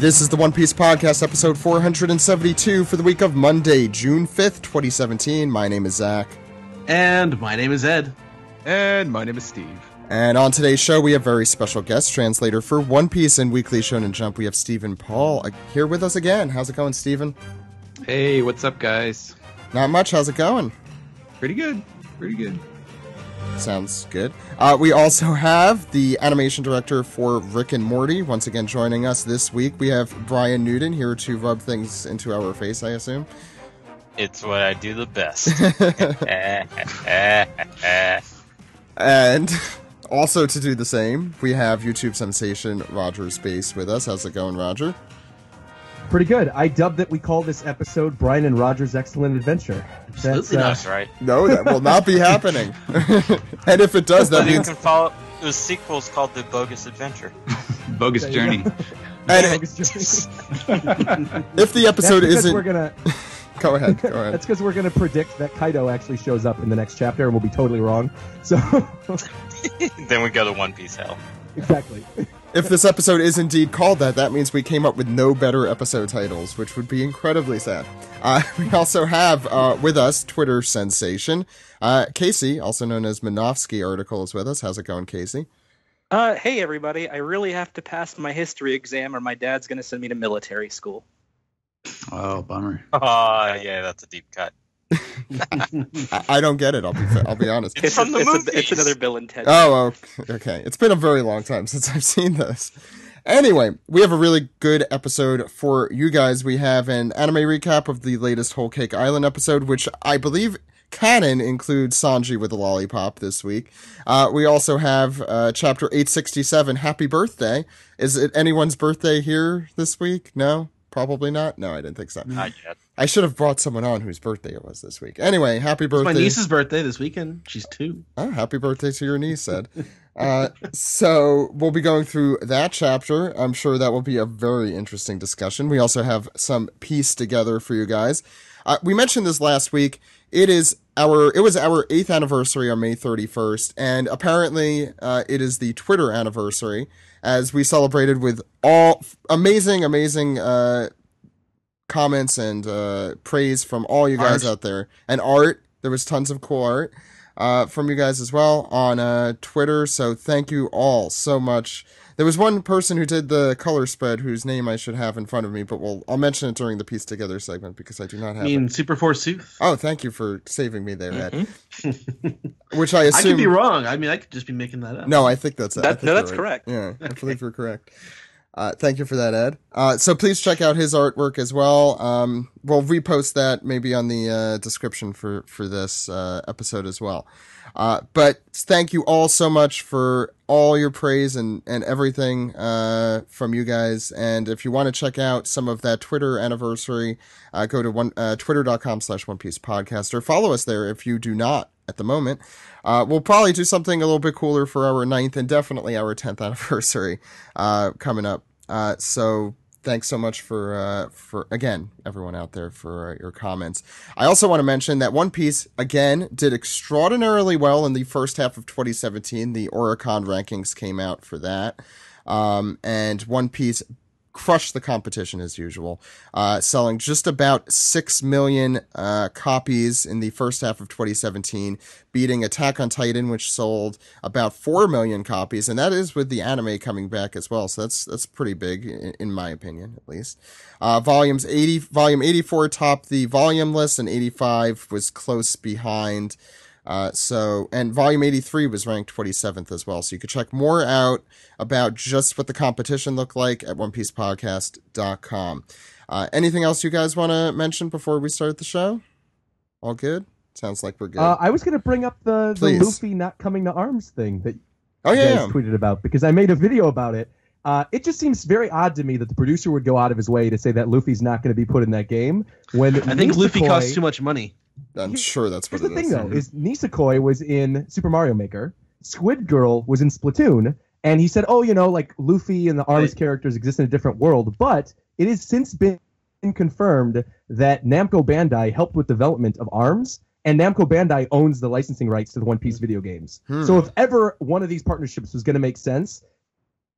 This is the One Piece Podcast, episode 472 for the week of Monday, June 5th, 2017. My name is Zach. And my name is Ed. And my name is Steve. And on today's show, we have very special guest translator for One Piece and Weekly Shonen Jump. We have Stephen Paul here with us again. How's it going, Stephen? Hey, what's up, guys? Not much. How's it going? Pretty good. Pretty good. Sounds good. We also have the animation director for Rick and Morty once again joining us this week. We have Brian Newton here to rub things into our face, I assume. It's what I do the best. And also to do the same, we have YouTube sensation Roger Space with us. How's it going, Roger? Pretty good. I dubbed that we call this episode Brian and Roger's Excellent Adventure. That's right. No, that will not be happening. And if it does, that you means... can follow... The sequel's called The Bogus Adventure. Bogus Journey. And Bogus Journey. if the episode isn't... We're gonna... Go ahead. That's because we're going to predict that Kaido actually shows up in the next chapter, and we'll be totally wrong. So... Then we go to One Piece hell. Exactly. If this episode is indeed called that means we came up with no better episode titles, which would be incredibly sad. We also have with us Twitter sensation Casey, also known as Minovsky Article, is with us. How's it going, Casey? Hey, everybody. I really have to pass my history exam or my dad's going to send me to military school. Oh, bummer. Oh, yeah, that's a deep cut. I don't get it, I'll be honest. It's from the movies. It's another Bill and Ted. Oh, okay. It's been a very long time since I've seen this. Anyway, we have a really good episode for you guys. We have an anime recap of the latest Whole Cake Island episode, which I believe canon includes Sanji with a lollipop this week. We also have chapter 867, Happy Birthday. Is it anyone's birthday here this week? No? Probably not? No, I didn't think so. Not yet. I should have brought someone on whose birthday it was this week. Anyway, happy birthday. It's my niece's birthday this weekend. She's 2. Oh, happy birthday to your niece, Ed. So we'll be going through that chapter. I'm sure that will be a very interesting discussion. We also have some piece together for you guys. We mentioned this last week. It was our 8th anniversary on May 31st, and apparently it is the Twitter anniversary, as we celebrated with all amazing comments and praise from all you guys out there. And art. There was tons of cool art from you guys as well on Twitter, so thank you all so much. There was one person who did the color spread whose name I should have in front of me, but I'll mention it during the Piece Together segment because I do not have it. Super Force Sooth? Oh, thank you for saving me there, Ed. Which I assume... I could be wrong. I mean, I could just be making that up. No, I think that's it. That's correct. Yeah, I believe you're correct. Thank you for that, Ed. So please check out his artwork as well. We'll repost that maybe on the description for this episode as well. But thank you all so much for all your praise and everything from you guys. And if you want to check out some of that Twitter anniversary, go to twitter.com/OnePiecePodcast or follow us there if you do not at the moment. We'll probably do something a little bit cooler for our 9th and definitely our 10th anniversary coming up. So thanks so much for again, everyone out there for your comments. I also want to mention that One Piece, again, did extraordinarily well in the first half of 2017. The Oricon rankings came out for that. And One Piece crushed the competition as usual, selling just about 6 million copies in the first half of 2017, beating Attack on Titan, which sold about 4 million copies, and that is with the anime coming back as well, so that's pretty big, in my opinion, at least. Volume 84 topped the volume list, and 85 was close behind. And volume 83 was ranked 27th as well. So you could check more out about just what the competition looked like at OnePiecePodcast.com. Anything else you guys want to mention before we start the show? All good? Sounds like we're good. I was going to bring up the Luffy not coming to ARMS thing that you guys tweeted about, because I made a video about it. It just seems very odd to me that the producer would go out of his way to say that Luffy's not going to be put in that game. When I think Luffy costs too much money. I'm sure that's what it is. Here's the thing, though, is Nisekoi was in Super Mario Maker, Squid Girl was in Splatoon, and he said, like Luffy and the ARMS characters exist in a different world, but it has since been confirmed that Namco Bandai helped with development of ARMS, and Namco Bandai owns the licensing rights to the One Piece video games. So if ever one of these partnerships was going to make sense,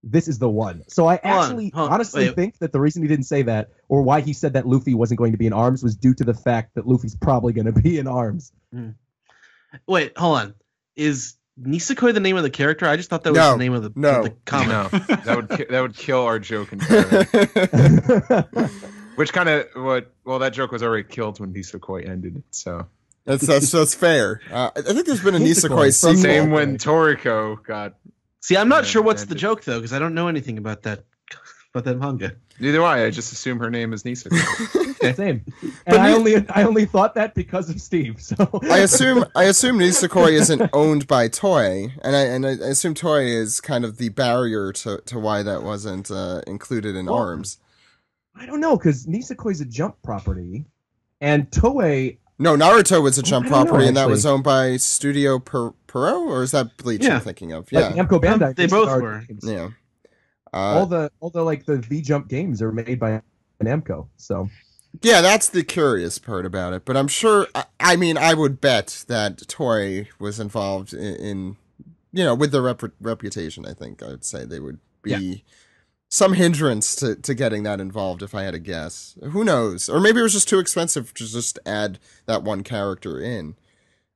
this is the one. So I honestly think that the reason he didn't say that, or why he said that Luffy wasn't going to be in arms, was due to the fact that Luffy's probably going to be in arms. Wait, hold on. Is Nisekoi the name of the character? I just thought that was the name of the comic. No, that would kill our joke entirely. Which kind of that joke was already killed when Nisekoi ended. So that's fair. I think there's been a Nisekoi sequel. Same when Toriko got. See, I'm not sure what's the joke though, because I don't know anything about that manga. Neither do I. I just assume her name is Nisekoi. Same. And I only thought that because of Steve. So I assume Nisekoi isn't owned by Toei, and I assume Toei is kind of the barrier to why that wasn't included in ARMS. I don't know, because Nisekoi is a Jump property, and Toei. No, Naruto was a Jump property, and that was owned by Studio Pierrot, or is that Bleach I'm thinking of? Yeah, like Namco Bandai. They both were. Yeah. All the V Jump games are made by Namco, so yeah, that's the curious part about it. But I'm sure. I mean, I would bet that Toei was involved in with their reputation. I think I would say they would be some hindrance to getting that involved. If I had to guess, who knows? Or maybe it was just too expensive to just add that one character in.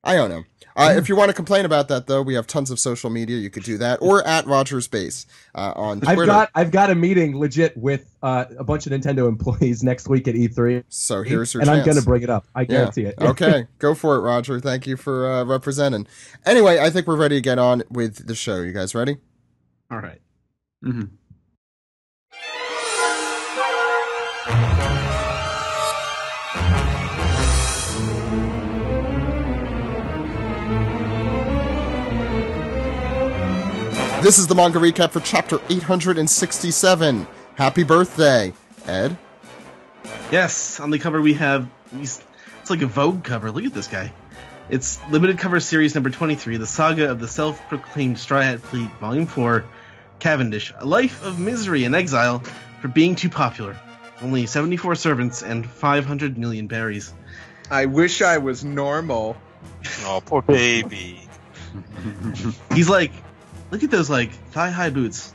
I don't know. If you want to complain about that, though, we have tons of social media. You could do that, or at Rogers Base on Twitter. I've got a meeting legit with a bunch of Nintendo employees next week at E3. So here's your chance. And I'm going to bring it up. I guarantee it. Okay, go for it, Roger. Thank you for representing. Anyway, I think we're ready to get on with the show. You guys ready? All right. Mm-hmm. This is the manga recap for chapter 867. Happy birthday, Ed. Yes, on the cover we have it's like a Vogue cover. Look at this guy. It's limited cover series number 23, the saga of the self-proclaimed Straw Hat Fleet, Volume 4, Cavendish, a life of misery and exile for being too popular. Only 74 servants and 500 million berries. I wish I was normal. Oh, poor baby. He's like, look at those like thigh-high boots.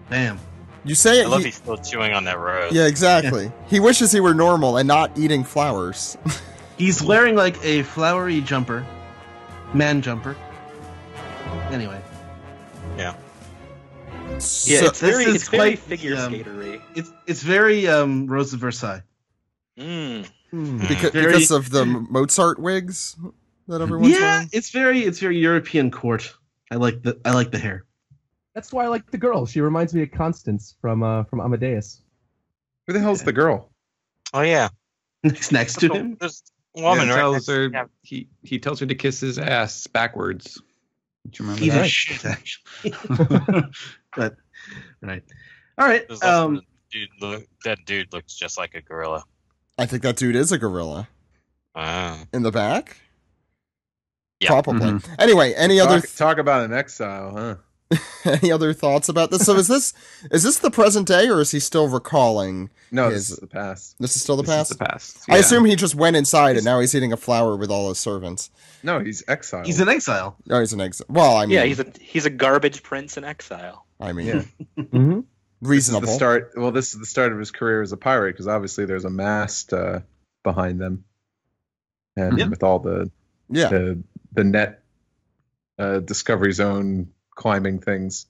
Bam. You say it. I love he's still chewing on that rose. Yeah, exactly. Yeah. He wishes he were normal and not eating flowers. He's wearing like a flowery jumper, man jumper. Anyway. Yeah. Yeah, it's very figure skatery. It's very Rose of Versailles. Because of the Mozart wigs that everyone's wearing. It's very European court. I like the hair. That's why I like the girl. She reminds me of Constance from Amadeus. Who the hell's the girl? Oh yeah, next to him. There's a woman, right? Tells her, he tells her to kiss his ass backwards. Do you remember He's that? a shit, actually. But right, all right. That dude looks just like a gorilla. I think that dude is a gorilla. In the back. Yeah. Probably. Mm-hmm. Anyway, talk about an exile, huh? Any other thoughts about this? So is this the present day, or is he still recalling? No, this is the past. This is still the past? Is the past. Yeah. I assume he just went inside and now he's eating a flower with all his servants. No, he's exiled. He's in exile. Oh, he's in exile. Well, I mean, yeah, he's a garbage prince in exile. I mean, mm-hmm. This Reasonable. is the start of his career as a pirate, because obviously there's a mast behind them, and with all the net Discovery Zone climbing things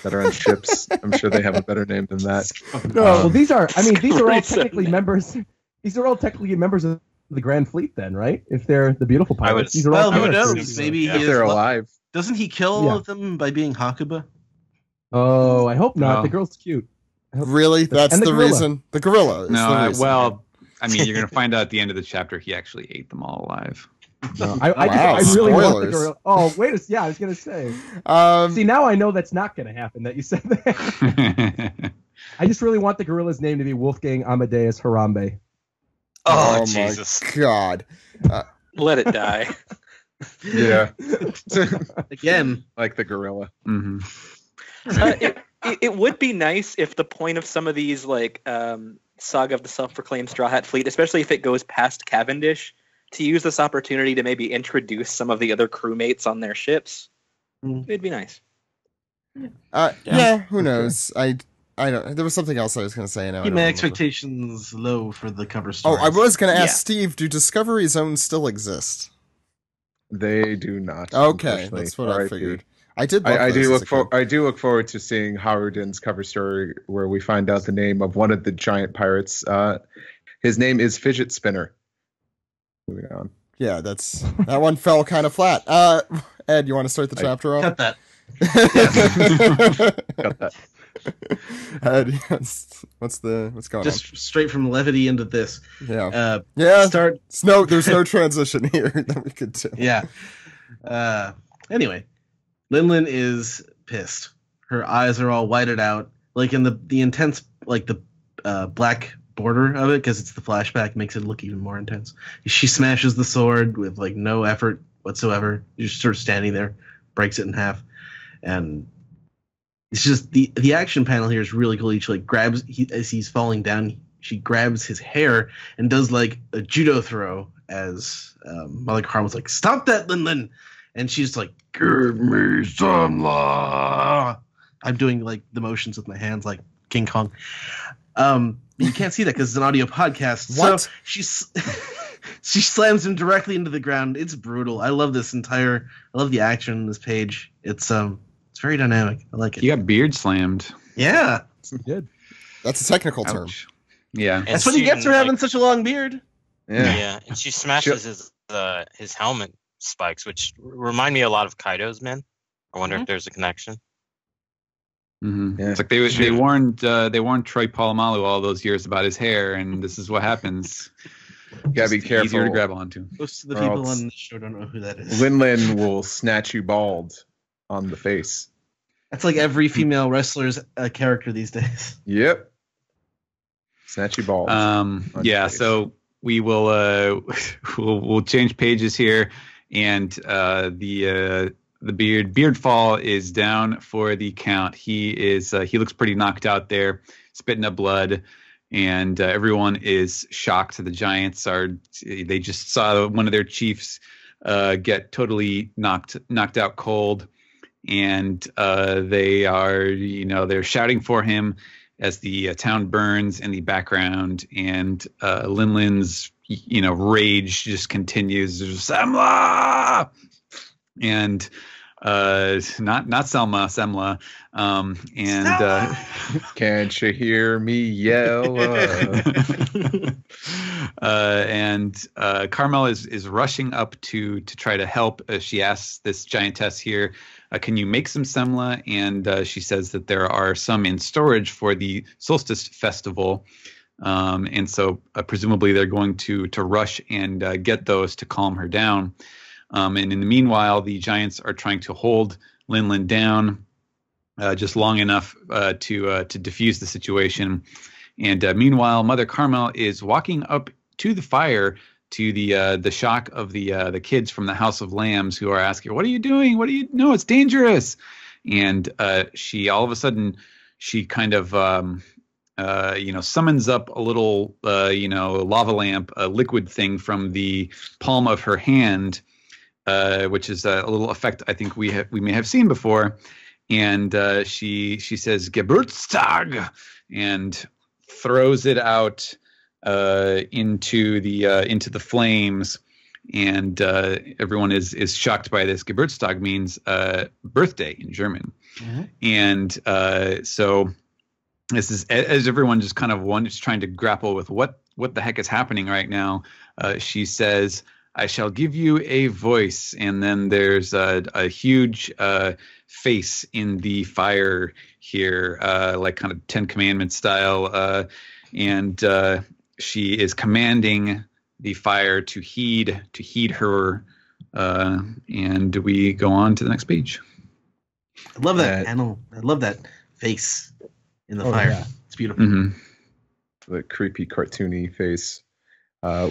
that are on ships. I'm sure they have a better name than that. No, well, these are all technically members. These are all technically members of the Grand Fleet, then, right? If they're the beautiful pirates, these are all. Who knows? Maybe if they're alive. Doesn't he kill all of them by being Hakuba? Oh, I hope not. The girl's cute. Really? That's the reason? The gorilla is the reason. Well, I mean, you're going to find out at the end of the chapter he actually ate them all alive. No, I really want the gorilla. Oh, wait I was going to say. See, now I know that's not going to happen that you said that. I just really want the gorilla's name to be Wolfgang Amadeus Harambe. Oh Jesus. My God. Let it die. Yeah. Again. Like the gorilla. Mm-hmm. It would be nice if the point of some of these like saga of the self-proclaimed Straw Hat Fleet, especially if it goes past Cavendish, to use this opportunity to maybe introduce some of the other crewmates on their ships. It'd be nice. Yeah, who knows? I don't. There was something else I was going to say. Now Keep my expectations low for the cover Oh, stories. I was going to ask Steve, do Discovery Zones still exist? They do not. Okay, that's what I figured. I did. I do look forward to seeing Howardin's cover story where we find out the name of one of the giant pirates. His name is Fidget Spinner. Moving on. Yeah, that one fell kind of flat. Ed, you want to start the chapter off? Cut that. Got that. Ed, what's going on? Just straight from levity into this. Yeah. There's no transition here that we could do. Yeah. Anyway, Linlin is pissed. Her eyes are all whited out, like in the intense, like the black border of it, because it's the flashback makes it look even more intense. She smashes the sword with like no effort whatsoever. She's just sort of standing there, breaks it in half, and it's just the action panel here is really cool. She like grabs as he's falling down. She grabs his hair and does like a judo throw as Mother Carmel's like, "Stop that, Linlin!" And she's like, "Give me some law." I'm doing like the motions with my hands like King Kong. You can't see that because it's an audio podcast. What? So she slams him directly into the ground. It's brutal. I love I love the action in this page. It's very dynamic. I like it. You got beard slammed. Yeah. Good. That's a technical term. Yeah. That's what he gets for having such a long beard. Yeah. And she smashes his helmet spikes, which remind me a lot of Kaido's men. I wonder if there's a connection. Mm-hmm. Yeah. It's like they warned Troy Polamalu all those years about his hair, and this is what happens. You gotta be careful. Easier to grab onto. Most of the people on the show don't know who that is. Linlin will snatch you bald on the face. That's like every female wrestler's character these days. Yep. Snatch you bald. Yeah. So we will we'll change pages here, and the Beardfall is down for the count. He looks pretty knocked out there, spitting up blood, and everyone is shocked. The Giants they just saw one of their chiefs get totally knocked out cold, and they're shouting for him as the town burns in the background, and Linlin's rage just continues. Samla! And not Selma, Semla. Can't you hear me yell? And Carmel is rushing up to try to help. She asks this giantess here, can you make some semla? And she says that there are some in storage for the Solstice Festival. And so presumably they're going to rush and get those to calm her down. And in the meanwhile, the Giants are trying to hold Linlin down just long enough to diffuse the situation. And meanwhile, Mother Carmel is walking up to the fire to the shock of the kids from the House of Lambs who are asking, "What are you doing? No, it's dangerous." And she all of a sudden she kind of summons up a little lava lamp, a liquid thing from the palm of her hand. Which is a little effect I think we may have seen before, and she says Geburtstag and throws it out into the flames, and everyone is shocked by this. Geburtstag means birthday in German, and so this is as everyone just kind of is trying to grapple with what the heck is happening right now. She says, "I shall give you a voice," and then there's a huge face in the fire here, like kind of Ten Commandments style, and she is commanding the fire to heed her, and we go on to the next page. I love that panel. I love that face in the fire. Yeah. It's beautiful. Mm-hmm. The creepy, cartoony face.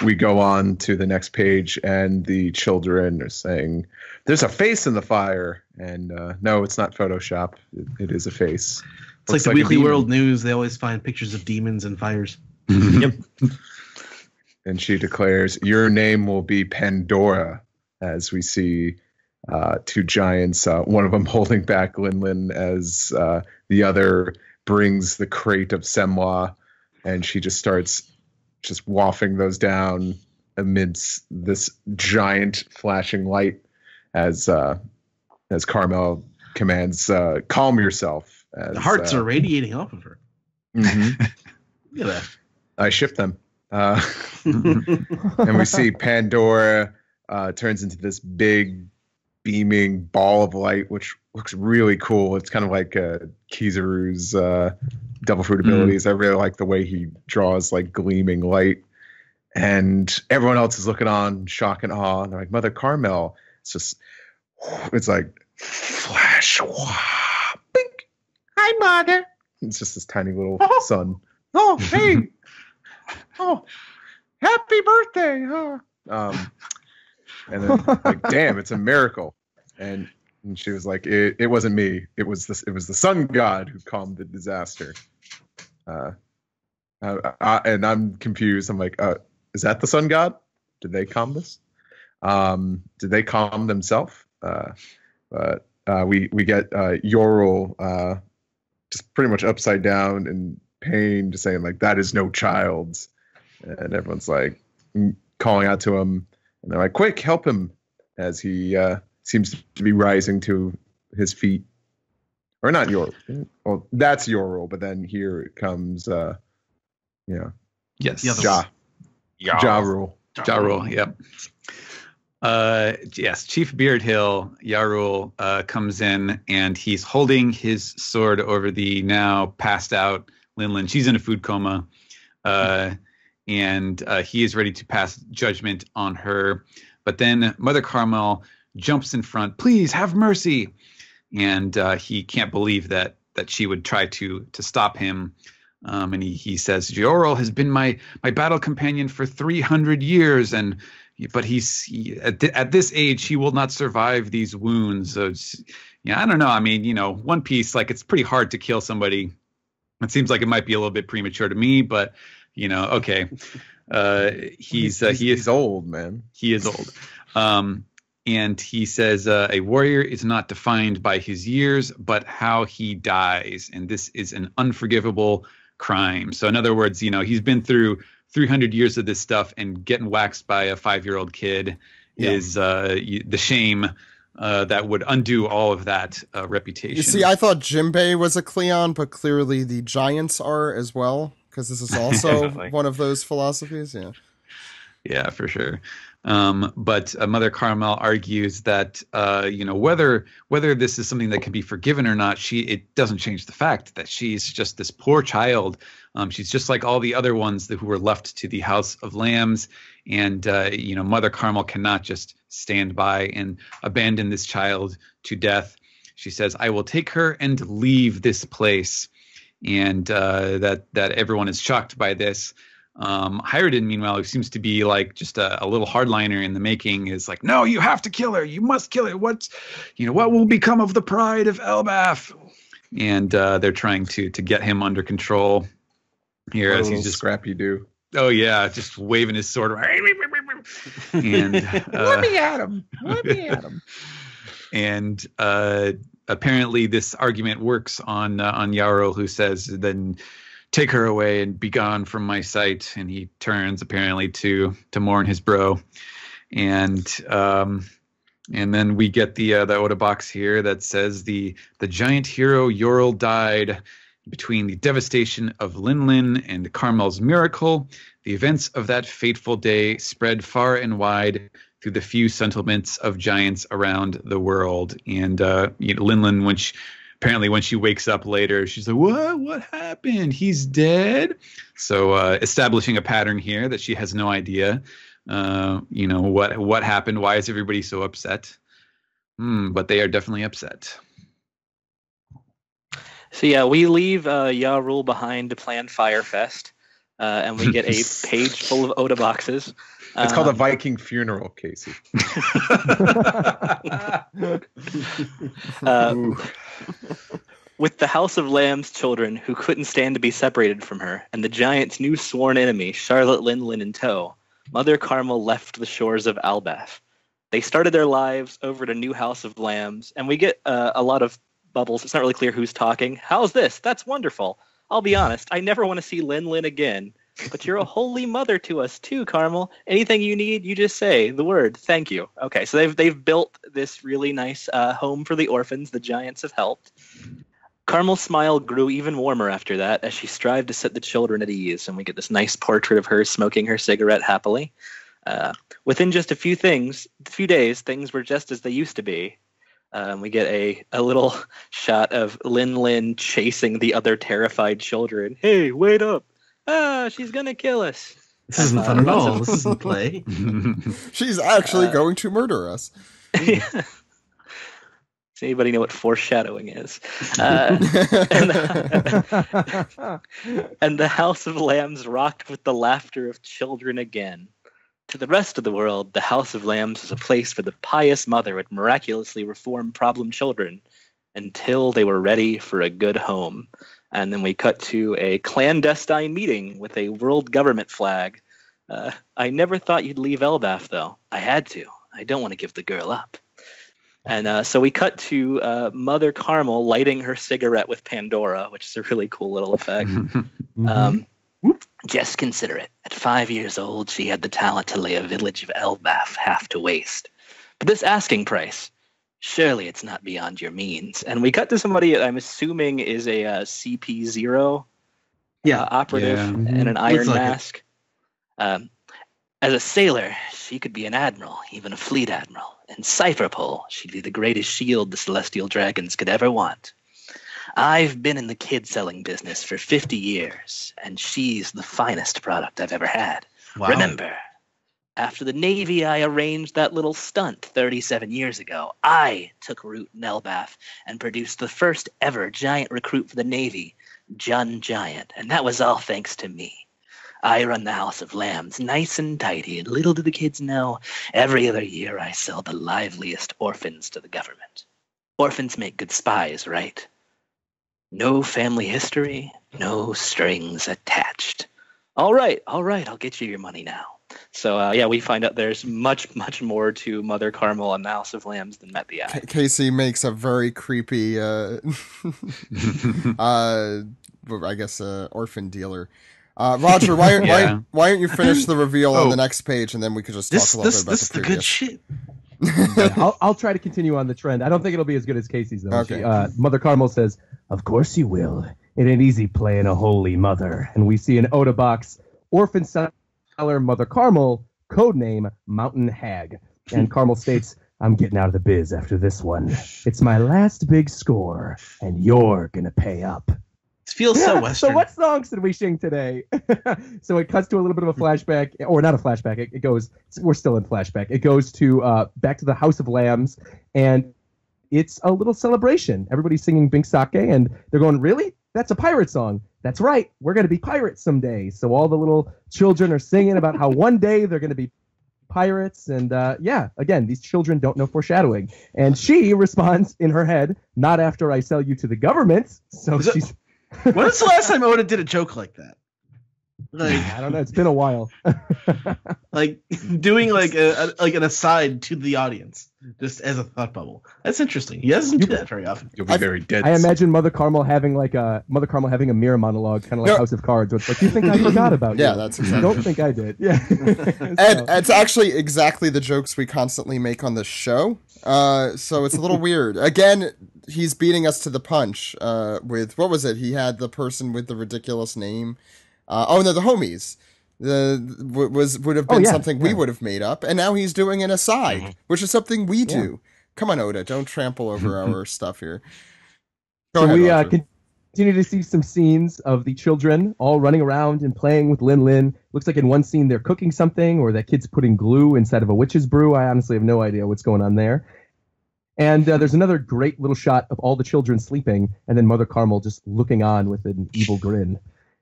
We go on to the next page, and the children are saying, "There's a face in the fire," and no, it's not Photoshop. It is a face. It's like the Weekly World News. They always find pictures of demons and fires. Yep. And she declares, "Your name will be Pandora," as we see two giants, one of them holding back Linlin as the other brings the crate of semwa, and she just starts just wafting those down amidst this giant flashing light as Carmel commands, calm yourself. As, the hearts are radiating off of her. Mm-hmm. Look at that. I ship them. And we see Pandora turns into this big beaming ball of light, which looks really cool. It's kind of like Kizaru's Devil Fruit abilities. I really like the way he draws like gleaming light. And everyone else is looking on, shock and awe. And they're like, Mother Carmel. It's like, flash, wah, bink. Hi, Mother. It's just this tiny little sun. Oh, hey. Oh, happy birthday. And then, like, damn, it's a miracle. And she was like, it wasn't me. It was the sun god who calmed the disaster. And I'm confused. I'm like, is that the sun god? Did they calm this? Did they calm themselves? But we get Yorul just pretty much upside down in pain, just saying like, that is no child's. And everyone's like calling out to him, and they're like, quick, help him, as he seems to be rising to his feet. Or not Yorul. Well, that's Yorul, but then here it comes Yes. Ja Rule. Ja Rule, yep. Yes, Chief Beardhill, Yarul, comes in, and he's holding his sword over the now passed out Linlin. She's in a food coma, and he is ready to pass judgment on her. But then Mother Carmel jumps in front. Please have mercy, and he can't believe that she would try to stop him. And he says, Jorel has been my battle companion for 300 years, but at this age, he will not survive these wounds. So, I don't know. I mean, One Piece, like, it's pretty hard to kill somebody. It seems like it might be a little bit premature to me, but, okay. He's old, man. He is old. And he says, a warrior is not defined by his years, but how he dies. And this is an unforgivable crime. So in other words, he's been through 300 years of this stuff, and getting waxed by a 5-year-old kid is the shame that would undo all of that reputation. You see, I thought Jinbei was a Cleon, but clearly the Giants are as well, because this is also one of those philosophies. Yeah, for sure. But Mother Carmel argues that whether this is something that can be forgiven or not, it doesn't change the fact that she's just this poor child. She's just like all the other ones who were left to the House of Lambs, and Mother Carmel cannot just stand by and abandon this child to death. She says, "I will take her and leave this place," and that everyone is shocked by this. Hyrodin, meanwhile, who seems to be like just a little hardliner in the making, is like, no, you have to kill her. You must kill her. What will become of the pride of Elbaf? And they're trying to get him under control here, as he's just scrappy do. Oh yeah, just waving his sword around. And let me at him. Let me at him. And apparently, this argument works on Yarrow, who says, then take her away and be gone from my sight. And he turns apparently to mourn his bro. And then we get the Oda box here that says the giant hero Yorl died between the devastation of Linlin and Carmel's miracle. The events of that fateful day spread far and wide through the few settlements of giants around the world. And Linlin, when she wakes up later, she's like, what happened? He's dead. So establishing a pattern here that she has no idea, what happened. Why is everybody so upset? But they are definitely upset. So yeah, we leave Yarul behind to plan Firefest, and we get a page full of Oda boxes. It's called a Viking funeral, Casey. With the House of Lamb's children who couldn't stand to be separated from her, and the giant's new sworn enemy, Charlotte Linlin, in tow, Mother Carmel left the shores of Albaf. They started their lives over at a new House of Lambs, and we get a lot of bubbles. It's not really clear who's talking. How's this? That's wonderful. I'll be honest, I never want to see Lin Lin again. But you're a holy mother to us too, Carmel. Anything you need, you just say the word. Thank you. Okay, so they've built this really nice home for the orphans. The giants have helped. Carmel's smile grew even warmer after that as she strived to set the children at ease, and we get this nice portrait of her smoking her cigarette happily. Within just a few days, things were just as they used to be. We get a little shot of Lin Lin chasing the other terrified children. Hey, wait up. She's going to kill us. This isn't fun at all. This isn't play. She's actually going to murder us. Yeah. Does anybody know what foreshadowing is? And the House of Lambs rocked with the laughter of children again. To the rest of the world, the House of Lambs was a place where the pious mother would miraculously reform problem children until they were ready for a good home. And then we cut to a clandestine meeting with a world government flag. I never thought you'd leave Elbaf, though. I had to. I don't want to give the girl up. And so we cut to Mother Carmel lighting her cigarette with Pandora, which is a really cool little effect. Just consider it. At 5 years old, she had the talent to lay a village of Elbaf half to waste. But this asking price, surely it's not beyond your means. And we cut to somebody I'm assuming is a CP0 operative in an iron mask. As a sailor, she could be an admiral, even a fleet admiral. And Cypher Pole, she'd be the greatest shield the celestial dragons could ever want. I've been in the kid-selling business for 50 years, and she's the finest product I've ever had. Wow. Remember, after the Navy, I arranged that little stunt 37 years ago. I took root in Elbaf and produced the first ever giant recruit for the Navy, Jun Giant, and that was all thanks to me. I run the House of Lambs nice and tidy, and little do the kids know, every other year I sell the liveliest orphans to the government. Orphans make good spies, right? No family history, no strings attached. All right, I'll get you your money now. So, we find out there's much, much more to Mother Carmel and the House of Lambs than met the eye. Casey makes a very creepy, I guess, orphan dealer. Roger, why aren't you finish the reveal on the next page, and then we could just talk a little bit about the previous. This is the good shit. I'll try to continue on the trend. I don't think it'll be as good as Casey's, though. Okay. Mother Carmel says, "Of course you will. It ain't easy playing a holy mother." And we see an Oda box, orphan seller Mother Carmel, codename Mountain Hag. And Carmel states, "I'm getting out of the biz after this one. It's my last big score, and you're gonna pay up." It feels so Western. So what songs did we sing today? So it cuts to a little bit of a flashback, or not a flashback. It goes. We're still in flashback. It goes to back to the House of Lambs, and it's a little celebration. Everybody's singing Bink Sake, and they're going, "Really? That's a pirate song." That's right. We're going to be pirates someday. So all the little children are singing about how one day they're going to be pirates. And again, these children don't know foreshadowing. And she responds in her head, "Not after I sell you to the government." So she's. When was the last time Oda did a joke like that? Like, I don't know. It's been a while. Like doing like an aside to the audience, just as a thought bubble. That's interesting. He doesn't do that very often. You'll be very dead. I imagine Mother Carmel having a mirror monologue, kind of like House of Cards. Where it's like, you think I forgot about you? Yeah, that's exactly. Don't think I did. Yeah. Ed, it's actually exactly the jokes we constantly make on this show. So it's a little weird. Again, he's beating us to the punch with, what was it? He had the person with the ridiculous name. The homies. Would have been something we would have made up, and now he's doing an aside, which is something we do. Come on, Oda, don't trample over our stuff here. Go ahead, we continue to see some scenes of the children all running around and playing with Lin Lin. Looks like in one scene they're cooking something, or that kid's putting glue inside of a witch's brew. I honestly have no idea what's going on there. And there's another great little shot of all the children sleeping, and then Mother Carmel just looking on with an evil grin.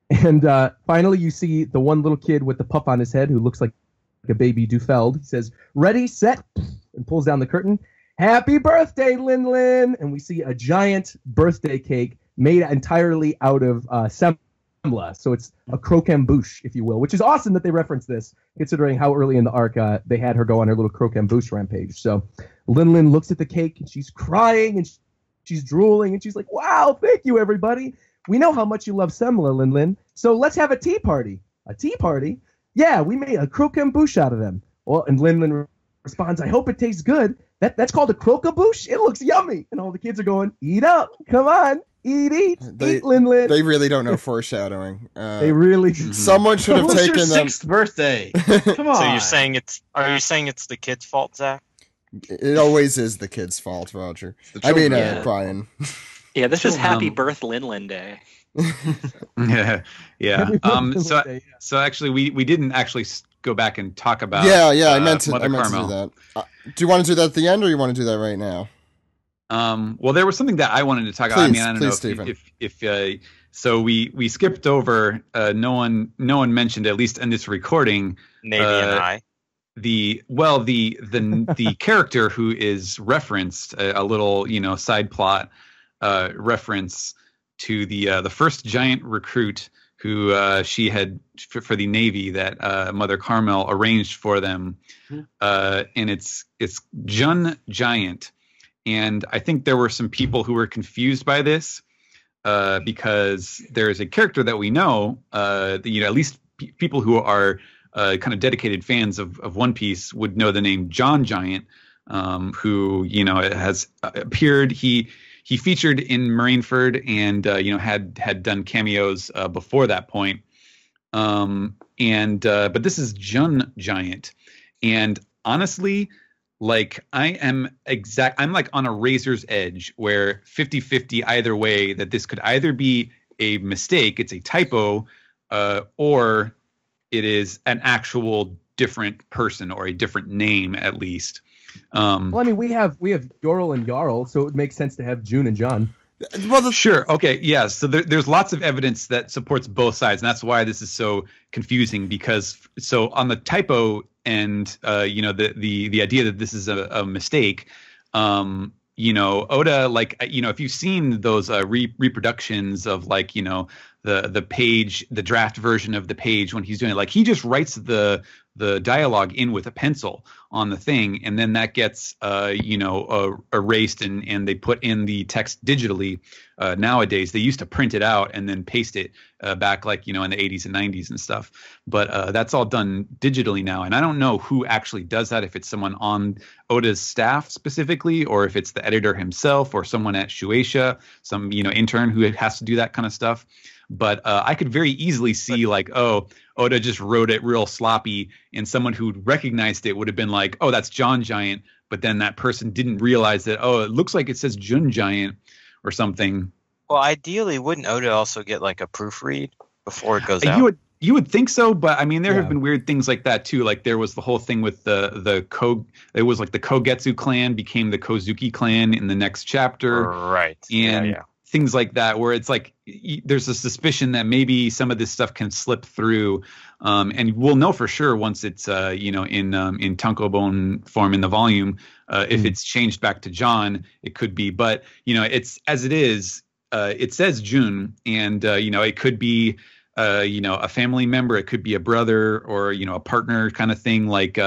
And finally, you see the one little kid with the puff on his head who looks like a baby Dufeld. He says, "Ready, set," and pulls down the curtain. "Happy birthday, Lin Lin!" And we see a giant birthday cake made entirely out of So it's a croquembouche, if you will, which is awesome that they reference this, considering how early in the arc they had her go on her little croquembouche rampage. So Lin looks at the cake and she's crying and she's drooling and she's like, wow, thank you, everybody. We know how much you love Semla, Lin. So let's have a tea party. A tea party? Yeah, we made a croquembouche out of them. Well, and Lin responds, I hope it tastes good. That's called a croquembouche? It looks yummy. And all the kids are going, eat up. Come on. Eat, Lin. They really don't know foreshadowing. They really. Someone should have taken them. 6th birthday. Come on. So you're saying it's the kid's fault, Zach? It always is the kid's fault, Roger. Brian. Yeah, this is Happy Birth Lin Day. Yeah. So actually, we didn't actually go back and talk about. I meant to do that. Do you want to do that at the end, or you want to do that right now? Well, there was something that I wanted to talk about. I mean, I don't know if so we skipped over. No one mentioned, at least in this recording, Navy and I. The character who is referenced, a little side plot reference to the first giant recruit who she had for the Navy that Mother Carmel arranged for them, and it's Jun Giant. And I think there were some people who were confused by this because there is a character that we know, at least people who are kind of dedicated fans of One Piece would know the name John Giant, who has appeared. He featured in Marineford and had done cameos before that point. But this is Jun Giant, and honestly, like I'm like on a razor's edge where 50-50 either way, that this could either be a mistake, it's a typo, or it is an actual different person or a different name at least. Well, I mean, we have Yorl and Jarl, so it would make sense to have June and John. Well, sure. Okay. Yeah. So there's lots of evidence that supports both sides. And that's why this is so confusing, because so on the typo and, the idea that this is a mistake, Oda, like, if you've seen those reproductions of like, the page, the draft version of the page when he's doing it, like he just writes the dialogue in with a pencil on the thing, and then that gets erased and they put in the text digitally. Nowadays they used to print it out and then paste it back like in the 80s and 90s and stuff, but that's all done digitally now, and I don't know who actually does that, if it's someone on Oda's staff specifically, or if it's the editor himself or someone at Shueisha, some intern who has to do that kind of stuff. But I could very easily see like, oh, Oda just wrote it real sloppy, and someone who recognized it would have been like, oh, that's John Giant. But then that person didn't realize that, oh, it looks like it says Jun Giant or something. Well, ideally, wouldn't Oda also get like a proofread before it goes out? You would think so, but I mean, there have been weird things like that too. Like there was the whole thing with it was like the Kogetsu clan became the Kozuki clan in the next chapter. Right. And things like that, where it's like there's a suspicion that maybe some of this stuff can slip through, and we'll know for sure once it's in tankobon form in the volume. If it's changed back to John, it could be, but it's as it is. It says June, and it could be a family member, it could be a brother or a partner kind of thing, like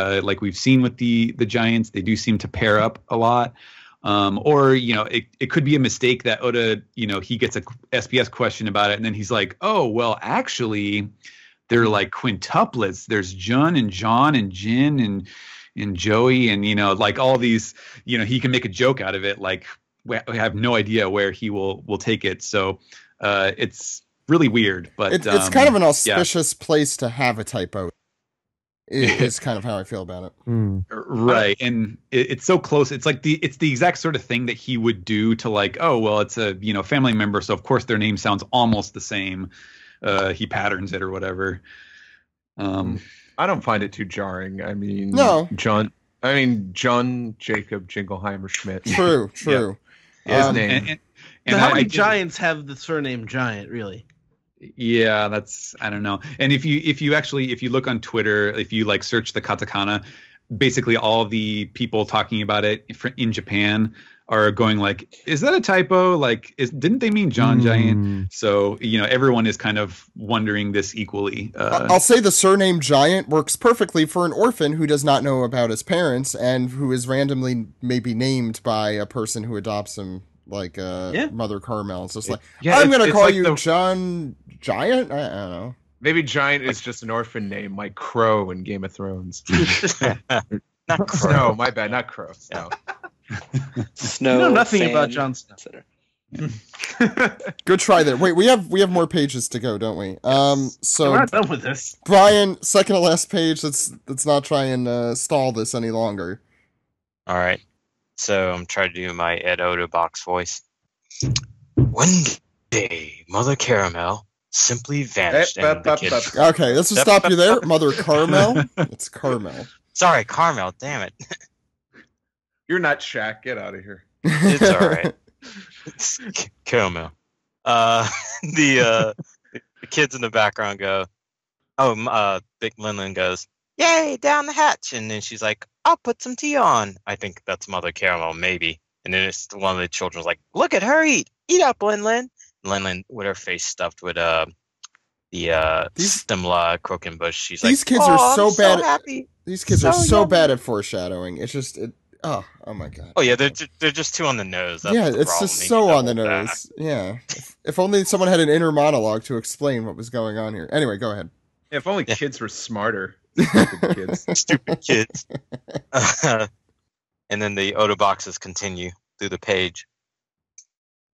we've seen with the Giants. They do seem to pair up a lot. Or it could be a mistake that Oda, he gets a SPS question about it, and then he's like, oh well, actually they're like quintuplets. There's Jun and John and Jin and Joey, and like all these, he can make a joke out of it. Like we have no idea where he will take it. So it's really weird, but it's kind of an auspicious place to have a typo. Is kind of how I feel about it. Right. And it's so close. It's like it's the exact sort of thing that he would do to like, oh, well, it's a, family member. So of course their name sounds almost the same. He patterns it or whatever. I don't find it too jarring. I mean, John Jacob Jingleheimer Schmidt. True. His name. And how many Giants have the surname Giant, really? Yeah, I don't know. And if you look on Twitter, if you like search the katakana, basically all the people talking about it in Japan are going like, is that a typo? Like, didn't they mean John Giant? So, everyone is kind of wondering this equally. I'll say the surname Giant works perfectly for an orphan who does not know about his parents and who is randomly maybe named by a person who adopts him, like Mother Carmel. So it's like, I'm going to call like you John Giant? I don't know. Maybe Giant is just an orphan name, like Crow in Game of Thrones. Not Crow. No, my bad, not Crow. No. Snow. You know nothing about Jon Snow. Good try there. Wait, we have more pages to go, don't we? So we're not done with this. Brian, second to last page. Let's not try and stall this any longer. All right. So I'm trying to do my Ed Oda box voice. One day, Mother Caramel simply vanished. And the kids... Okay, let's just stop you there, Mother Carmel. It's Carmel. Sorry, Carmel. Damn it. You're not Shaq. Get out of here. It's all right. It's Caramel. The kids in the background go, Big Linlin goes, yay, down the hatch. And then she's like, I'll put some tea on. I think that's Mother Caramel, maybe. And then it's one of the children's like, look at her eat. Eat up, Linlin. Linlin, with her face stuffed with the Stimla Croquembouche. She's these like, kids are so bad. So happy. These kids are so bad at foreshadowing. It's just, oh my god. Oh yeah, they're just too on the nose. That's yeah, the it's problem. just so on the nose. Back. Yeah. If only someone had an inner monologue to explain what was going on here. Anyway, go ahead. Yeah, if only kids were smarter. Stupid kids. Stupid kids. And then the Oda boxes continue through the page.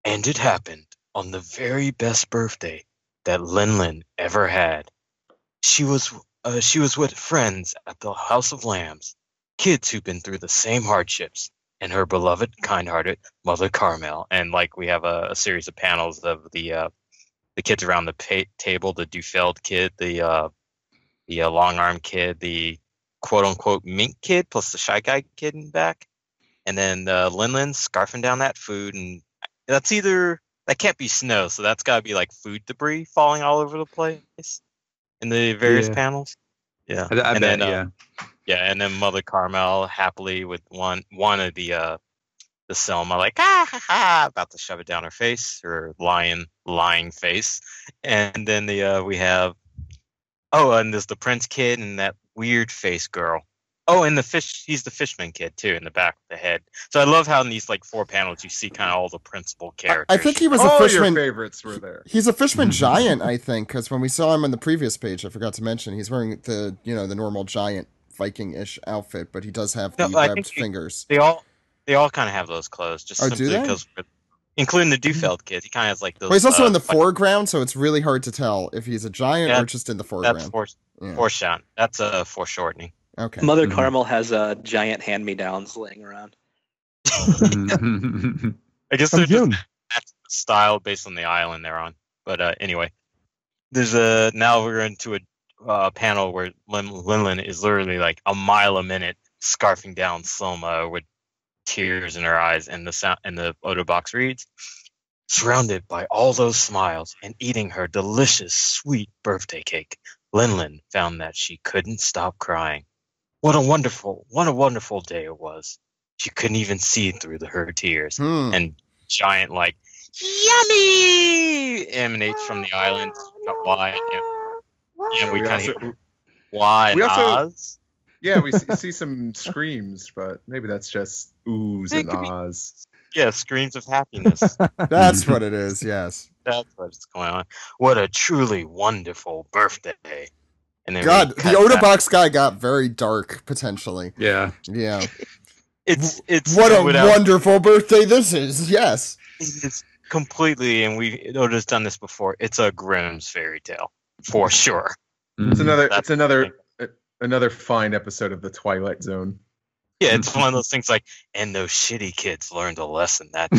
And it happened on the very best birthday that Linlin ever had. She was with friends at the House of Lambs, kids who've been through the same hardships, and her beloved, kind-hearted Mother Carmel. And like we have a series of panels of the kids around the table, the Dufeld kid, the long-arm kid, the quote-unquote mink kid, plus the shy guy kid in the back, and then Linlin scarfing down that food, and that can't be snow, so that's got to be like food debris falling all over the place in the various panels. Yeah, I bet, and then Mother Carmel happily with one of the Selma, like about to shove it down her face, her lying face, and then we have and there's the Prince kid and that weird face girl. Oh, and he's the Fishman kid too in the back of the head. So I love how in these like 4 panels you see kind of all the principal characters. I think he was all a Fishman. Your favorites were there. He's a Fishman giant, I think, because when we saw him on the previous page, I forgot to mention he's wearing the normal giant Viking-ish outfit, but he does have the webbed fingers. They all kind of have those clothes, just simply because, including the Dufeld kid. He kind of has like those. Well, he's also in the foreground, so it's really hard to tell if he's a giant or just in the foreground. That's foreshadowing. That's a foreshortening. Okay. Mother Carmel has giant hand-me-downs laying around. I guess they're just that's the style based on the island they're on. But anyway, there's now we're into a panel where Linlin is literally like a mile a minute scarfing down Selma with tears in her eyes, and the Oda box reads, surrounded by all those smiles and eating her delicious sweet birthday cake, Linlin found that she couldn't stop crying. What a wonderful day it was. She couldn't even see through her tears. And giant, like, yummy emanates from the island. Why? And we kind of why? We also, yeah, we see some screams, but maybe that's just oohs and ahs. Yeah, screams of happiness. That's what it is. Yes, that's what's going on. What a truly wonderful birthday. And then God, the Oda box guy got very dark potentially. Yeah. It's what a wonderful birthday this is. Yes, it's completely, and Oda's done this before. It's a Grimm's fairy tale for sure. It's another fine episode of the Twilight Zone. Yeah, it's one of those things like, and those shitty kids learned a lesson that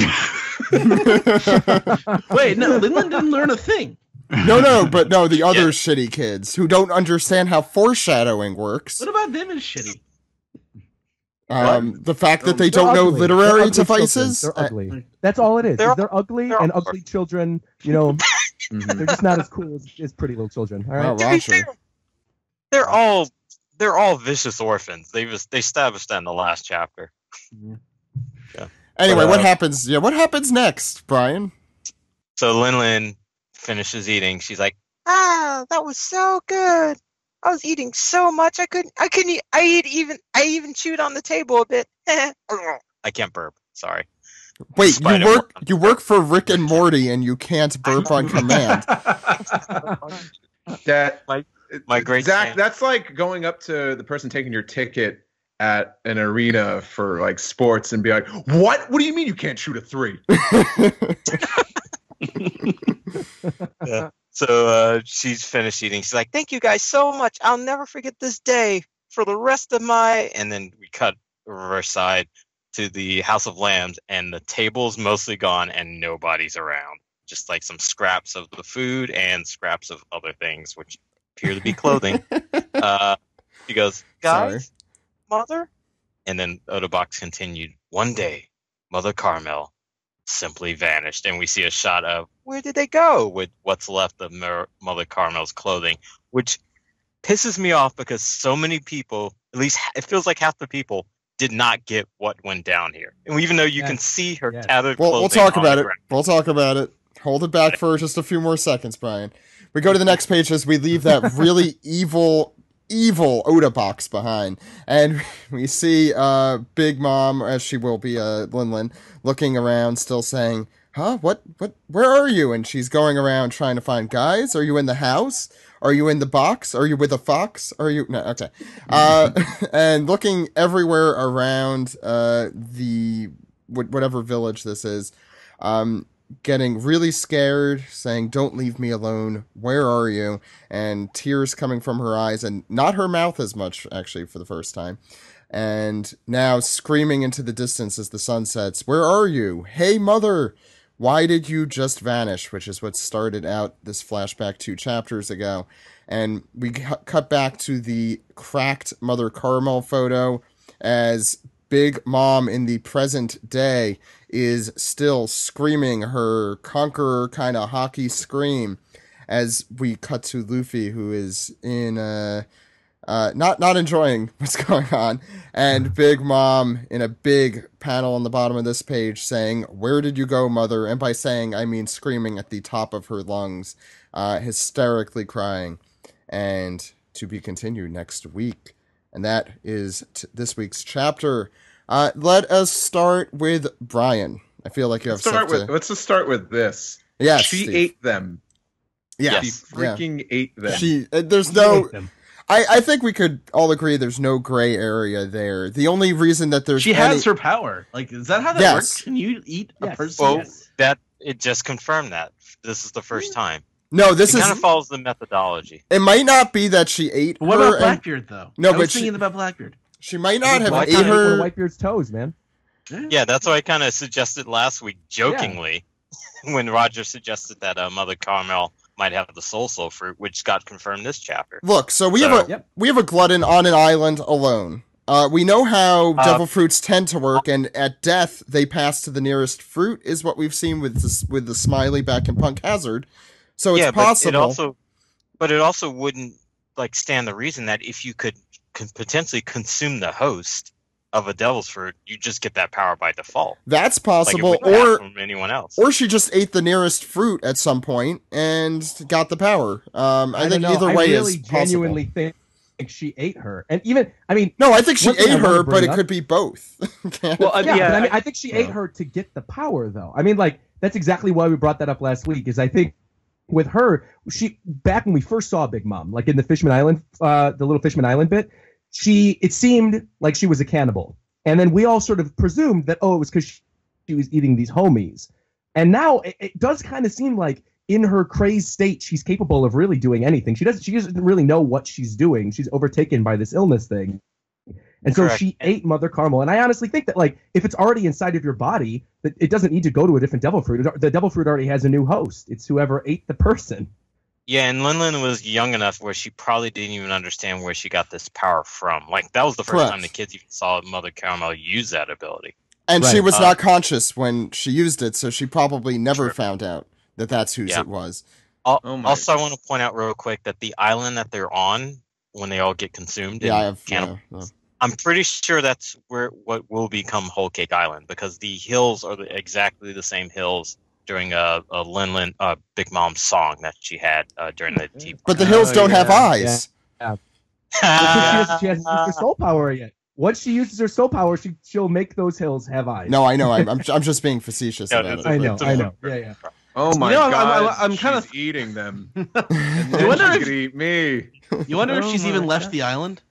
Wait, no, Linlin didn't learn a thing. No, the other shitty kids who don't understand how foreshadowing works. What about them is shitty? The fact that they don't know literary devices. They're ugly. That's all it is. They're ugly, and ugly children, they're just not as cool as pretty little children. All right. To be fair, they're all they're all vicious orphans. They established that in the last chapter. Yeah. Anyway, But, what happens? Yeah, what happens next, Brian? So Lin finishes eating. She's like, that was so good. I was eating so much. I couldn't eat. I even chewed on the table a bit. I can't burp. Sorry. Wait, you work for Rick and Morty and you can't burp on command. My great Zach, fan. that's like going up to the person taking your ticket at an arena for like sports and be like, "What? What do you mean you can't shoot a 3?" Yeah. So she's finished eating. She's like, "Thank you guys so much. I'll never forget this day for the rest of my." And then we cut reverse side to the House of Lambs, and the table's mostly gone, and nobody's around. Just like some scraps of the food and scraps of other things, which appear to be clothing. She goes, "Guys, Mother," and then Odabox continued. "One day, Mother Carmel simply vanished," and we see a shot of where did they go with what's left of Mother Carmel's clothing, which pisses me off because so many people, at least it feels like half the people, did not get what went down here. And even though you can see her tattered clothing, we'll talk about it. We'll talk about it. Hold it back for just a few more seconds, Brian. We go to the next page as we leave that really evil Oda box behind, and we see Big Mom, as she will be, Lin, looking around, still saying, "Huh? What? Where are you?" And she's going around trying to find guys. Are you in the house? Are you in the box? Are you with a fox? Are you no? Okay, and looking everywhere around the whatever village this is, getting really scared, saying, "Don't leave me alone. Where are you?" And tears coming from her eyes, and not her mouth as much, actually, for the first time. And now screaming into the distance as the sun sets, "Where are you? Hey, Mother! Why did you just vanish?" Which is what started out this flashback 2 chapters ago. And we cut back to the cracked Mother Carmel photo as Big Mom in the present day is still screaming her conqueror kind of hockey scream, as we cut to Luffy, who is in not enjoying what's going on, and Big Mom in a big panel on the bottom of this page saying, "Where did you go, Mother?" And by saying, I mean screaming at the top of her lungs, hysterically crying. And to be continued next week. And that is this week's chapter. Let us start with Brian. I feel like you have Let's just start with this. Yes, she Steve. ate them. Yes. She freaking ate them. There's no... I think we could all agree there's no gray area there. The only reason that there's... She has her power. Like, is that how that works? Can you eat a person? Well, it just confirmed that. This is the first time. No, this kind of follows the methodology. It might not be that she ate what her. What about Blackbeard, though? No, I was thinking about Blackbeard. She might not have ate her. Whitebeard's toes, man. Yeah, that's what I kind of suggested last week, jokingly, when Roger suggested that Mother Carmel might have the soul fruit, which got confirmed this chapter. Look, so we have a glutton on an island alone. We know how devil fruits tend to work, and at death they pass to the nearest fruit, is what we've seen with the Smiley back in Punk Hazard. So it's possible. But it also wouldn't stand the reason that if you could potentially consume the host of a devil's fruit, you just get that power by default. That's possible, or from anyone else. Or she just ate the nearest fruit at some point and got the power. I think either way is possible. I genuinely think she ate her, and even no, I think she ate her, but it could be both. Well, I think she ate her to get the power, though. That's exactly why we brought that up last week. Is I think with her, back when we first saw Big Mom, like in the Fishman Island, the little Fishman Island bit, it seemed like she was a cannibal, and then we all sort of presumed that it was because she was eating these homies, and now it does kind of seem like in her crazed state she's capable of really doing anything. She doesn't really know what she's doing. She's overtaken by this illness thing. And so she ate Mother Carmel. And I honestly think that, if it's already inside of your body, that it doesn't need to go to a different devil fruit. The devil fruit already has a new host. It's whoever ate the person. Yeah, and Lin was young enough where she probably didn't even understand where she got this power from. That was the first time the kids even saw Mother Carmel use that ability. And she was not conscious when she used it, so she probably never found out that that's whose it was. Also, I want to point out real quick that the island that they're on, when they all get consumed. Yeah, in I have. cannibal. Yeah. I'm pretty sure that's what will become Whole Cake Island, because the hills are exactly the same hills during a Lin Big Mom's song that she had during the tea party. But the hills don't have eyes. Yeah. Because she hasn't used her soul power yet. Once she uses her soul power, she'll make those hills have eyes. No, I know. I'm just being facetious about it. I know. Yeah. Oh my god! I'm kind of eating them. You You wonder wonder if- eat me. You wonder if Oh she's my even left God. the island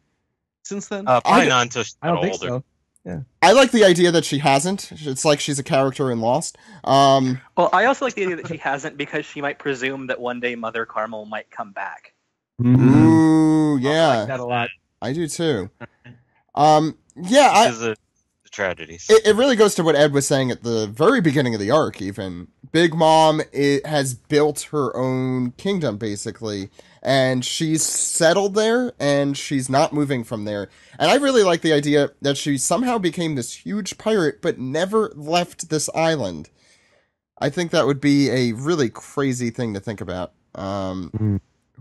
since then. Probably not until she's I don't older. think so. I like the idea that she hasn't. It's like she's a character in Lost. Well, I also like the idea that she hasn't, because she might presume that one day Mother Carmel might come back. Ooh, I yeah, like that a lot. I do too. Yeah, This is the tragedies. it really goes to what Ed was saying at the very beginning of the arc. Even Big Mom has built her own kingdom basically, and she's settled there, and she's not moving from there. And I really like the idea that she somehow became this huge pirate, but never left this island. I think that would be a really crazy thing to think about.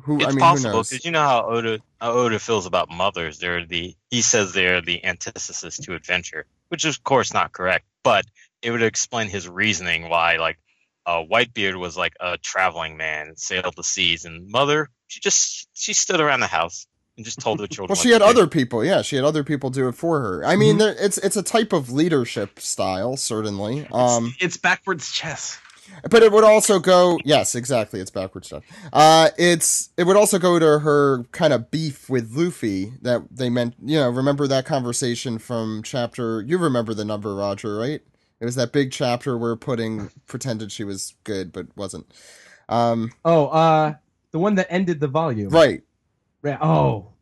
It's possible, because you know how Oda feels about mothers. He says they're the antithesis to adventure, which is of course not correct, but it would explain his reasoning why, like, Whitebeard was like a traveling man, sailed the seas, and Mother, she stood around the house and just told her children. Well, she had other people. Yeah, she had other people do it for her. I mean, it's a type of leadership style, certainly. It's backwards chess. But it would also go, yes, exactly, it's backwards stuff. It would also go to her kind of beef with Luffy that they meant, remember that conversation from chapter, you remember the number, Roger, right? It was that big chapter where Pudding pretended she was good, but wasn't. The one that ended the volume. Right. Yeah. Oh.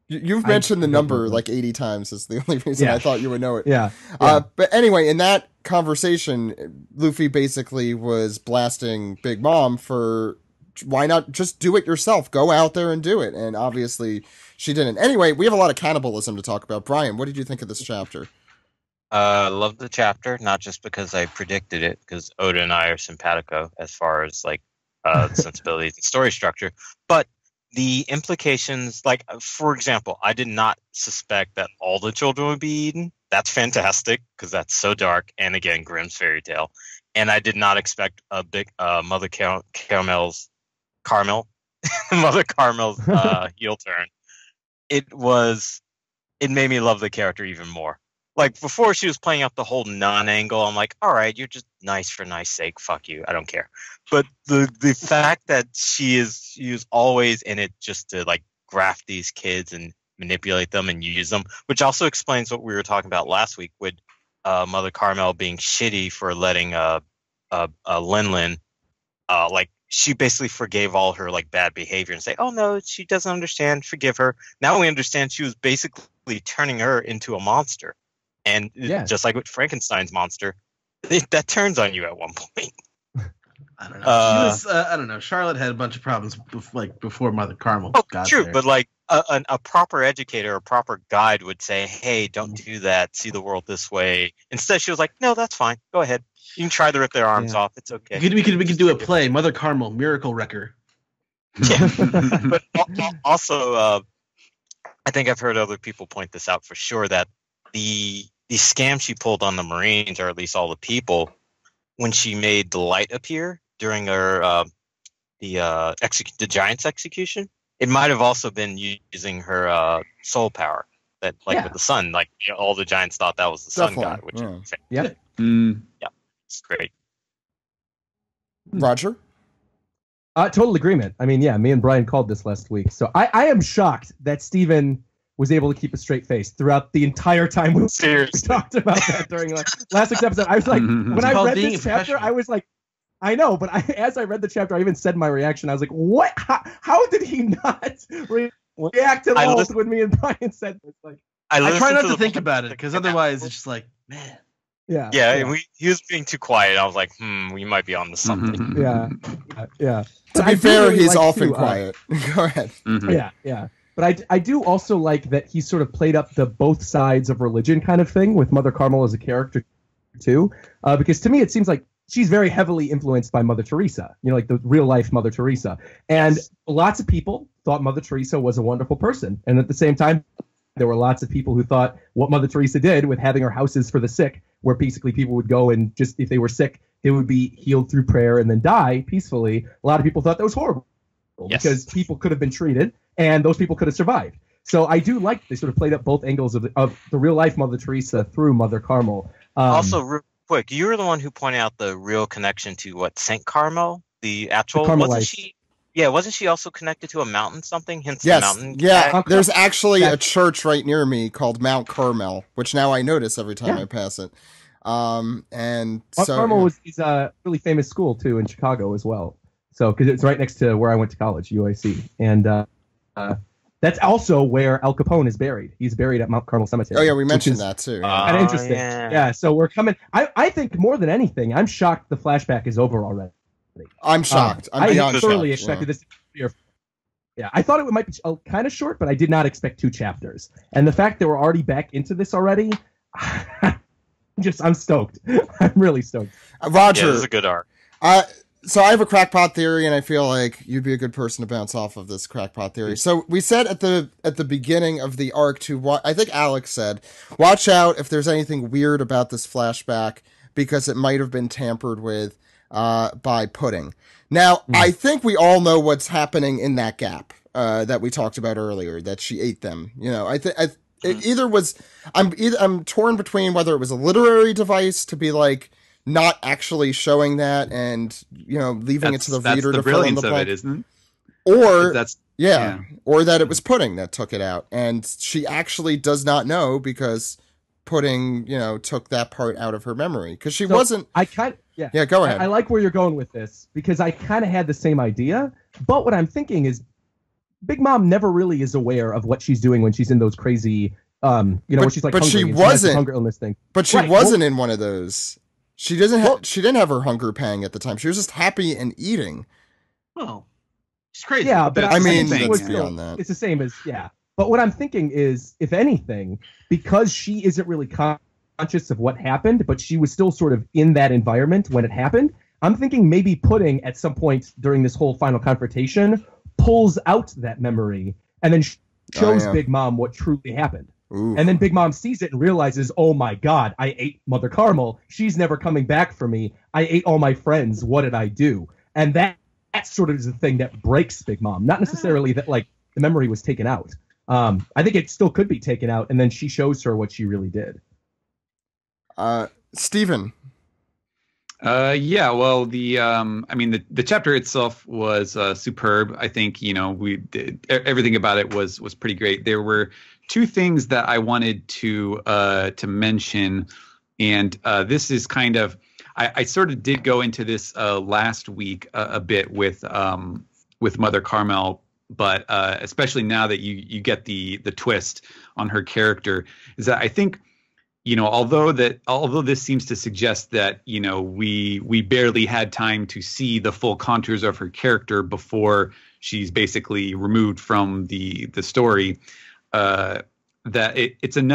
You've mentioned the number like 80 times. Is the only reason I thought you would know it. Yeah. But anyway, in that conversation, Luffy basically was blasting Big Mom for why not just do it yourself? Go out there and do it. And obviously she didn't. Anyway, we have a lot of cannibalism to talk about. Brian, what did you think of this chapter? Love the chapter, not just because I predicted it, because Oda and I are simpatico as far as like sensibilities and story structure, but the implications, like, for example, I did not suspect that all the children would be eaten. That's fantastic, because that's so dark, and again, Grimm's fairy tale. And I did not expect a big Mother Carmel's Mother Carmel's heel turn. It made me love the character even more. Like, before she was playing up the whole non-angle, I'm like, all right, you're just nice for nice sake. Fuck you. I don't care. But the fact that she is always in it just to, like, graft these kids and manipulate them and use them, which also explains what we were talking about last week with Mother Carmel being shitty for letting Lin, like, she basically forgave all her, like, bad behavior and say, oh, no, she doesn't understand. Forgive her. Now we understand she was basically turning her into a monster. And just like with Frankenstein's monster, that turns on you at one point. I don't know. I don't know. Charlotte had a bunch of problems before Mother Carmel got true, there. but like a proper educator, a proper guide would say, "Hey, don't do that. See the world this way." Instead, she was like, "No, that's fine. Go ahead. You can try to rip their arms off. It's okay." We could do a play, Mother Carmel, Miracle Wrecker. Yeah, but also, I think I've heard other people point this out for sure, that the scam she pulled on the Marines, or at least all the people, when she made the light appear during her the Giant's execution, it might have also been using her soul power. That, like, with the sun, like, all the Giants thought that was the sun god, which is yeah, it's great. Roger? Total agreement. I mean, yeah, me and Brian called this last week, so I am shocked that Steven was able to keep a straight face throughout the entire time we talked about that during last week's episode. I was like, when I read this chapter, I was like, I know, but as I read the chapter, I even said my reaction. I was like, what? How did he not react at all when me and Brian said this? Like, I try not to think about it, because otherwise it's just like, man. Yeah. Yeah, he was being too quiet. I was like, we might be on to something. Yeah. To be fair, he's often quiet. Go ahead. Yeah. But I do also like that he sort of played up the both sides of religion kind of thing with Mother Carmel as a character too, because to me it seems like she's very heavily influenced by Mother Teresa, like the real life Mother Teresa, and lots of people thought Mother Teresa was a wonderful person. And at the same time, there were lots of people who thought what Mother Teresa did with having her houses for the sick, where basically people would go and just, if they were sick, they would be healed through prayer and then die peacefully. A lot of people thought that was horrible because people could have been treated and those people could have survived. So I do like they sort of played up both angles of the real life Mother Teresa through Mother Carmel. Also, real quick, you were the one who pointed out the real connection to what, Saint Carmel, the actual. Wasn't she? Yeah, wasn't she also connected to a mountain something? Hence the mountain. Yeah, there's actually a church right near me called Mount Carmel, which now I notice every time I pass it. And Mount so Carmel is a really famous school too in Chicago as well. So because it's right next to where I went to college, UIC, and that's also where Al Capone is buried. He's buried at Mount Carmel Cemetery. Oh yeah, we mentioned that too. Kind of interesting. Yeah. So we're coming. I think more than anything, I'm shocked the flashback is over already. I'm shocked. I'm beyond thoroughly shocked, expected this to be I thought it might be kind of short, but I did not expect 2 chapters. And the fact that we're already back into this already, I'm stoked. I'm really stoked. Roger, this is a good arc. So I have a crackpot theory, and I feel like you'd be a good person to bounce off of this crackpot theory. So we said at the beginning of the arc I think Alex said, watch out if there's anything weird about this flashback because it might have been tampered with by Pudding. Now, I think we all know what's happening in that gap that we talked about earlier, that she ate them. You know, I'm torn between whether it was a literary device to be like not actually showing that and, you know, leaving it to the reader to fill in the blank. That's the brilliance of it, isn't Or it? or that it was Pudding that took it out, and she actually does not know because Pudding, you know, took that part out of her memory because she wasn't. Yeah, go ahead. I like where you're going with this because I kind of had the same idea, but what I'm thinking is Big Mom never really is aware of what she's doing when she's in those crazy, where she's like but hungry she and wasn't hunger illness thing. But she wasn't in one of those. She she didn't have her hunger pang at the time. She was just happy and eating. Well, she's crazy. Yeah, but I mean, it's beyond that. It's the same as But what I'm thinking is, if anything, because she isn't really conscious of what happened, but she was still sort of in that environment when it happened, I'm thinking maybe Pudding at some point during this whole final confrontation pulls out that memory and then shows Big Mom what truly happened. Ooh. And then Big Mom sees it and realizes, oh my God, I ate Mother Carmel. She's never coming back for me. I ate all my friends. What did I do? And that sort of is the thing that breaks Big Mom. Not necessarily that like the memory was taken out. I think it still could be taken out, and then she shows her what she really did. Steven. Yeah, well, the chapter itself was superb. I think, you know, everything about it was pretty great. There were 2 things that I wanted to mention, and this is kind of I sort of did go into this last week a bit with Mother Carmel, but especially now that you get the twist on her character, is that I think, you know, although this seems to suggest that, you know, we barely had time to see the full contours of her character before she's basically removed from the story, that it's an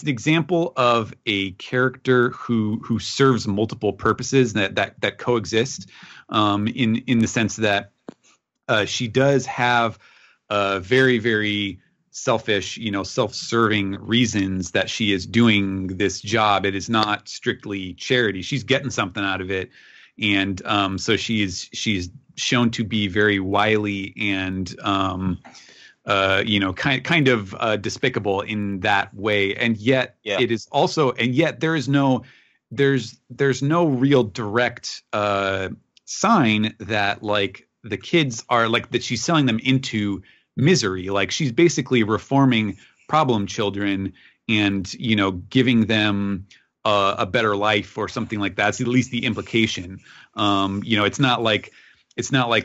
example of a character who serves multiple purposes that coexist, in the sense that she does have very, very selfish, you know, self-serving reasons that she is doing this job. It is not strictly charity. She's getting something out of it. And so she's shown to be very wily and, you know, kind of despicable in that way. And yet it is also, and yet there's no real direct sign that like the kids are like that she's selling them into misery. Like she's basically reforming problem children and, you know, giving them a better life or something like that. It's at least the implication. You know, it's not like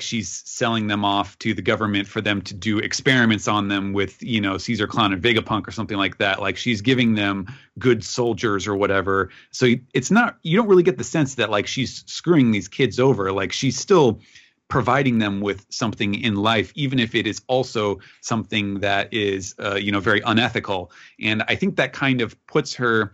she's selling them off to the government for them to do experiments on them with, you know, Caesar Clown and Vegapunk or something like that. Like she's giving them good soldiers or whatever. So it's not, you don't really get the sense that like she's screwing these kids over. Like she's still providing them with something in life, even if it is also something that is, you know, very unethical. And I think that kind of puts her,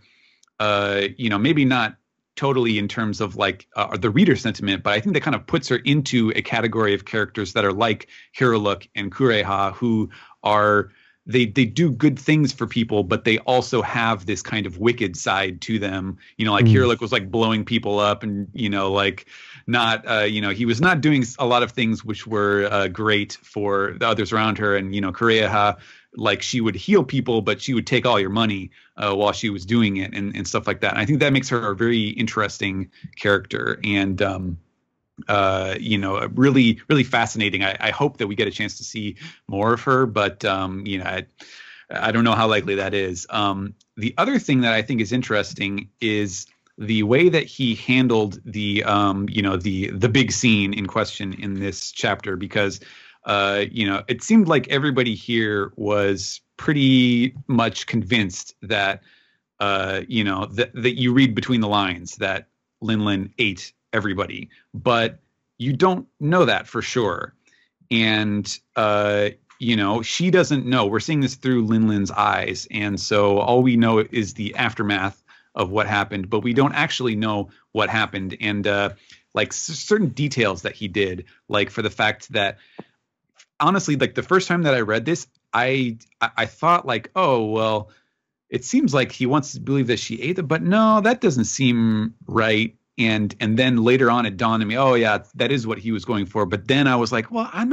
you know, maybe not totally in terms of like the reader sentiment, but I think that kind of puts her into a category of characters that are like Hiruluk and Kureha, who are they do good things for people, but they also have this kind of wicked side to them. Like Hiruluk was like blowing people up, and like not he was not doing a lot of things which were great for the others around her. And Kureha, like she would heal people, but she would take all your money while she was doing it and stuff like that. And I think that makes her a very interesting character and, really, really fascinating. I hope that we get a chance to see more of her, but, I don't know how likely that is. The other thing that I think is interesting is the way that he handled the big scene in question in this chapter, because it seemed like everybody here was pretty much convinced that, that you read between the lines that Linlin ate everybody, but you don't know that for sure. And, she doesn't know. We're seeing this through Linlin's eyes. And so all we know is the aftermath of what happened, but we don't actually know what happened. And like certain details that he did, like for the fact that, honestly, like the first time that I read this, I thought like, oh, well, it seems like he wants to believe that she ate it, but no, that doesn't seem right. And then later on it dawned on me, oh yeah, that is what he was going for. But then I was like, well, I'm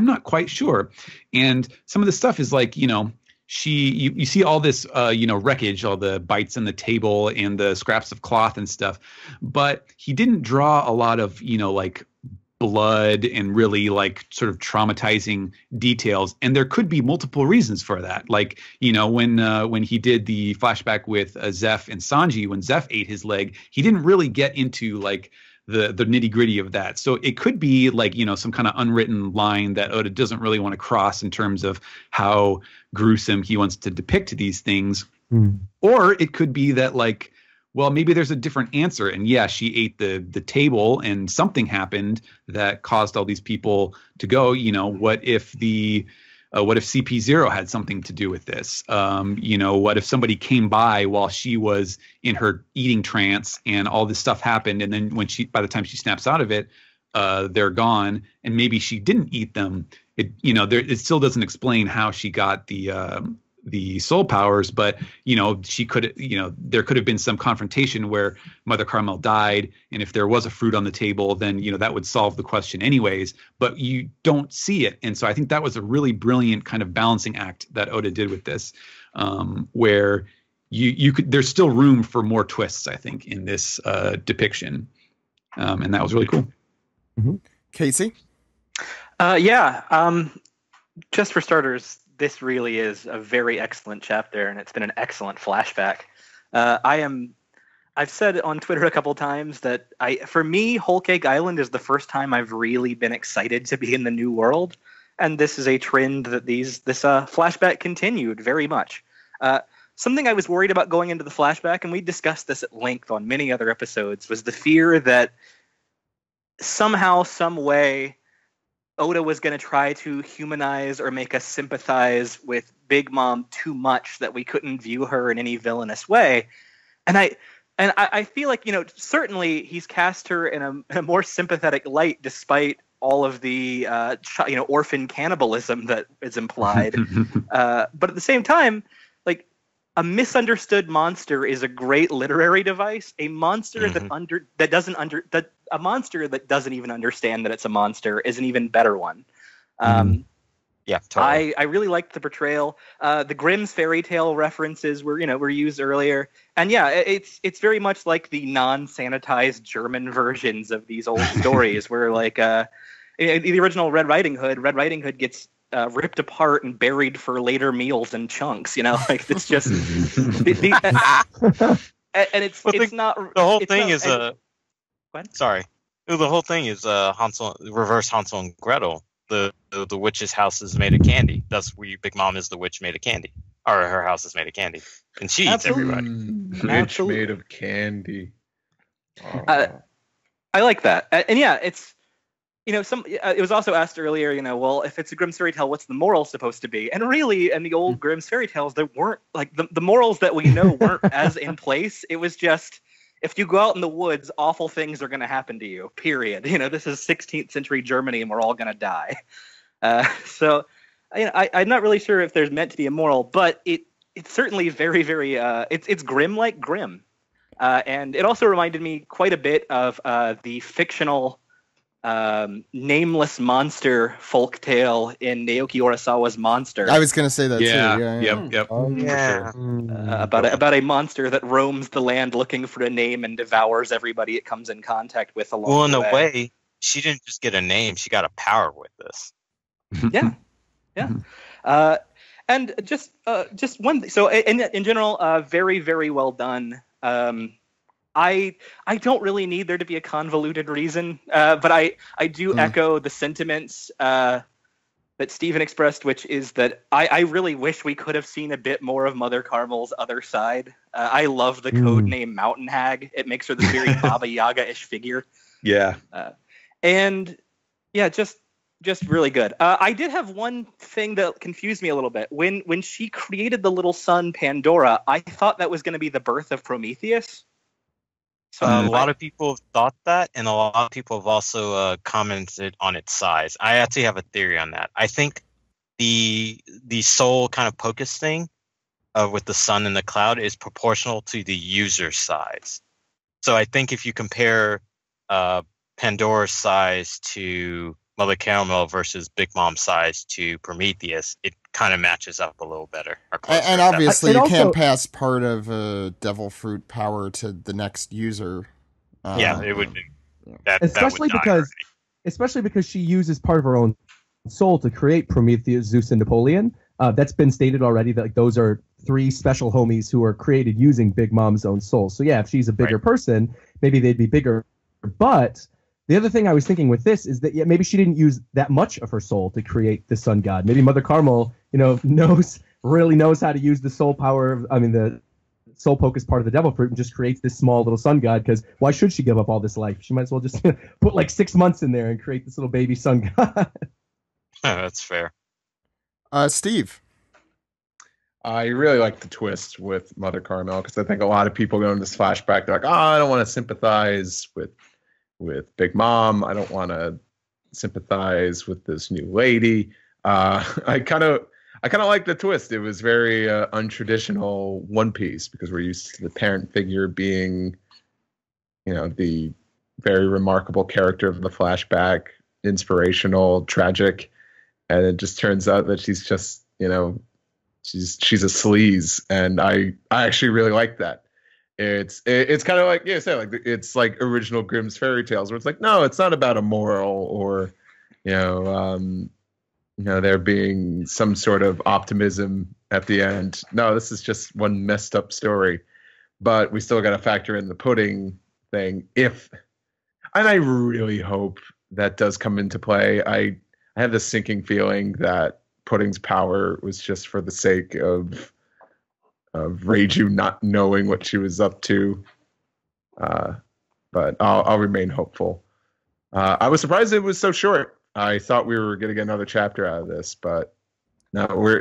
not quite sure. And some of the stuff is like, you see all this, wreckage, all the bites on the table and the scraps of cloth and stuff, but he didn't draw a lot of, like blood and really like sort of traumatizing details. And there could be multiple reasons for that. Like, when he did the flashback with Zeph and Sanji, when Zeph ate his leg, he didn't really get into like the nitty gritty of that. So it could be like, some kind of unwritten line that Oda doesn't really want to cross in terms of how gruesome he wants to depict these things. Or it could be that like, well, maybe there's a different answer. And yeah, she ate the table and something happened that caused all these people to go. What if what if CP0 had something to do with this? What if somebody came by while she was in her eating trance and all this stuff happened, and then by the time she snaps out of it, they're gone, and maybe she didn't eat them. It still doesn't explain how she got the soul powers, but she could, there could have been some confrontation where Mother Carmel died, and if there was a fruit on the table, then that would solve the question anyways, but you don't see it. And so I think that was a really brilliant kind of balancing act that Oda did with this, where you could, there's still room for more twists, I think, in this depiction, and that was really cool. Casey? Just for starters, this really is a very excellent chapter, and it's been an excellent flashback. I've said on Twitter a couple times that for me, Whole Cake Island is the first time I've really been excited to be in the new world, and this is a trend that this flashback continued very much. Something I was worried about going into the flashback, and we discussed this at length on many other episodes, was the fear that somehow, some way, Oda was going to try to humanize or make us sympathize with Big Mom too much that we couldn't view her in any villainous way. And I feel like, certainly he's cast her in a more sympathetic light despite all of the, orphan cannibalism that is implied. But at the same time, like, a misunderstood monster is a great literary device. A monster a monster that doesn't even understand that it's a monster is an even better one. Yeah, totally. I really liked the portrayal. The Grimm's fairy tale references were used earlier, and yeah, it's very much like the non-sanitized German versions of these old stories, where like the original Red Riding Hood gets ripped apart and buried for later meals in chunks. Like it's just, and it's not the whole thing is what? Sorry. The whole thing is reverse Hansel and Gretel. The witch's house is made of candy. Thus, Big Mom is the witch made of candy. Or her house is made of candy. And she eats everybody. Witch made of candy. I like that. And yeah, it's, it was also asked earlier, well, if it's a Grimm's fairy tale, what's the moral supposed to be? And really, in the old Grimm's fairy tales, there weren't, like, the morals that we know weren't as in place. It was just, if you go out in the woods, awful things are going to happen to you. Period. This is 16th century Germany, and we're all going to die. So, I'm not really sure if there's meant to be a moral, but it's certainly very, very. It's grim like Grimm, and it also reminded me quite a bit of the fictional nameless monster folktale in Naoki Urasawa's Monster. I was going to say that too. Yep. Oh, yeah. About a monster that roams the land looking for a name and devours everybody it comes in contact with along Well, in the a way. way, she didn't just get a name; she got a power with this. Yeah. And just one. So in general, very, very well done. I don't really need there to be a convoluted reason, but I do echo the sentiments that Stephen expressed, which is that I really wish we could have seen a bit more of Mother Carmel's other side. I love the code name Mountain Hag. It makes her this very Baba Yaga-ish figure. Yeah. And yeah, just really good. I did have one thing that confused me a little bit. When she created the little sun Pandora, I thought that was going to be the birth of Prometheus. So A lot of people have thought that, and a lot of people have also commented on its size. I actually have a theory on that. I think the soul kind of pocus thing with the sun and the cloud is proportional to the user size. So I think if you compare Pandora's size to Mother Caramel versus Big Mom's size to Prometheus, it kind of matches up a little better. And obviously, you also can't pass part of devil fruit power to the next user. It would be. Especially because she uses part of her own soul to create Prometheus, Zeus, and Napoleon. That's been stated already that those are 3 special homies who are created using Big Mom's own soul. So yeah, if she's a bigger person, maybe they'd be bigger. But the other thing I was thinking with this is that maybe she didn't use that much of her soul to create the sun god. Maybe Mother Carmel, really knows how to use the soul power. The soul pocus part of the devil fruit, and just creates this small little sun god. Because why should she give up all this life? She might as well just put like 6 months in there and create this little baby sun god. That's fair. Steve. I really like the twist with Mother Carmel, because I think a lot of people go into this flashback. They're like, I don't want to sympathize with Big Mom. I don't want to sympathize with this new lady. I kind of like the twist. It was very untraditional One Piece, because we're used to the parent figure being, the very remarkable character of the flashback, inspirational, tragic, and it just turns out that she's just, she's a sleaze, and I actually really like that. It's kind of like it's like original Grimm's fairy tales, where it's like, no, it's not about a moral or there being some sort of optimism at the end. No, this is just one messed up story, but we still got to factor in the pudding thing. And I really hope that does come into play. I have this sinking feeling that Pudding's power was just for the sake of Reiju not knowing what she was up to, but I'll remain hopeful. I was surprised it was so short. I thought we were going to get another chapter out of this, but no, we're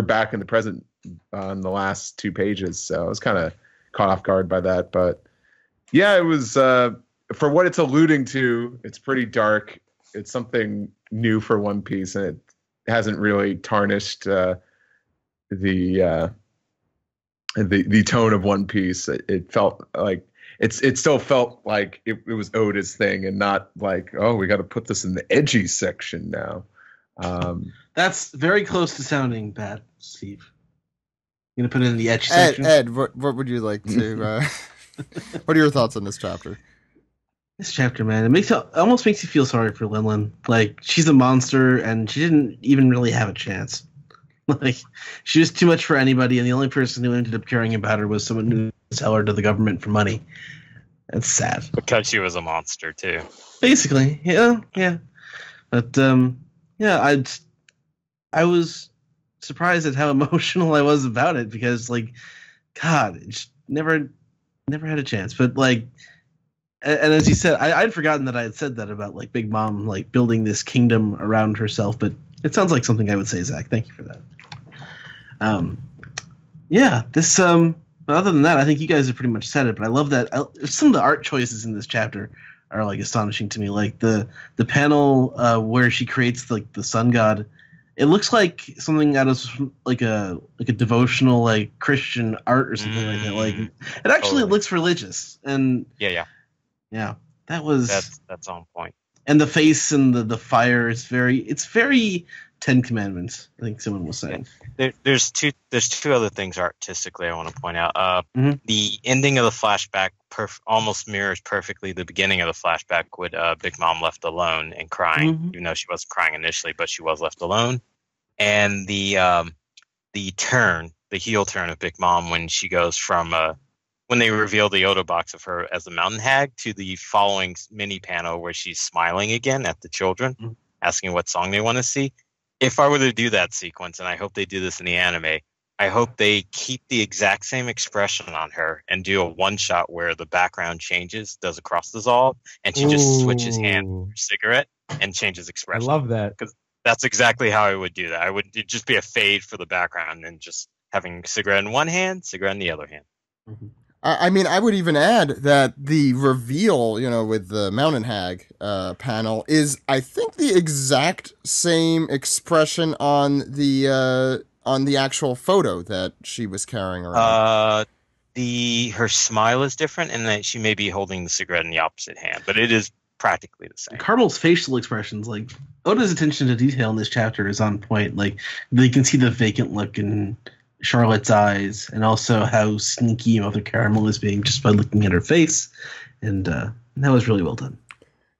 back in the present on the last 2 pages, so I was kind of caught off guard by that. But yeah, it was for what it's alluding to. It's pretty dark. It's something new for One Piece, and it hasn't really tarnished the tone of One Piece. It felt like it still felt like it was Oda's thing, and not like, oh, we got to put this in the edgy section now. That's very close to sounding bad, Steve. You gonna put it in the edgy section? Ed, what would you like to? What are your thoughts on this chapter? This chapter, man, it almost makes you feel sorry for Linlin. Like, she's a monster, and she didn't even really have a chance. Like, she was too much for anybody, and the only person who ended up caring about her was someone who sell her to the government for money. That's sad. Because she was a monster too. Basically, yeah. But yeah, I was surprised at how emotional I was about it, because, like, God, it just never had a chance. But like, and as you said, I'd forgotten that I had said that about, like, Big Mom, like, building this kingdom around herself. But it sounds like something I would say, Zach. Thank you for that. Yeah, this But other than that, I think you guys have pretty much said it. But I love that some of the art choices in this chapter are like astonishing to me. Like the panel where she creates like the sun god. It looks like something out of like a devotional like Christian art or something like that. Like it actually looks religious, and yeah, that was that's on point. And the face and the fire is very Ten Commandments. I think someone was saying. There's two other things artistically I want to point out. The ending of the flashback almost mirrors perfectly the beginning of the flashback with Big Mom left alone and crying, even though she wasn't crying initially, but she was left alone. And the heel turn of Big Mom when she goes from when they reveal the Odo box of her as a mountain hag to the following mini panel where she's smiling again at the children, asking what song they want to see. If I were to do that sequence, and I hope they do this in the anime, I hope they keep the exact same expression on her and do a one shot where the background changes, does a cross dissolve, and she just switches hand for a cigarette and changes expression. I love that. Because that's exactly how I would do that. It'd just be a fade for the background and just having cigarette in one hand, cigarette in the other hand. I mean, I would even add that the reveal, with the Mountain Hag panel is, I think, the exact same expression on the actual photo that she was carrying around. Her smile is different, and that she may be holding the cigarette in the opposite hand, but it is practically the same. Carmel's facial expressions, like Oda's attention to detail in this chapter is on point. Like they can see the vacant look in Charlotte's eyes, and also how sneaky Mother Caramel is being just by looking at her face, and that was really well done.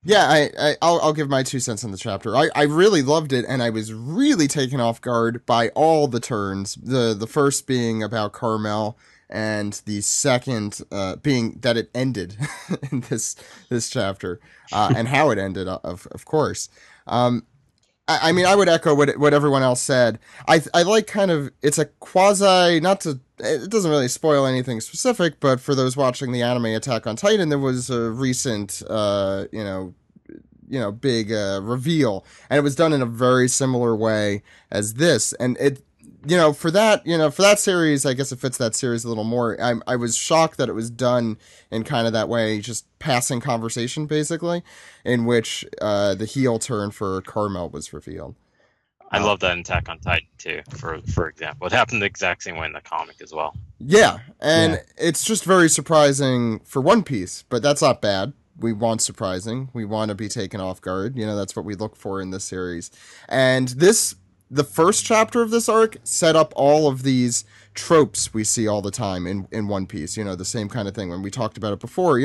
Yeah, I'll give my 2 cents on the chapter. I really loved it, and I was really taken off guard by all the turns. The first being about Carmel, and the second being that it ended in this chapter, and how it ended, of course. I mean, I would echo what everyone else said. I like kind of, it's a quasi, it doesn't really spoil anything specific, but for those watching the anime Attack on Titan, there was a recent, big reveal, and it was done in a very similar way as this. And it, for that series, I guess it fits that series a little more. I was shocked that it was done in kind of that way, just passing conversation, basically, in which the heel turn for Carmel was revealed. I love that in Attack on Titan, too, for example. It happened the exact same way in the comic as well. Yeah, and it's just very surprising for One Piece, but that's not bad. We want surprising. We want to be taken off guard. That's what we look for in this series. And the first chapter of this arc set up all of these tropes we see all the time in One Piece, the same kind of thing. When we talked about it before,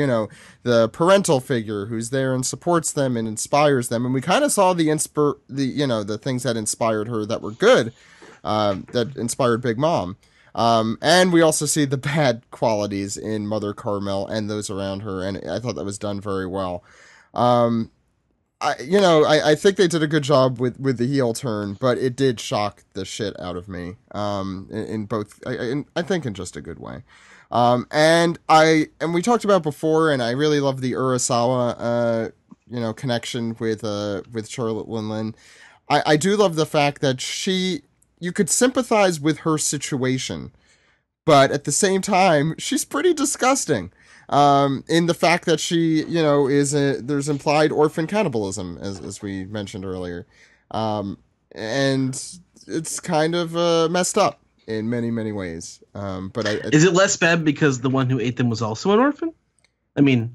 the parental figure who's there and supports them and inspires them. And we kind of saw the things that inspired her that were good, that inspired Big Mom. And we also see the bad qualities in Mother Carmel and those around her. And I thought that was done very well. I think they did a good job with the heel turn, but it did shock the shit out of me. In both, I think in just a good way. And we talked about before, and I really love the Urasawa, connection with Charlotte Linlin. I do love the fact that you could sympathize with her situation, but at the same time, she's pretty disgusting. In the fact that she, there's implied orphan cannibalism, as we mentioned earlier. And it's kind of messed up in many, many ways. But is it less bad because the one who ate them was also an orphan? I mean,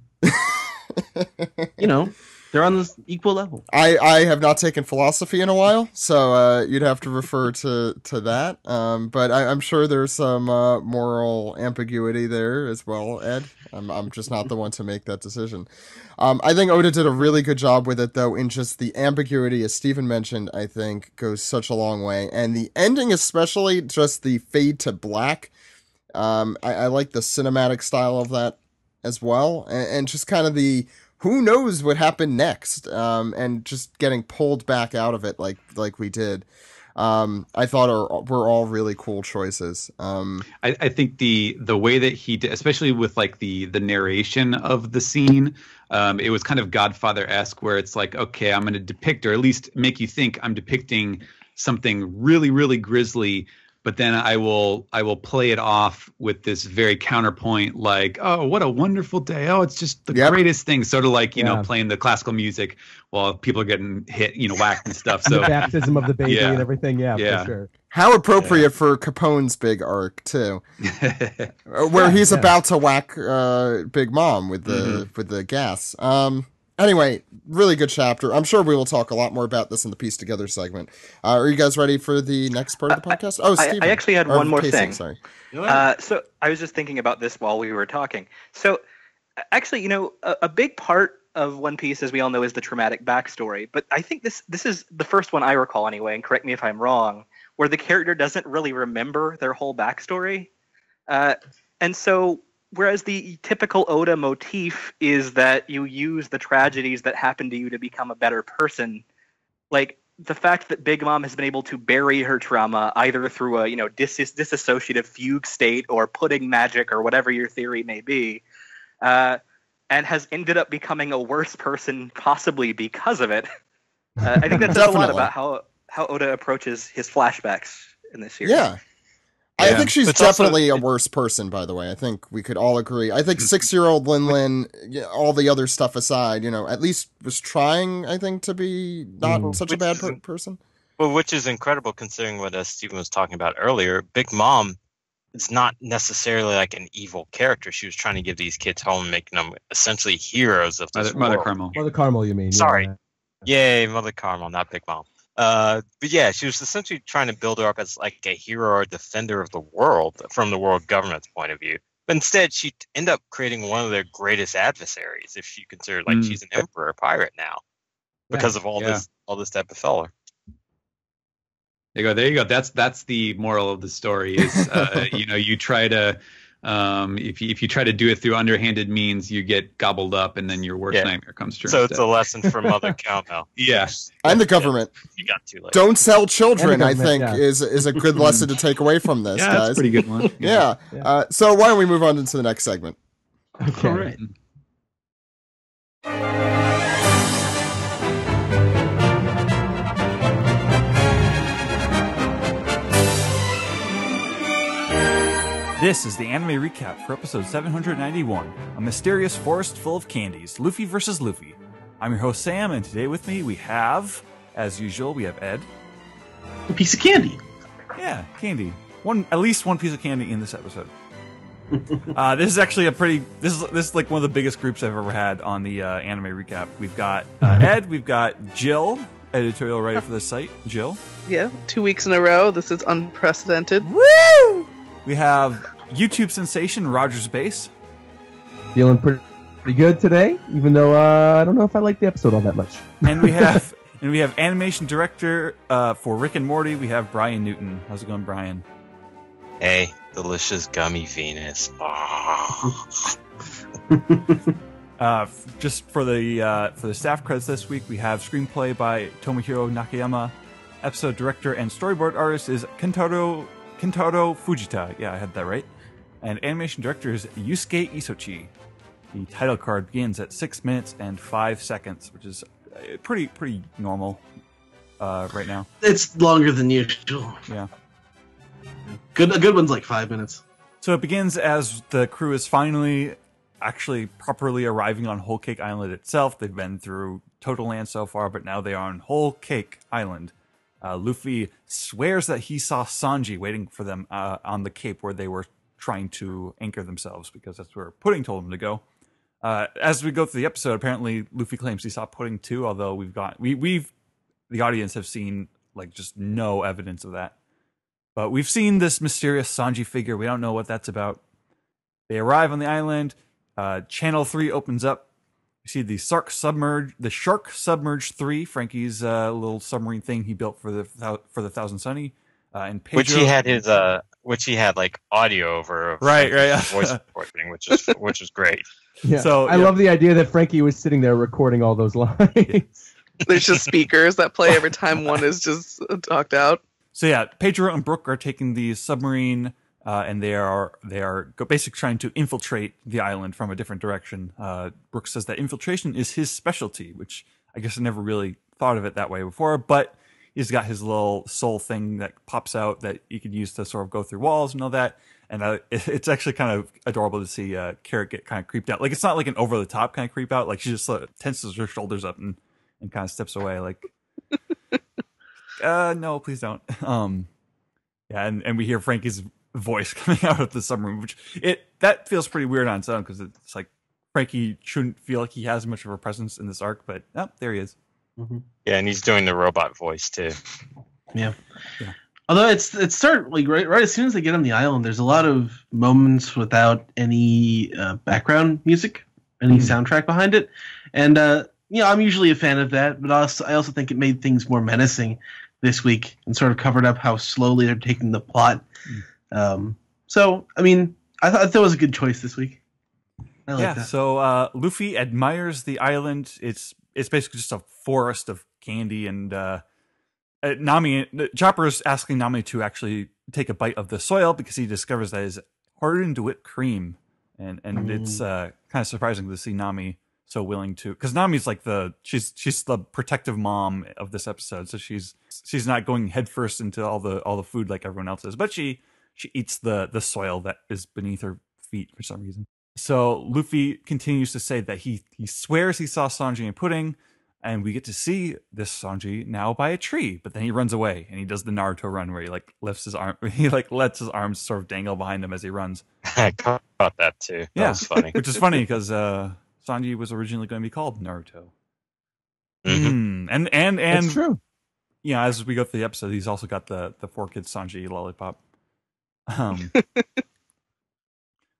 they're on this equal level. I have not taken philosophy in a while, so you'd have to refer to that. But I'm sure there's some moral ambiguity there as well, Ed. I'm just not the one to make that decision. I think Oda did a really good job with it, though, in just the ambiguity, as Stephen mentioned, I think goes such a long way. And the ending, especially, just the fade to black. I like the cinematic style of that as well. And just kind of the who knows what happened next, and just getting pulled back out of it like we did. I thought were all really cool choices. I think the way that he did, especially with like the narration of the scene, it was kind of Godfather-esque, where it's like, okay, I'm going to depict, or at least make you think I'm depicting something really, really grisly, but then I will play it off with this very counterpoint, like, oh, what a wonderful day. Oh, it's just the greatest thing. Sort of like, you know, playing the classical music while people are getting hit, you know, whacked and stuff. So the baptism of the baby and everything. Yeah, for sure. How appropriate for Capone's big arc too, where he's about to whack Big Mom with the gas. Anyway, really good chapter. I'm sure we will talk a lot more about this in the Piece Together segment. Are you guys ready for the next part of the podcast? Oh, Steven. I actually had one more Casey, thing. Sorry. So I was just thinking about this while we were talking. So actually, you know, a big part of One Piece, as we all know, is the traumatic backstory. But I think this is the first one I recall anyway, and correct me if I'm wrong, where the character doesn't really remember their whole backstory. And so whereas the typical Oda motif is that you use the tragedies that happen to you to become a better person, like the fact that Big Mom has been able to bury her trauma either through a, you know, disassociative fugue state or pudding magic or whatever your theory may be, and has ended up becoming a worse person possibly because of it. I think that says a lot about how Oda approaches his flashbacks in this series. Yeah. I think she's definitely a worse person, by the way. I think we could all agree. I think 6-year-old Lin, all the other stuff aside, you know, at least was trying, I think, to be not such a bad person. Well, which is incredible considering what Stephen was talking about earlier. Big Mom is not necessarily like an evil character. She was trying to give these kids home, making them essentially heroes of this Mother world. Carmel. Mother Carmel, you mean? Sorry. Yay, Mother Carmel, not Big Mom. But yeah, she was essentially trying to build her up as like a hero or defender of the world from the world government's point of view. But instead, she ended up creating one of their greatest adversaries, if you consider like she's an emperor pirate now, because of all this that befell her. There you go. That's the moral of the story. Is you know, you try to if you try to do it through underhanded means, you get gobbled up, and then your worst nightmare comes true. So instead. it's a lesson for Mother Cowbell. Yes, and the government. You got too late. Don't sell children. I think is a good lesson to take away from this, guys. That's a pretty good one. So why don't we move on into the next segment? Okay. All right. This is the anime recap for episode 791, A Mysterious Forest Full of Candies, Luffy vs. Luffy. I'm your host Sam, and today with me we have, as usual, we have Ed. A piece of candy. Yeah, candy. At least one piece of candy in this episode. This is actually this is like one of the biggest groups I've ever had on the anime recap. We've got Ed, we've got Jill, editorial writer for the site. Jill. Yeah, 2 weeks in a row. This is unprecedented. Woo! We have YouTube sensation Rogers Base. Feeling pretty good today, even though I don't know if I like the episode all that much. And we have animation director for Rick and Morty. We have Brian Newton. How's it going, Brian? Hey, delicious gummy Venus. Just for the staff credits this week, we have screenplay by Tomohiro Nakayama. Episode director and storyboard artist is Kentaro Fujita. Yeah, I had that right. And animation director is Yusuke Isochi. The title card begins at 6 minutes and 5 seconds, which is pretty normal right now. It's longer than usual. Yeah. A good one's like 5 minutes. So it begins as the crew is finally actually properly arriving on Whole Cake Island itself. They've been through Total Land so far, but now they are on Whole Cake Island. Luffy swears that he saw Sanji waiting for them on the cape where they were trying to anchor themselves, because that's where Pudding told him to go. As we go through the episode, apparently Luffy claims he saw Pudding too, although the audience have seen like just no evidence of that. But we've seen this mysterious Sanji figure. We don't know what that's about. They arrive on the island. Channel 3 opens up. You see the Shark Submerge 3, Frankie's little submarine thing he built for the Thousand Sunny, and Pedro, which he had like audio over, right, voice recording, which is great. Yeah. So I love the idea that Frankie was sitting there recording all those lines. There's just speakers that play every time one is just talked out. So yeah, Pedro and Brooke are taking the submarine. And they are basically trying to infiltrate the island from a different direction. Brooks says that infiltration is his specialty, which I guess I never really thought of it that way before. But he's got his little soul thing that pops out that you could use to sort of go through walls and all that. And it's actually kind of adorable to see Carrot get kind of creeped out. Like, it's not like an over the top kind of creep out. Like, she just tenses her shoulders up and kind of steps away. Like, no, please don't. Yeah, and we hear Frankie's voice coming out of the submarine, which that feels pretty weird on its own, because it's like Frankie shouldn't feel like he has much of a presence in this arc, but there he is. Mm-hmm. Yeah, and he's doing the robot voice too. Yeah. Although it's start like right as soon as they get on the island, there's a lot of moments without any background music, any soundtrack behind it, and I'm usually a fan of that, but I also think it made things more menacing this week and sort of covered up how slowly they're taking the plot. So I mean, I thought that was a good choice this week. I like that. So Luffy admires the island. It's basically just a forest of candy, and Chopper's asking Nami to actually take a bite of the soil because he discovers that it's hardened whipped cream, and it's kind of surprising to see Nami so willing to, because Nami's like she's the protective mom of this episode, so she's not going headfirst into all the food like everyone else is, but she eats the soil that is beneath her feet for some reason. So Luffy continues to say that he swears he saw Sanji and Pudding, and we get to see this Sanji now by a tree, but then he runs away and he does the Naruto run where he like lifts his arm, he like lets his arms sort of dangle behind him as he runs. I caught that too. That was funny. Which is funny because Sanji was originally going to be called Naruto. Mm-hmm. And That's true. Yeah, as we go through the episode, he's also got the 4-Kids Sanji lollipop.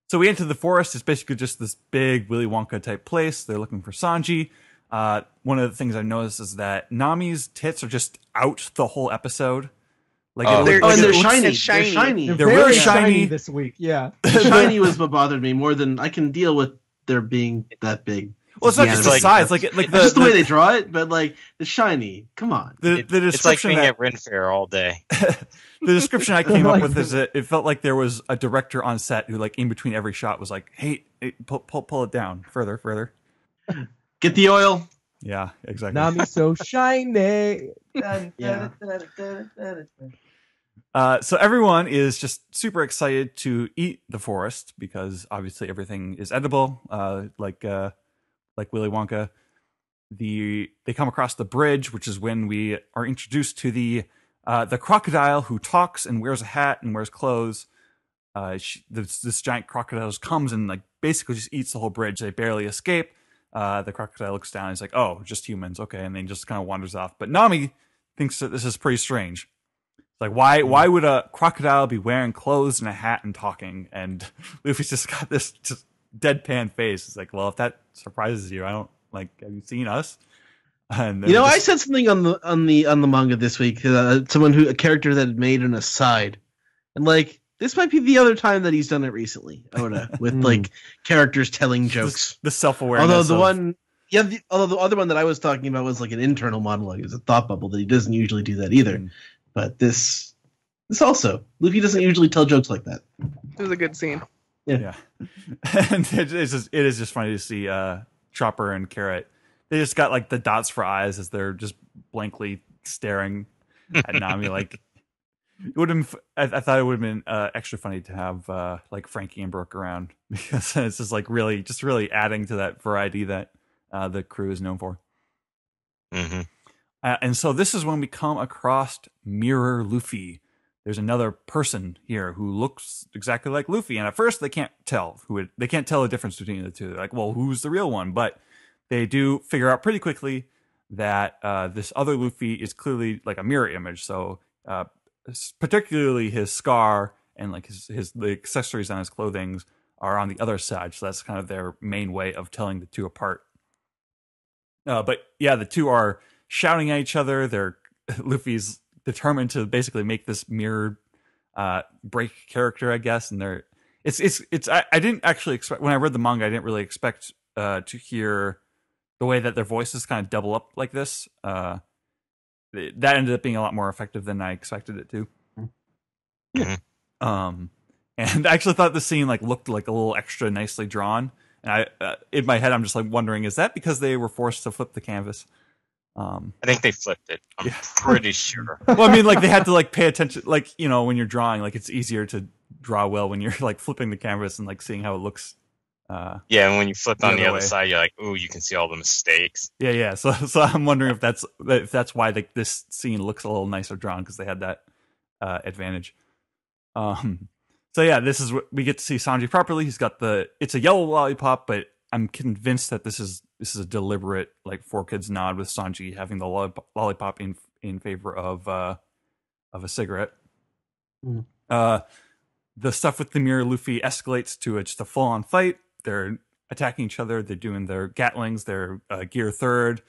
So we enter the forest. It's basically just this big Willy Wonka type place. They're looking for Sanji. One of the things I noticed is that Nami's tits are just out the whole episode. Like, they're shiny. shiny. They're shiny. They're really shiny this week. Yeah, shiny was what bothered me more than I can deal with their being that big. Well, it's not just the size, like just the way they draw it, but like the shiny. Come on, the description. It's like being at Ren Fair all day. The description I came up with is that it felt like there was a director on set who, like, in between every shot was like, "Hey, pull it down further. Get the oil." Yeah, exactly. Nami's so shiny. Yeah. So everyone is just super excited to eat the forest because obviously everything is edible, like Willy Wonka. They come across the bridge, which is when we are introduced to the crocodile who talks and wears a hat and wears clothes. This giant crocodile comes and like basically just eats the whole bridge. They barely escape. The crocodile looks down and he's like, "Oh, just humans, okay," and then just kind of wanders off. But Nami thinks that this is pretty strange. Like, why would a crocodile be wearing clothes and a hat and talking? And Luffy's just got this just deadpan face. It's like, well, if that surprises you, I don't like. Have you seen us? And I said something on the manga this week. A character that had made an aside, and like this might be the other time that he's done it recently. Oda with like characters telling jokes. The self-awareness. Although the other one that I was talking about was like an internal monologue. It was a thought bubble that he doesn't usually do that either. But this also, Luffy doesn't usually tell jokes like that. It was a good scene. Yeah. And it is just funny to see Chopper and Carrot. They just got like the dots for eyes as they're just blankly staring at Nami. Like, it would have. I thought it would have been extra funny to have like Frankie and Brooke around because it's just like really adding to that variety that the crew is known for. Mm-hmm. And so this is when we come across Mirror Luffy. There's another person here who looks exactly like Luffy, and at first they can't tell they can't tell the difference between the two. They're like, well, who's the real one? But they do figure out pretty quickly that this other Luffy is clearly like a mirror image. So particularly his scar and like the accessories on his clothing are on the other side. So that's kind of their main way of telling the two apart. But yeah, the two are shouting at each other. Luffy's determined to basically make this mirrored break character, I guess. And I didn't actually expect, when I read the manga, I didn't really expect to hear the way that their voices kind of double up like this. That ended up being a lot more effective than I expected it to. Yeah. And I actually thought the scene like looked like a little extra nicely drawn. And I in my head, I'm just like wondering, is that because they were forced to flip the canvas? I think they flipped it. I'm pretty sure. Well, I mean, like they had to like pay attention. Like when you're drawing, like it's easier to draw well when you're like flipping the canvas and like seeing how it looks. Yeah, and when you flip on the other side, you're like, "Ooh, you can see all the mistakes." Yeah. So I'm wondering if that's why this scene looks a little nicer drawn, because they had that advantage. So yeah, this is what we get to see Sanji properly. He's got it's a yellow lollipop, but I'm convinced that this is a deliberate like 4Kids nod with Sanji having the lollipop in favor of a cigarette. The stuff with the mirror Luffy escalates to just a full-on fight. They're attacking each other. They're doing their Gatlings. They're gear third.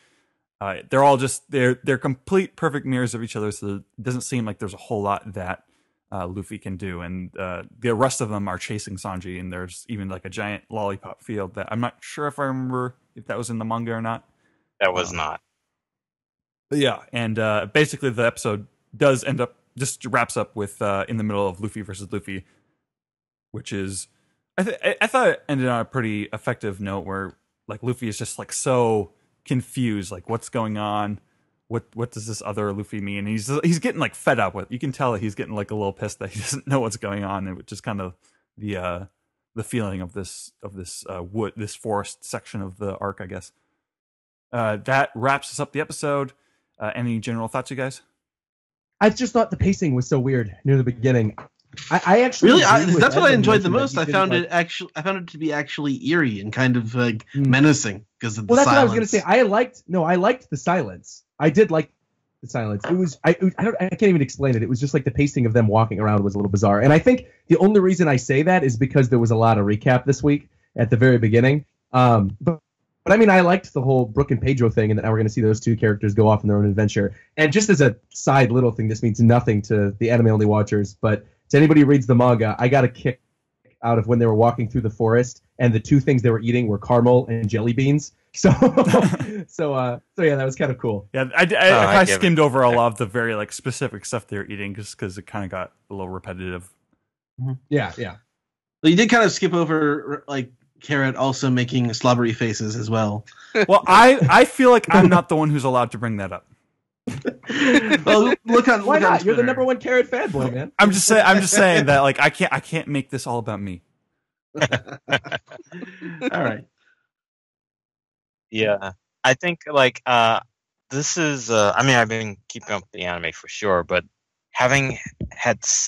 They're all just they're complete perfect mirrors of each other. So it doesn't seem like there's a whole lot that Luffy can do. And the rest of them are chasing Sanji. And there's even like a giant lollipop field that I'm not sure if I remember if that was in the manga or not. That was not. But yeah, and basically the episode does end up just wraps up with in the middle of Luffy versus Luffy, which is I thought it ended on a pretty effective note where like Luffy is just like so confused, like what's going on, what does this other Luffy mean? And he's getting like fed up with. You can tell that he's getting like a little pissed that he doesn't know what's going on, and which is kind of the feeling of this forest section of the arc, I guess. That wraps us up the episode. Any general thoughts, you guys? I just thought the pacing was so weird near the beginning. I actually really that's what I enjoyed the most. I found it to be actually eerie and kind of like menacing because of the silence. Well, that's what I was going to say. I liked the silence. I did like the silence. It was I can't even explain it. It was just like the pacing of them walking around was a little bizarre. And I think the only reason I say that is because there was a lot of recap this week at the very beginning. But I mean, I liked the whole Brook and Pedro thing, and that now we're going to see those two characters go off on their own adventure. And just as a side little thing, this means nothing to the anime-only watchers, but to anybody who reads the manga, I got a kick out of when they were walking through the forest, and the two things they were eating were caramel and jelly beans. So yeah, that was kind of cool. Yeah, I skimmed over a lot of the very like specific stuff they were eating just because it kind of got a little repetitive. Yeah. Well, you did kind of skip over like Carrot also making slobbery faces as well. Well, I feel like I'm not the one who's allowed to bring that up. Well, why not? You're the number one Carrot fanboy, man. I'm just saying that like I can't make this all about me. All right. Yeah, I think like this is. I mean, I've been keeping up with the anime for sure, but having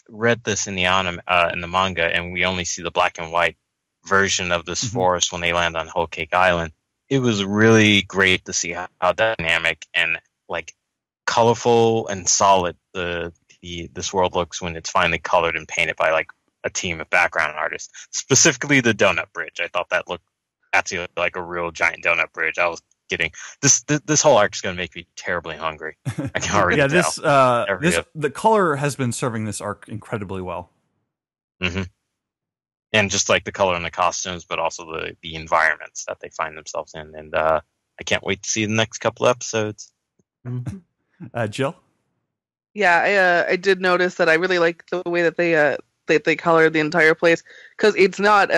read this in the anime in the manga, and we only see the black and white version of this forest when they land on Whole Cake Island, it was really great to see how dynamic and like colorful and solid this world looks when it's finally colored and painted by like a team of background artists. Specifically the donut bridge. I thought that looked actually like a real giant donut bridge. I was getting this whole arc is going to make me terribly hungry. I can already tell. The color has been serving this arc incredibly well. Mm-hmm. And just like the color and the costumes, but also the environments that they find themselves in. And I can't wait to see the next couple episodes. Jill? Yeah, I did notice that I really like the way that they colored the entire place, because it's not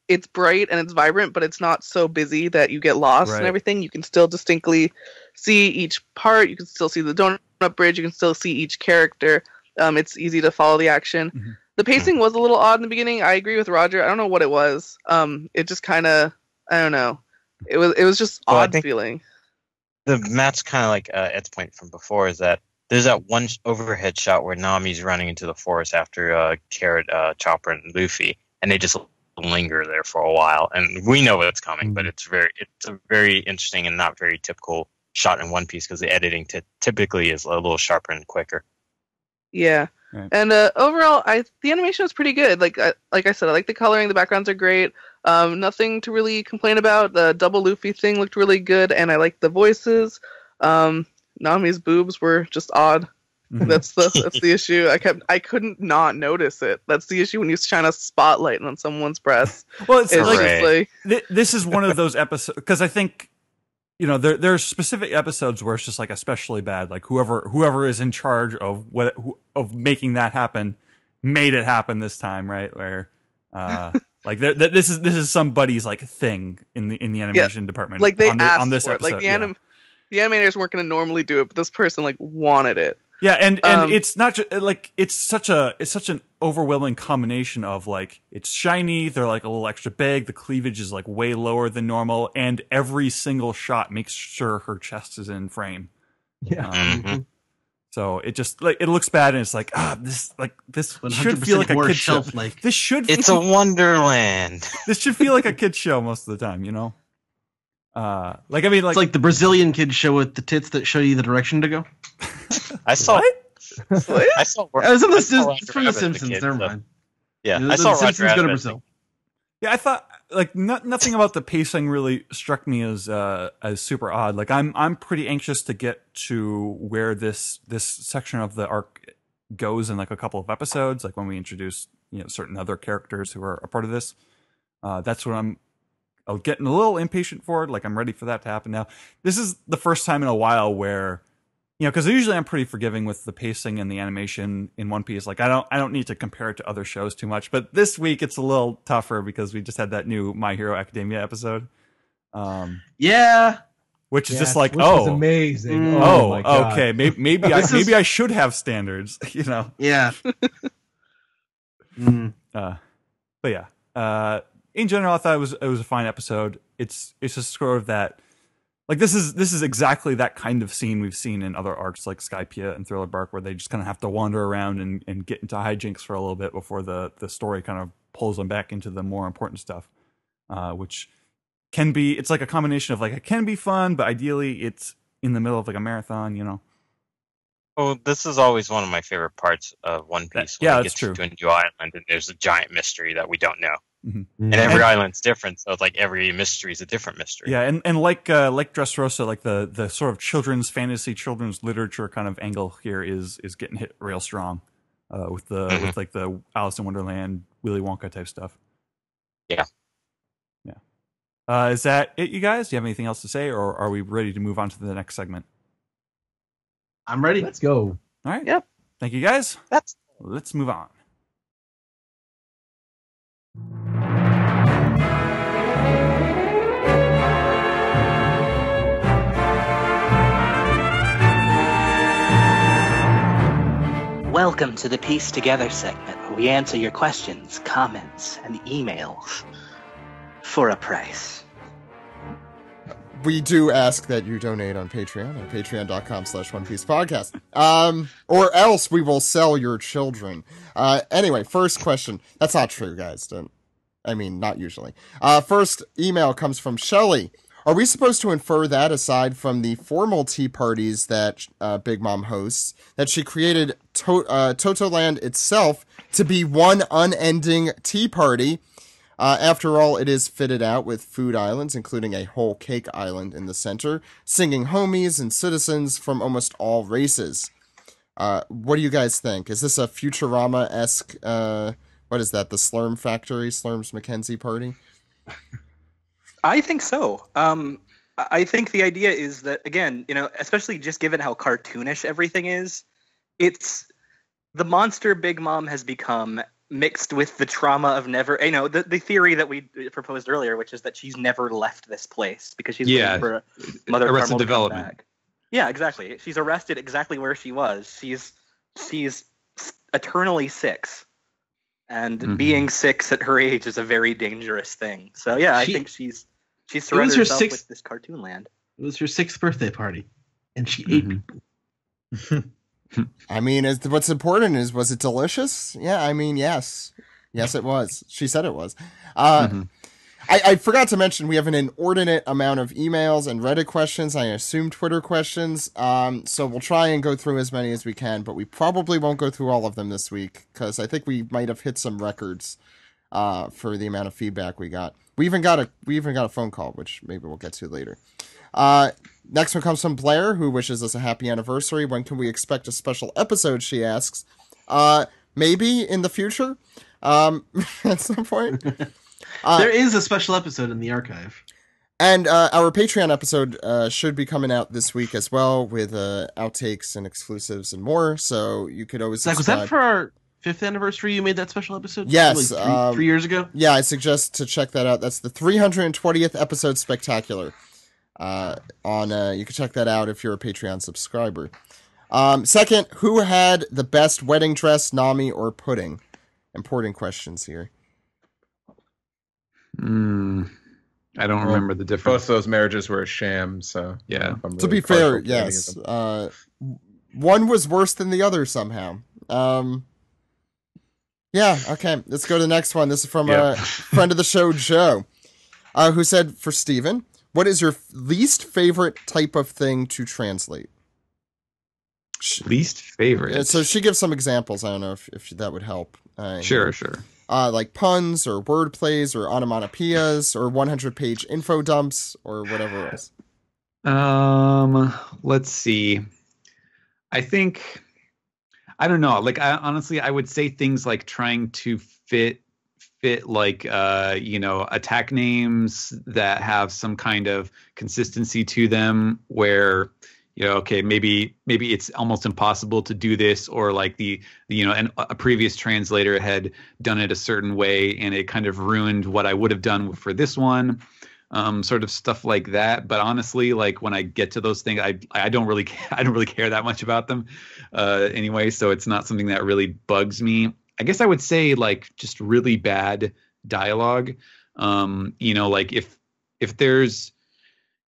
it's bright and it's vibrant, but it's not so busy that you get lost and everything. You can still distinctly see each part. You can still see the donut bridge. You can still see each character. It's easy to follow the action. Mm-hmm. The pacing was a little odd in the beginning. I agree with Roger. I don't know what it was. It just kind of, I don't know. It was just odd feeling. The match kind of like Ed's point from before is that there's that one overhead shot where Nami's running into the forest after Carrot, Chopper, and Luffy, and they just linger there for a while. And we know it's coming, but it's a very interesting and not very typical shot in One Piece because the editing typically is a little sharper and quicker. Yeah. Right. And overall, the animation was pretty good. Like I said, I like the coloring. The backgrounds are great. Nothing to really complain about. The double Luffy thing looked really good, and I liked the voices. Nami's boobs were just odd. That's the issue. I couldn't not notice it. That's the issue when you shine a spotlight on someone's breast. Well, it's like this is one of those episodes because I think. You know, there's specific episodes where it's just like especially bad. Like whoever is in charge of of making that happen made it happen this time, right? Where like this is somebody's like thing in the animation department. Like they on asked this for episode. it. Like the animators weren't going to normally do it, but this person like wanted it. Yeah, and it's not just like it's such an overwhelming combination of like it's shiny, they're like a little extra big, the cleavage is like way lower than normal, and every single shot makes sure her chest is in frame. Yeah. So it just like it looks bad, and it's like this should feel like a kid show. Like This should It's a wonderland. this should feel like a kid show most of the time, you know. It's like the Brazilian kid show with the tits that show you the direction to go. I saw. What? I saw. It was Roger from The Rabbit as a Simpsons. kid, Never so- mind. Yeah, The I saw Simpsons Roger go to Rabbit. Brazil. Yeah, I thought like nothing about the pacing really struck me as super odd. Like I'm pretty anxious to get to where this section of the arc goes in like a couple of episodes, like when we introduce certain other characters who are a part of this. That's what I'm getting a little impatient for. Like I'm ready for that to happen now. This is the first time in a while where because usually I'm pretty forgiving with the pacing and the animation in One Piece. Like I don't need to compare it to other shows too much, but this week it's a little tougher because we just had that new My Hero Academia episode. Yeah. Which is just Yes, like, which was amazing. Oh, my God. Okay, maybe I should have standards, Yeah. But yeah, in general, I thought it was a fine episode. It's just sort of that, like this is exactly that kind of scene we've seen in other arcs like Skypiea and Thriller Bark, where they just kind of have to wander around and get into hijinks for a little bit before the story kind of pulls them back into the more important stuff, which it's like a combination of like it can be fun, but ideally it's in the middle of like a marathon, Oh, this is always one of my favorite parts of One Piece. When it that's gets true. to a new island and there's a giant mystery that we don't know. Mm-hmm. And every island's different, so it's like every mystery is a different mystery. Yeah, and like Dressrosa, like the sort of children's fantasy, children's literature kind of angle here is getting hit real strong with with like the Alice in Wonderland, Willy Wonka type stuff. Yeah. Is that it, you guys? Do you have anything else to say, or are we ready to move on to the next segment? I'm ready. Let's go. All right. Yep. Thank you, guys. Let's move on. Welcome to the Piece Together segment, where we answer your questions, comments, and emails for a price. We do ask that you donate on Patreon at patreon.com/OnePiecePodcast. Or else we will sell your children. Anyway, first question. That's not true, guys. Not usually. First email comes from Shelly. Are we supposed to infer that, aside from the formal tea parties that Big Mom hosts, that she created Totoland itself to be one unending tea party? After all, it is fitted out with food islands, including a whole cake island in the center, singing homies and citizens from almost all races. What do you guys think? Is this a Futurama-esque, what is that, the Slurm Factory, Slurm's Mackenzie party? I think so. I think the idea is that, again, especially just given how cartoonish everything is, it's the monster Big Mom has become mixed with the trauma of never, the theory that we proposed earlier, which is that she's never left this place because she's waiting for Mother Arrested Carmel to come Development. back. Yeah, exactly. She's arrested exactly where she was. She's eternally 6. And being 6 at her age is a very dangerous thing. So yeah, I think she's surrounded herself with this cartoon land. It was her 6th birthday party, and she ate people. What's important is, was it delicious? Yeah, yes. Yes, it was. She said it was. I forgot to mention we have an inordinate amount of emails and Reddit questions. I assume Twitter questions. So we'll try and go through as many as we can, but we probably won't go through all of them this week because I think we might have hit some records for the amount of feedback we got. We even got a phone call, which maybe we'll get to later. Next one comes from Blair, who wishes us a happy anniversary. When can we expect a special episode, she asks. Maybe in the future, at some point. There is a special episode in the archive. And our Patreon episode should be coming out this week as well, with outtakes and exclusives and more. So you could always Zach, was that for our 5th anniversary you made that special episode? Yes. Like 3 years ago? Yeah, I suggest to check that out. That's the 320th episode spectacular. You can check that out if you're a Patreon subscriber. Second, who had the best wedding dress, Nami or Pudding? Important questions here. I don't remember the difference. Both those marriages were a sham, so yeah. Really to be fair, yes. One was worse than the other somehow. Yeah, okay. Let's go to the next one. This is from a friend of the show, Joe, who said, for Steven, what is your least favorite type of thing to translate? Least favorite? So she gives some examples. I don't know if that would help. Sure. Like puns or word plays or onomatopoeias or 100-page info dumps or whatever else. Let's see. I think, I don't know. Like, honestly, I would say things like trying to fit like, attack names that have some kind of consistency to them where, okay, maybe it's almost impossible to do this, or like and a previous translator had done it a certain way and it kind of ruined what I would have done for this one. Sort of stuff like that. But honestly, like when I get to those things, I don't really care that much about them anyway. So it's not something that really bugs me. I guess I would say like just really bad dialogue. Like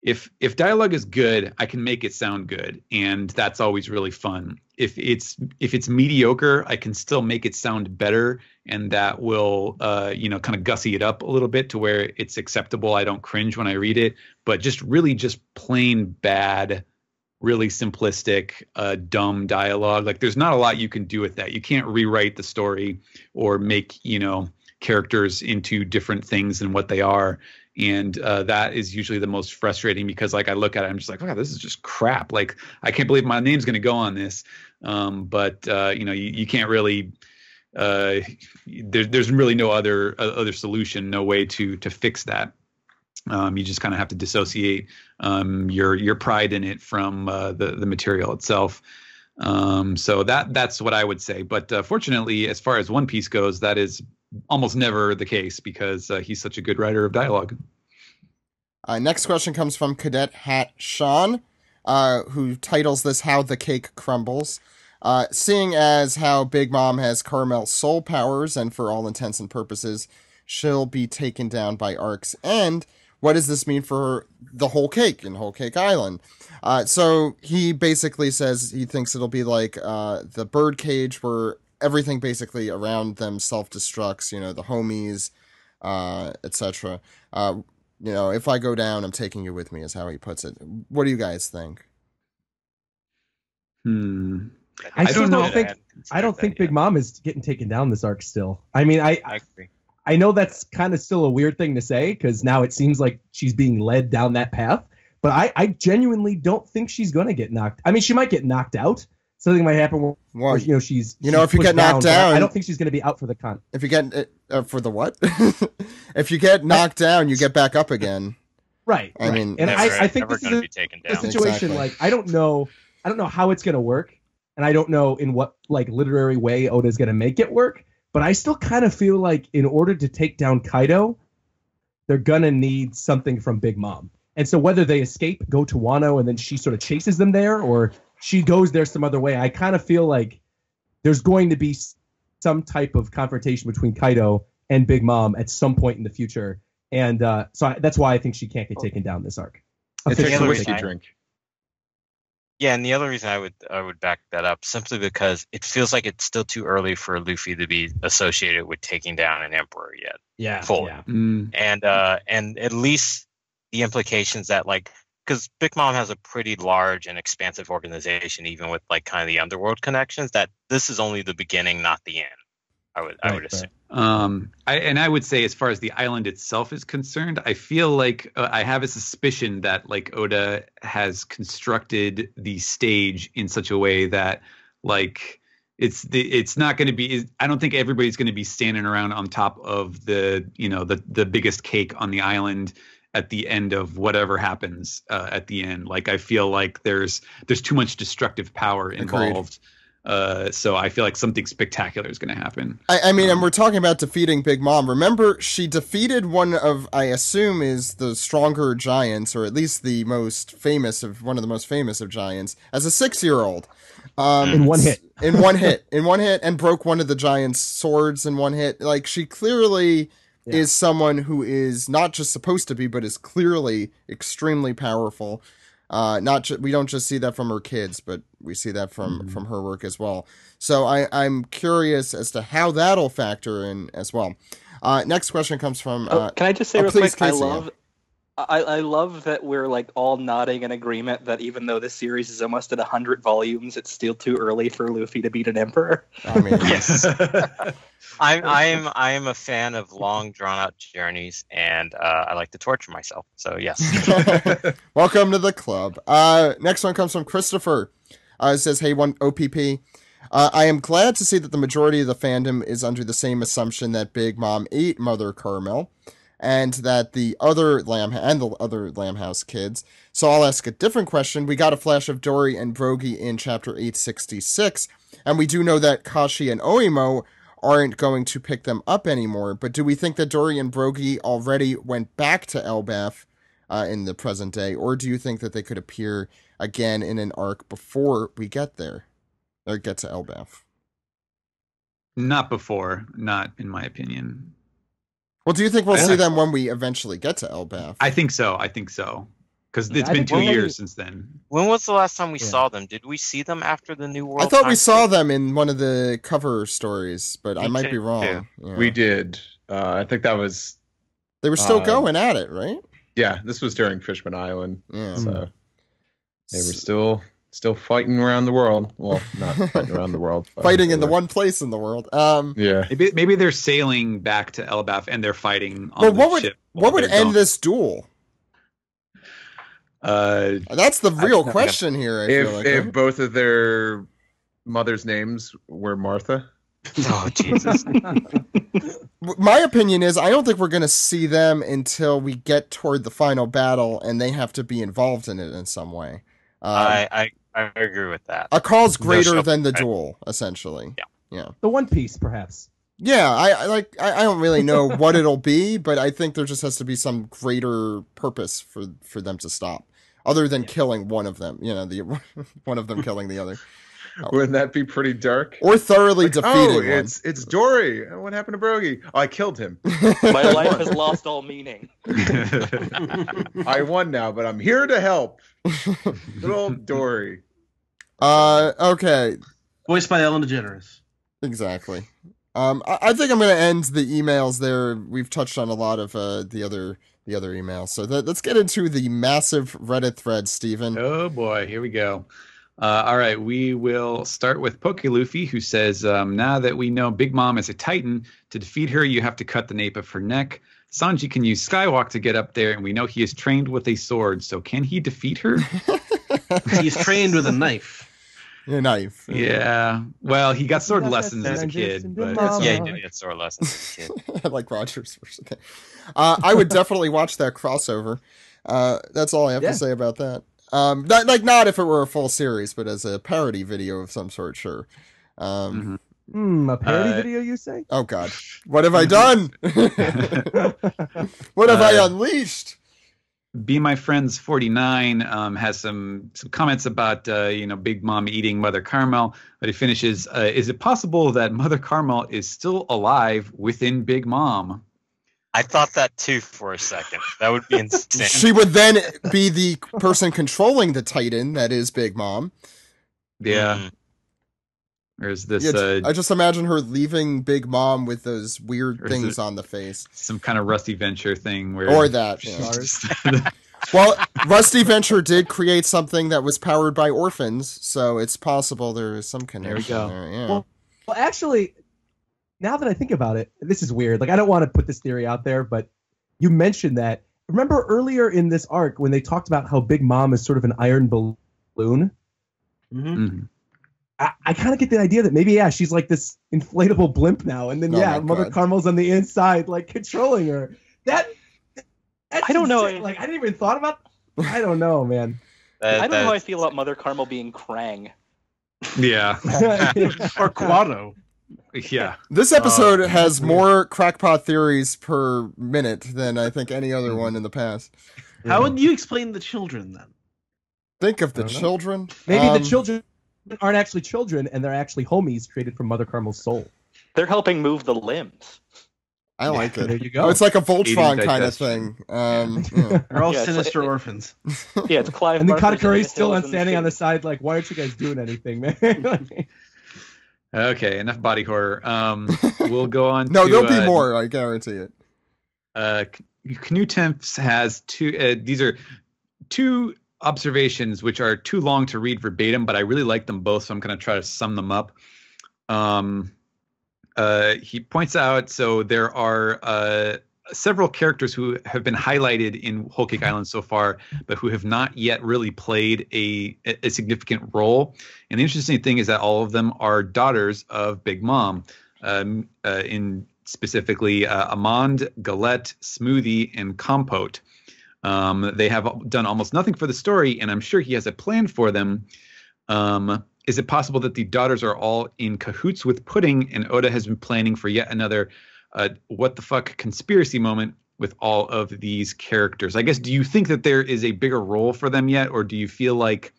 if dialogue is good, I can make it sound good, and that's always really fun. If it's mediocre, I can still make it sound better, and that will kind of gussy it up a little bit to where it's acceptable. I don't cringe when I read it, but just plain bad, really simplistic, dumb dialogue. Like there's not a lot you can do with that. You can't rewrite the story or make characters into different things than what they are. And that is usually the most frustrating because like I look at it, I'm just like, oh, this is just crap. Like I can't believe my name's going to go on this. But you can't really. There's really no other solution, no way to fix that. You just kind of have to dissociate your pride in it from the material itself. So that's what I would say. But fortunately, as far as One Piece goes, that is almost never the case because he's such a good writer of dialogue. Next question comes from Cadet Hat Sean, who titles this "How the Cake Crumbles." Seeing as how Big Mom has Carmel's soul powers, and for all intents and purposes, she'll be taken down by Ark's end, what does this mean for the whole cake in Whole Cake Island? So he basically says he thinks it'll be like the birdcage where everything basically around them self-destructs, the homies, etc. If I go down, I'm taking you with me is how he puts it. What do you guys think? I don't think Big Mom is getting taken down this arc still. I mean, I agree. I know that's kind of still a weird thing to say because now it seems like she's being led down that path. But I genuinely don't think she's going to get knocked. I mean, she might get knocked out. Something might happen where she's if you get knocked down, I don't think she's going to be out for the con. If you get for the what? If you get knocked down, you get back up again. Right. I mean, and I think this is be taken down. a situation Exactly. like I don't know how it's going to work. And I don't know in what like literary way Oda's going to make it work, but I still kind of feel like in order to take down Kaido, they're going to need something from Big Mom. And so whether they escape, go to Wano, and then she sort of chases them there, or she goes there some other way, I kind of feel like there's going to be some type of confrontation between Kaido and Big Mom at some point in the future. And that's why I think she can't get taken down this arc. It takes a whiskey drink. Yeah, and the other reason I would back that up simply because it feels like it's still too early for Luffy to be associated with taking down an emperor yet. Yeah, fully. Yeah. And at least the implications that because Big Mom has a pretty large and expansive organization, even with like kind of the underworld connections. That this is only the beginning, not the end. I would assume. I would say, as far as the island itself is concerned, I feel like I have a suspicion that like Oda has constructed the stage in such a way that like it's not going to be. I don't think everybody's going to be standing around on top of the biggest cake on the island at the end of whatever happens at the end. Like I feel like there's too much destructive power involved. So I feel like something spectacular is going to happen. I mean, and we're talking about defeating Big Mom. Remember, she defeated one of, I assume, is the stronger giants, or at least the most famous of one of the most famous of giants, as a 6-year-old. In one hit. In one hit, and broke one of the giant's swords in one hit. Like, she clearly is someone who is not just supposed to be, but is clearly extremely powerful. We don't just see that from her kids, but we see that from her work as well. So I'm curious as to how that'll factor in as well. Next question comes from. Can I just say real please, quick? Casey, I love that we're like all nodding in agreement that even though this series is almost at 100 volumes, it's still too early for Luffy to beat an emperor. I mean, yes. I am a fan of long, drawn-out journeys, and I like to torture myself. So yes. Welcome to the club. Next one comes from Christopher. It says, "Hey, one OPP. I am glad to see that the majority of the fandom is under the same assumption that Big Mom ate Mother Carmel, and that the other Lamb House kids. So I'll ask a different question. We got a flash of Dory and Brogy in chapter 866, and we do know that Kashi and Oimo aren't going to pick them up anymore, but do we think that Dory and Brogy already went back to Elbaf in the present day, or do you think that they could appear again in an arc before we get there, or get to Elbaf? Not before, not in my opinion. Well, do you think we'll see them when we eventually get to Elbaf? I think so. Because it's been 2 years since then. When was the last time we saw them? Did we see them after the New World? I thought we saw them in one of the cover stories, but I might be wrong. Yeah. We did. I think that was... They were still going at it, right? Yeah, this was during Fishman Island. Yeah. So they were still fighting around the world. Well, not fighting around the world. Fighting in the one place in the world. Yeah. Maybe they're sailing back to Elbaf and they're fighting on the ship. What would end this duel? That's the real question here. If both of their mothers' names were Martha. Oh, Jesus. My opinion is I don't think we're going to see them until we get toward the final battle and they have to be involved in it in some way. I agree with that. A cause greater than the duel, essentially. Yeah. The One Piece, perhaps. Yeah, I don't really know what it'll be, but I think there just has to be some greater purpose for them to stop, other than killing one of them. One of them killing the other. Wouldn't that be pretty dark? Or thoroughly defeating one. It's Dory. What happened to Brogy? Oh, I killed him. My life has lost all meaning. I won now, but I'm here to help. Good old Dory. Okay. Voiced by Ellen DeGeneres. Exactly. I think I'm going to end the emails there. We've touched on a lot of the other emails. So let's get into the massive Reddit thread, Steven. Oh boy, here we go. All right, we will start with Poke Luffy, who says, now that we know Big Mom is a Titan, to defeat her, you have to cut the nape of her neck. Sanji can use Skywalk to get up there, and we know he is trained with a sword, so can he defeat her? He's trained with a knife. A knife. Yeah. Well, he got sword lessons as a kid. But yeah, he did get sword lessons as a kid. I like Rogers. I would definitely watch that crossover. That's all I have to say about that. Not if it were a full series, but as a parody video of some sort, sure. A parody video, you say? Oh God, what have I done? What have I unleashed? Be My Friends 49 has some comments about Big Mom eating Mother Carmel, but he finishes, is it possible that Mother Carmel is still alive within Big Mom? I thought that too for a second. That would be insane. She would then be the person controlling the Titan that is Big Mom. Yeah. Mm-hmm. There's this. I just imagine her leaving Big Mom with those weird things on the face. Some kind of Rusty Venture thing. Or that. Yeah. Well, Rusty Venture did create something that was powered by orphans, so it's possible there is some connection there. Yeah. Well, actually, now that I think about it, this is weird. Like, I don't want to put this theory out there, but you mentioned that. Remember earlier in this arc when they talked about how Big Mom is sort of an iron balloon? Mm-hmm. Mm-hmm. I kind of get the idea that maybe, she's like this inflatable blimp now, and then, Mother Carmel's on the inside, like, controlling her. That's I don't know. Like, I didn't even thought about... I don't know, man. I don't know how I feel about Mother Carmel being Krang. Yeah. Or Quado. Yeah. This episode has more crackpot theories per minute than I think any other one in the past. How would you explain the children then? Think of the children. Maybe the children aren't actually children, and they're actually homies created from Mother Carmel's soul. They're helping move the limbs. I like it. There you go. Oh, it's like a Voltron Eating kind of digestion. thing. Yeah. They're all Yeah, sinister orphans. Yeah, it's Clive. And then Barker's Katakuri's in still the hills standing on the city. side, like, why aren't you guys doing anything, man? Okay, enough body horror. We'll go on No, to, there'll be more. I guarantee it. Canoe Temps has two. These are two observations which are too long to read verbatim, but I really like them both, so I'm going to try to sum them up. He points out, so there are several characters who have been highlighted in Whole Cake Island so far, but who have not yet really played a significant role. And the interesting thing is that all of them are daughters of Big Mom, in specifically Amande, Galette, Smoothie, and Compote. They have done almost nothing for the story, and I'm sure he has a plan for them. Is it possible that the daughters are all in cahoots with Pudding, and Oda has been planning for yet another what the fuck conspiracy moment with all of these characters? I guess, do you think that there is a bigger role for them yet, or do you feel like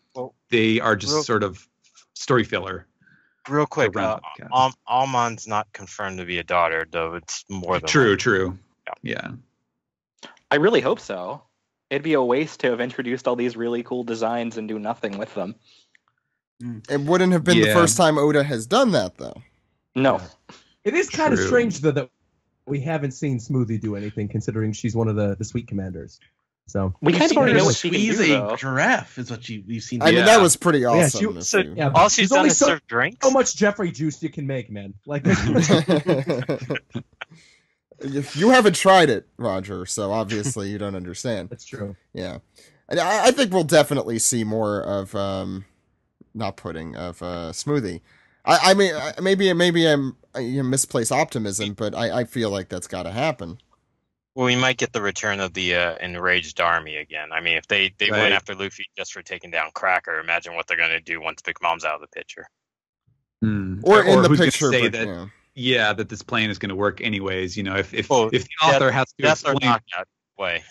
they are just sort of story filler? Real quick, Almond's not confirmed to be a daughter, though it's more than True. Yeah. I really hope so. It'd be a waste to have introduced all these really cool designs and do nothing with them. It wouldn't have been the first time Oda has done that, though. No. It is kind of strange, though, that we haven't seen Smoothie do anything, considering she's one of the Sweet Commanders. So we kind of already know what she can Squeeze do, a though. giraffe is what you've seen. I mean, that was pretty awesome. All she's done is serve drinks? So much Jeffrey juice you can make, man. Like, you haven't tried it, Roger, so obviously you don't understand. That's true. Yeah. And I think we'll definitely see more of, not Pudding, of Smoothie. I mean, maybe I'm misplaced optimism, but I feel like that's got to happen. Well, we might get the return of the enraged army again. I mean, if they went after Luffy just for taking down Cracker, imagine what they're going to do once Big Mom's out of the picture. Or in the who's gonna picture, say but, that, that this plan is going to work anyways. You know, if the That's author has to explain, knockout way.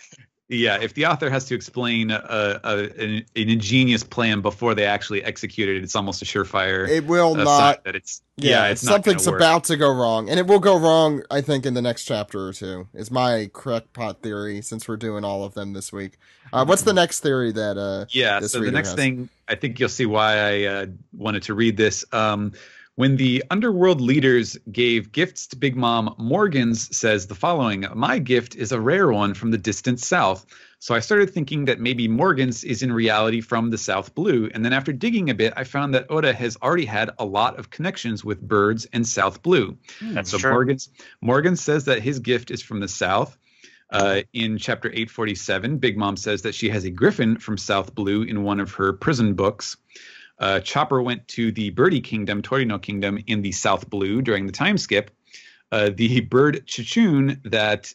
Yeah, if the author has to explain an ingenious plan before they actually execute it, it's almost a surefire. It will not. That it's it's something's about to go wrong, and it will go wrong. I think in the next chapter or two is my crackpot theory. Since we're doing all of them this week, what's the next theory that? So the next thing, I think you'll see why I wanted to read this. When the underworld leaders gave gifts to Big Mom, Morgans says the following: "My gift is a rare one from the distant south." So I started thinking that maybe Morgans is in reality from the South Blue. And then after digging a bit, I found that Oda has already had a lot of connections with birds and South Blue. That's so true. Morgans says that his gift is from the South. In chapter 847, Big Mom says that she has a griffin from South Blue in one of her prison books. Chopper went to the Birdie Kingdom, Torino Kingdom, in the South Blue during the time skip. The bird Chichun that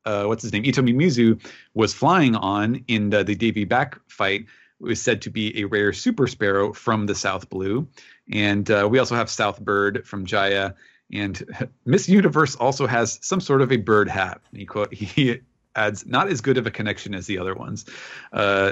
what's his name, Itomi Mizu, was flying on in the Davy Back fight was said to be a rare super sparrow from the South Blue. And we also have South Bird from Jaya. And Miss Universe also has some sort of a bird hat. He adds, not as good of a connection as the other ones.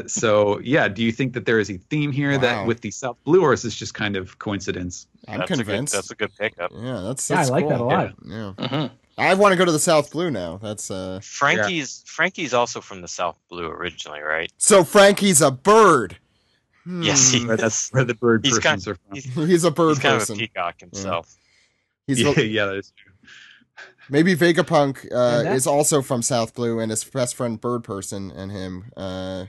So, do you think that there is a theme here that with the South Blue, or is this just kind of coincidence? I'm convinced. That's a good pickup. Yeah, that's I like cool. that a lot. Yeah. I want to go to the South Blue now. That's Frankie's also from the South Blue originally, right? So Frankie's a bird. Yes, he That's where the bird He's persons kind- are from. He's a bird He's kind person. of a peacock himself. He's Yeah, that is true. maybe Vegapunk that's- is also from South Blue, and his best friend Bird Person and him are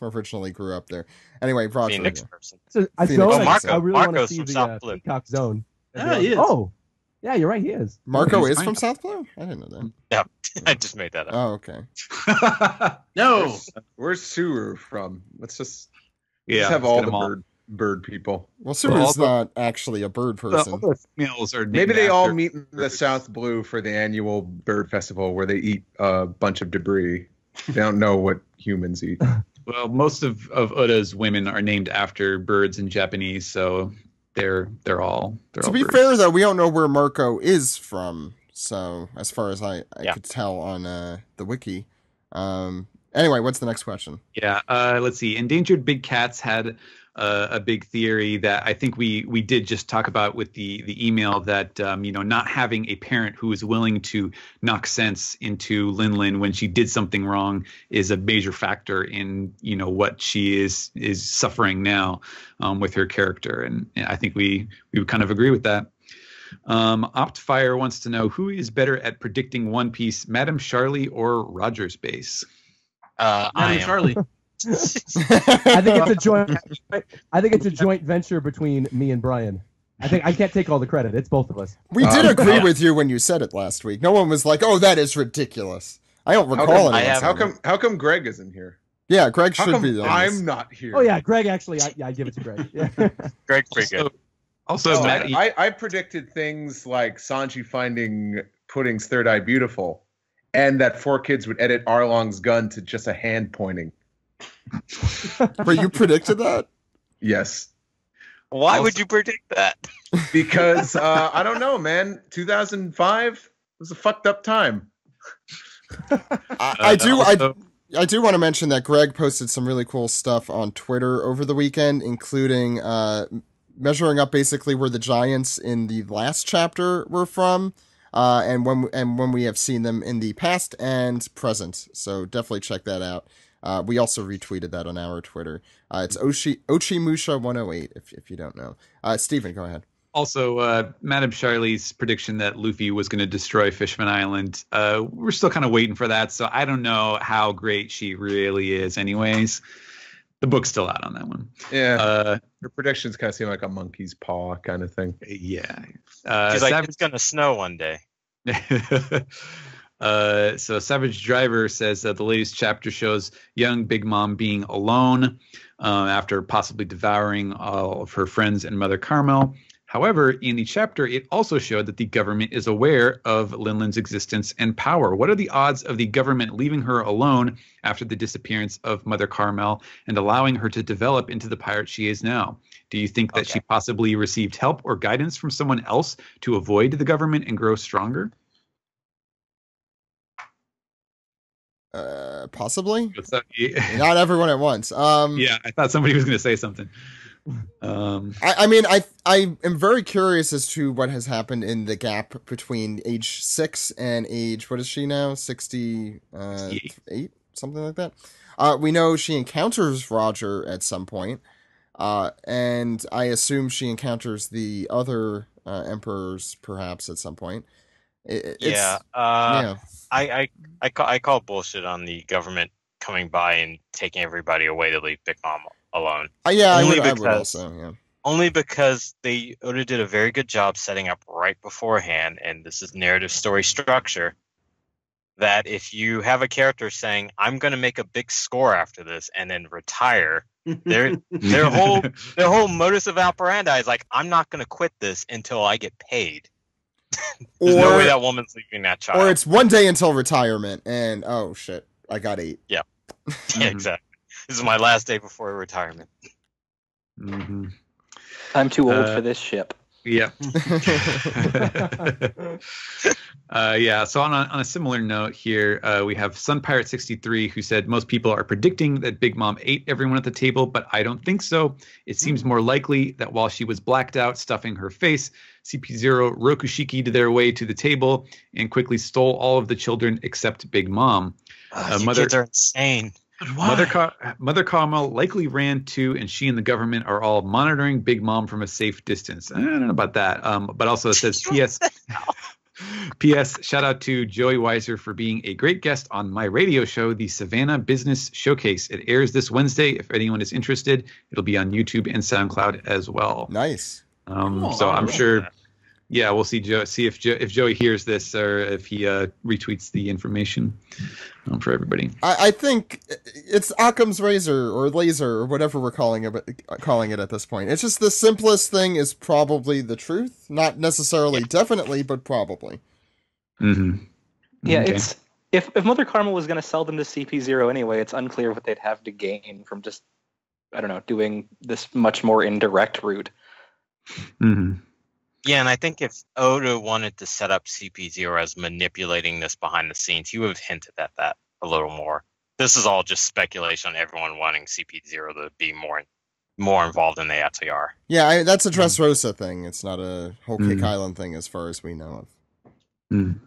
originally grew up there. Anyway, Roger. Phoenix person. So I Phoenix. zone. Oh, Marco. I really want to Marco's see from the South Blue. Peacock Zone. Yeah, he is. Oh, yeah, you're right. He is. Marco he's is fine. from South Blue? I didn't know that. Yeah, I just made that up. Oh, okay. No. Where's Suru from? Let's just Yeah, have let's all get the 'em all. bird people. Well, Subaru's all the- not actually a bird person. All the females are Maybe named they all after meet in the birds. South Blue for the annual bird festival where they eat a bunch of debris. They don't know what humans eat. Well, most of Oda's women are named after birds in Japanese, so they're all To be birds. fair, though, we don't know where Marco is from. So, as far as I could tell on the wiki. Anyway, what's the next question? Yeah, let's see. Endangered Big Cats had a big theory that I think we did just talk about with the email that not having a parent who is willing to knock sense into Lin when she did something wrong is a major factor in what she is suffering now with her character, and I think we would kind of agree with that. Optfire wants to know who is better at predicting One Piece, Madame Charlie or Roger's base. Madame Charlie. I think it's a joint venture between me and Brian. I think I can't take all the credit. It's both of us. We did agree with you when you said it last week. No one was like, "Oh, that is ridiculous." I don't recall anyone. How come Greg isn't here? Yeah, Greg should be there. I'm not here. Oh yeah, Greg actually. I give it to Greg. Yeah. Greg's pretty good. Also, Matt, I predicted things like Sanji finding Pudding's third eye beautiful, and that 4Kids would edit Arlong's gun to just a hand pointing. But you predicted that? Yes. Why would you predict that? Because I don't know, man. 2005 was a fucked up time. I do want to mention that Greg posted some really cool stuff on Twitter over the weekend, including measuring up basically where the giants in the last chapter were from, and when we have seen them in the past and present. So definitely check that out. We also retweeted that on our Twitter. It's Ochimusha108 if you don't know. Steven, go ahead. Also, Madame Charlie's prediction that Luffy was going to destroy Fishman Island, we're still kind of waiting for that, so I don't know how great she really is anyways. The book's still out on that one. Yeah. Her predictions kind of seem like a monkey's paw kind of thing. Yeah. She's like, it's going to snow one day. So Savage Driver says that the latest chapter shows young Big Mom being alone after possibly devouring all of her friends and Mother Carmel. However, in the chapter, it also showed that the government is aware of Linlin's existence and power. What are the odds of the government leaving her alone after the disappearance of Mother Carmel and allowing her to develop into the pirate she is now? Do you think that she possibly received help or guidance from someone else to avoid the government and grow stronger? Possibly. Not everyone at once. Yeah, I thought somebody was going to say something. I am very curious as to what has happened in the gap between age 6 and age, what is she now? 68, something like that. We know she encounters Roger at some point, and I assume she encounters the other emperors perhaps at some point. I call bullshit on the government coming by and taking everybody away to leave Big Mom alone. I would also, yeah. Only because Oda did a very good job setting up right beforehand, and this is narrative story structure, that if you have a character saying, I'm going to make a big score after this and then retire, their whole modus of operandi is like, I'm not going to quit this until I get paid. There's no way that woman's leaving that child. Or it's one day until retirement, and oh shit, I got 8. Yeah. Yeah, exactly. This is my last day before retirement. Mm-hmm. I'm too old for this ship. Yeah. Yeah. So on a similar note here, we have Sun Pirate 63 who said most people are predicting that Big Mom ate everyone at the table, but I don't think so. It seems more likely that while she was blacked out, stuffing her face, CP0 Rokushiki'd their way to the table and quickly stole all of the children except Big Mom. Kids are insane. Mother Carmel likely ran too, and she and the government are all monitoring Big Mom from a safe distance. I don't know about that. But also it says P.S. P.S. Shout out to Joey Weiser for being a great guest on my radio show, the Savannah Business Showcase. It airs this Wednesday. If anyone is interested, it'll be on YouTube and SoundCloud as well. Nice. So I'm sure. Yeah, we'll see if Joey hears this or if he retweets the information for everybody. I think it's Occam's razor or laser or whatever we're calling it at this point. It's just the simplest thing is probably the truth, not necessarily definitely, but probably. Mm-hmm. Yeah, okay. If Mother Carmel was going to sell them to CP0 anyway, it's unclear what they'd have to gain from just, I don't know, doing this much more indirect route. Mm-hmm. Yeah, and I think if Oda wanted to set up CP0 as manipulating this behind the scenes, he would have hinted at that a little more. This is all just speculation on everyone wanting CP0 to be more involved than they actually are. Yeah, that's a Dressrosa thing. It's not a Whole Cake Island thing as far as we know of.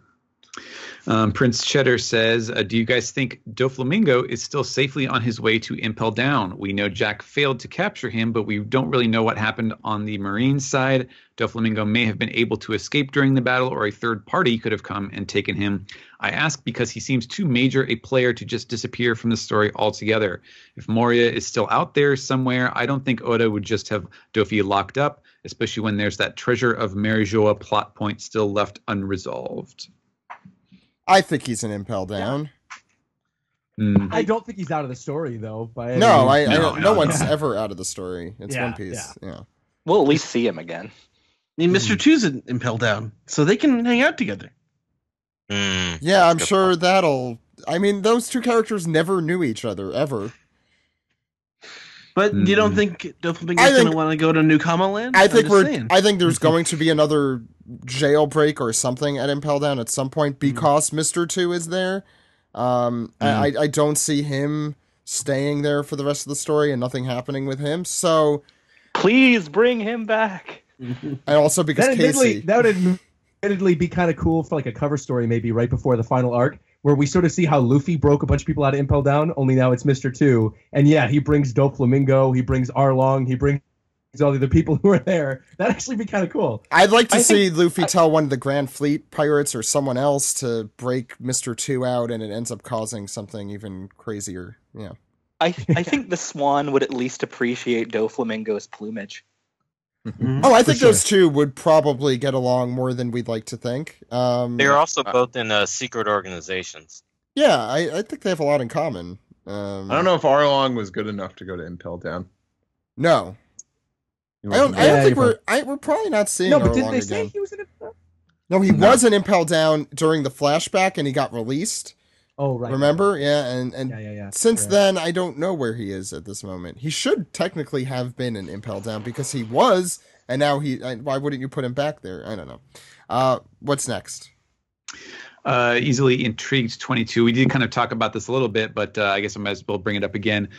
Prince Cheddar says, do you guys think Doflamingo is still safely on his way to Impel Down? We know Jack failed to capture him, but we don't really know what happened on the Marine side. Doflamingo may have been able to escape during the battle, or a third party could have come and taken him. I ask because he seems too major a player to just disappear from the story altogether. If Moria is still out there somewhere, I don't think Oda would just have Dofi locked up, especially when there's that treasure of Marijoa plot point still left unresolved. I think he's an Impel Down. I don't think he's out of the story, though. No one's ever out of the story. It's One Piece. Yeah. We'll at least see him again. I mean, Mr. Two's an Impel Down, so they can hang out together. Yeah, I'm sure that'll... I mean, those two characters never knew each other, ever. But you don't think Doflamingo's going to want to go to New Kama Land? I think there's going to be another jailbreak or something at Impel Down at some point because Mr. 2 is there. I don't see him staying there for the rest of the story and nothing happening with him. So please bring him back. And also because that would admittedly be kind of cool for like a cover story maybe right before the final arc, where we sort of see how Luffy broke a bunch of people out of Impel Down, only now it's Mr. 2. And yeah, he brings Doflamingo, he brings Arlong, he brings all the other people who are there. That'd actually be kind of cool. I'd like to see Luffy tell one of the Grand Fleet pirates or someone else to break Mr. 2 out, and it ends up causing something even crazier. Yeah. I think the Swan would at least appreciate Doflamingo's plumage. Oh, I think those two would probably get along more than we'd like to think. They're also both in secret organizations. Yeah, I think they have a lot in common. I don't know if Arlong was good enough to go to Impel Down. No. I don't think we're probably not seeing Arlong again. No, but didn't they say he was in Impel? No, he was in Impel Down during the flashback, and he got released. Oh, right. Remember? Yeah, and since then, I don't know where he is at this moment. He should technically have been in Impel Down because he was, and now why wouldn't you put him back there? I don't know. What's next? Easily Intrigued 22. We did kind of talk about this a little bit, but I guess I might as well bring it up again.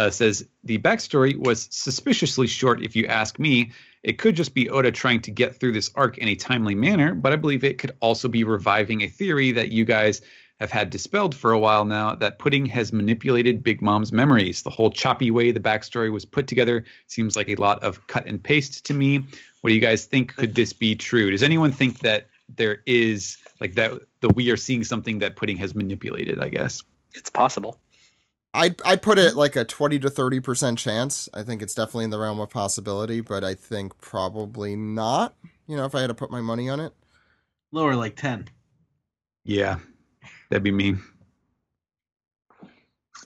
Says, the backstory was suspiciously short if you ask me. It could just be Oda trying to get through this arc in a timely manner, but I believe it could also be reviving a theory that you guys have had dispelled for a while now, that Pudding has manipulated Big Mom's memories. The whole choppy way the backstory was put together seems like a lot of cut and paste to me. What do you guys think? Could this be true? Does anyone think that there is like that we are seeing something that Pudding has manipulated, I guess? It's possible. I put it like a 20 to 30% chance. I think it's definitely in the realm of possibility, but I think probably not, if I had to put my money on it. Lower, like 10. Yeah. That'd be me.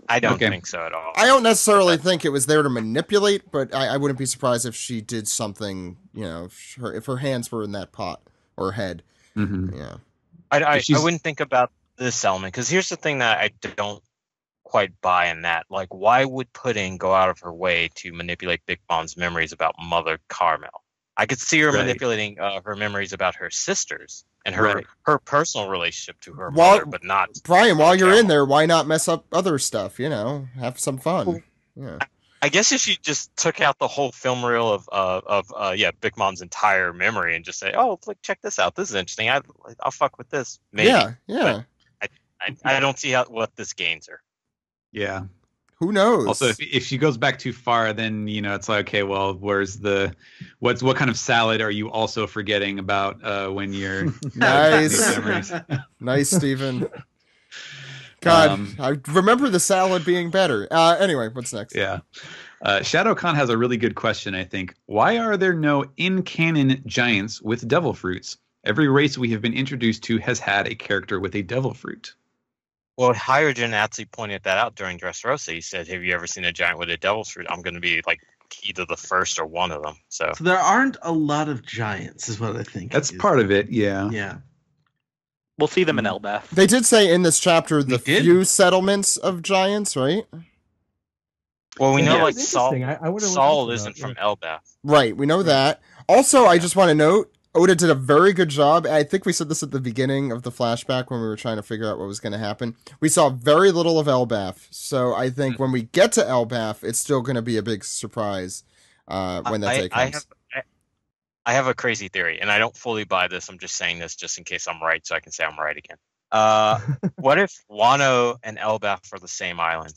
I don't think so at all. I don't necessarily think it was there to manipulate, but I wouldn't be surprised if she did something, if her hands were in that pot or head. Mm-hmm. Yeah. I wouldn't think about this element, because here's the thing that I don't quite buy in that. Like, why would Pudding go out of her way to manipulate Big Mom's memories about Mother Carmel? I could see her manipulating her memories about her sisters and her personal relationship to her mother, but not Brian. While you're in there, why not mess up other stuff? Have some fun. Yeah. I guess if she just took out the whole film reel of Big Mom's entire memory and just say, "Oh, look, check this out. This is interesting. I'll fuck with this." Maybe. Yeah. But I don't see what this gains her. Yeah. Who knows? Also, if she goes back too far, then it's like, okay, well, where's what kind of salad are you also forgetting about when you're nice, nice, Stephen. God, I remember the salad being better. Anyway, what's next? Yeah, Shadowcon has a really good question. I think, why are there no in-canon giants with devil fruits? Every race we have been introduced to has had a character with a devil fruit. Well, Hyogen actually pointed that out during Dressrosa. He said, "Have you ever seen a giant with a devil's fruit? I'm going to be like either the first or one of them." So there aren't a lot of giants, is what I think. That's part of it. Yeah. Yeah. We'll see them in Elbaf. They did say in this chapter the few settlements of giants, right? Well, we know like Saul isn't from Elbaf. Right, we know that. Also, I just want to note, Oda did a very good job. I think we said this at the beginning of the flashback when we were trying to figure out what was going to happen. We saw very little of Elbaf, so I think when we get to Elbaf, it's still going to be a big surprise when that day comes. I have a crazy theory, and I don't fully buy this. I'm just saying this just in case I'm right, so I can say I'm right again. What if Wano and Elbaf are the same island?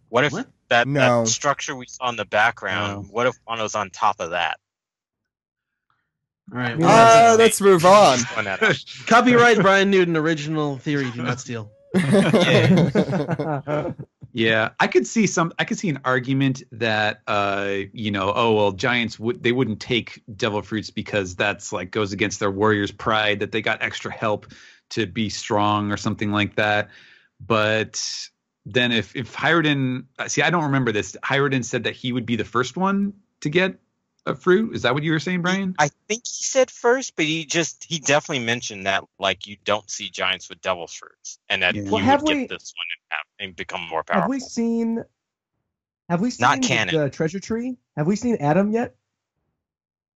What if that structure we saw in the background, what if Wano's on top of that? All right. Let's move on. Copyright Brian Newton, original theory, do not steal. Yeah, I could see an argument that giants wouldn't take devil fruits because that's like goes against their warrior's pride, that they got extra help to be strong or something like that. But then if Hyruden, I don't remember this. Hyruden said that he would be the first one to get a fruit. Is that what you were saying, Brian? I think he said first, but he definitely mentioned that like you don't see giants with devil's fruits, and that you would get this one and become more powerful. Have we seen not canon. The treasure tree? Have we seen Adam yet?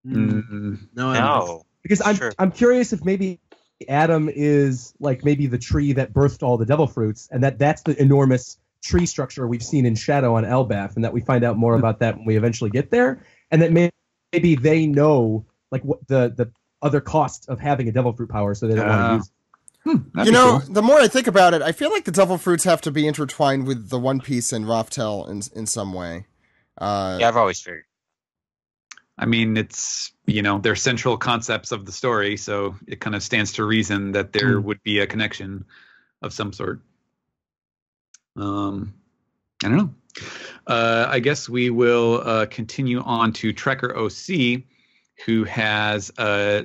No. Because I'm curious if maybe Adam is like maybe the tree that birthed all the devil fruits, and that's the enormous tree structure we've seen in Shadow on Elbaf, and that we find out more about that when we eventually get there, and that maybe they know like what the other cost of having a devil fruit power, so they don't want to use it. Cool. The more I think about it, I feel like the devil fruits have to be intertwined with the One Piece and Raftel in some way. I've always figured. I mean, it's, they're central concepts of the story, so it kind of stands to reason that there would be a connection of some sort. I don't know. I guess we will continue on to Trekker OC, who has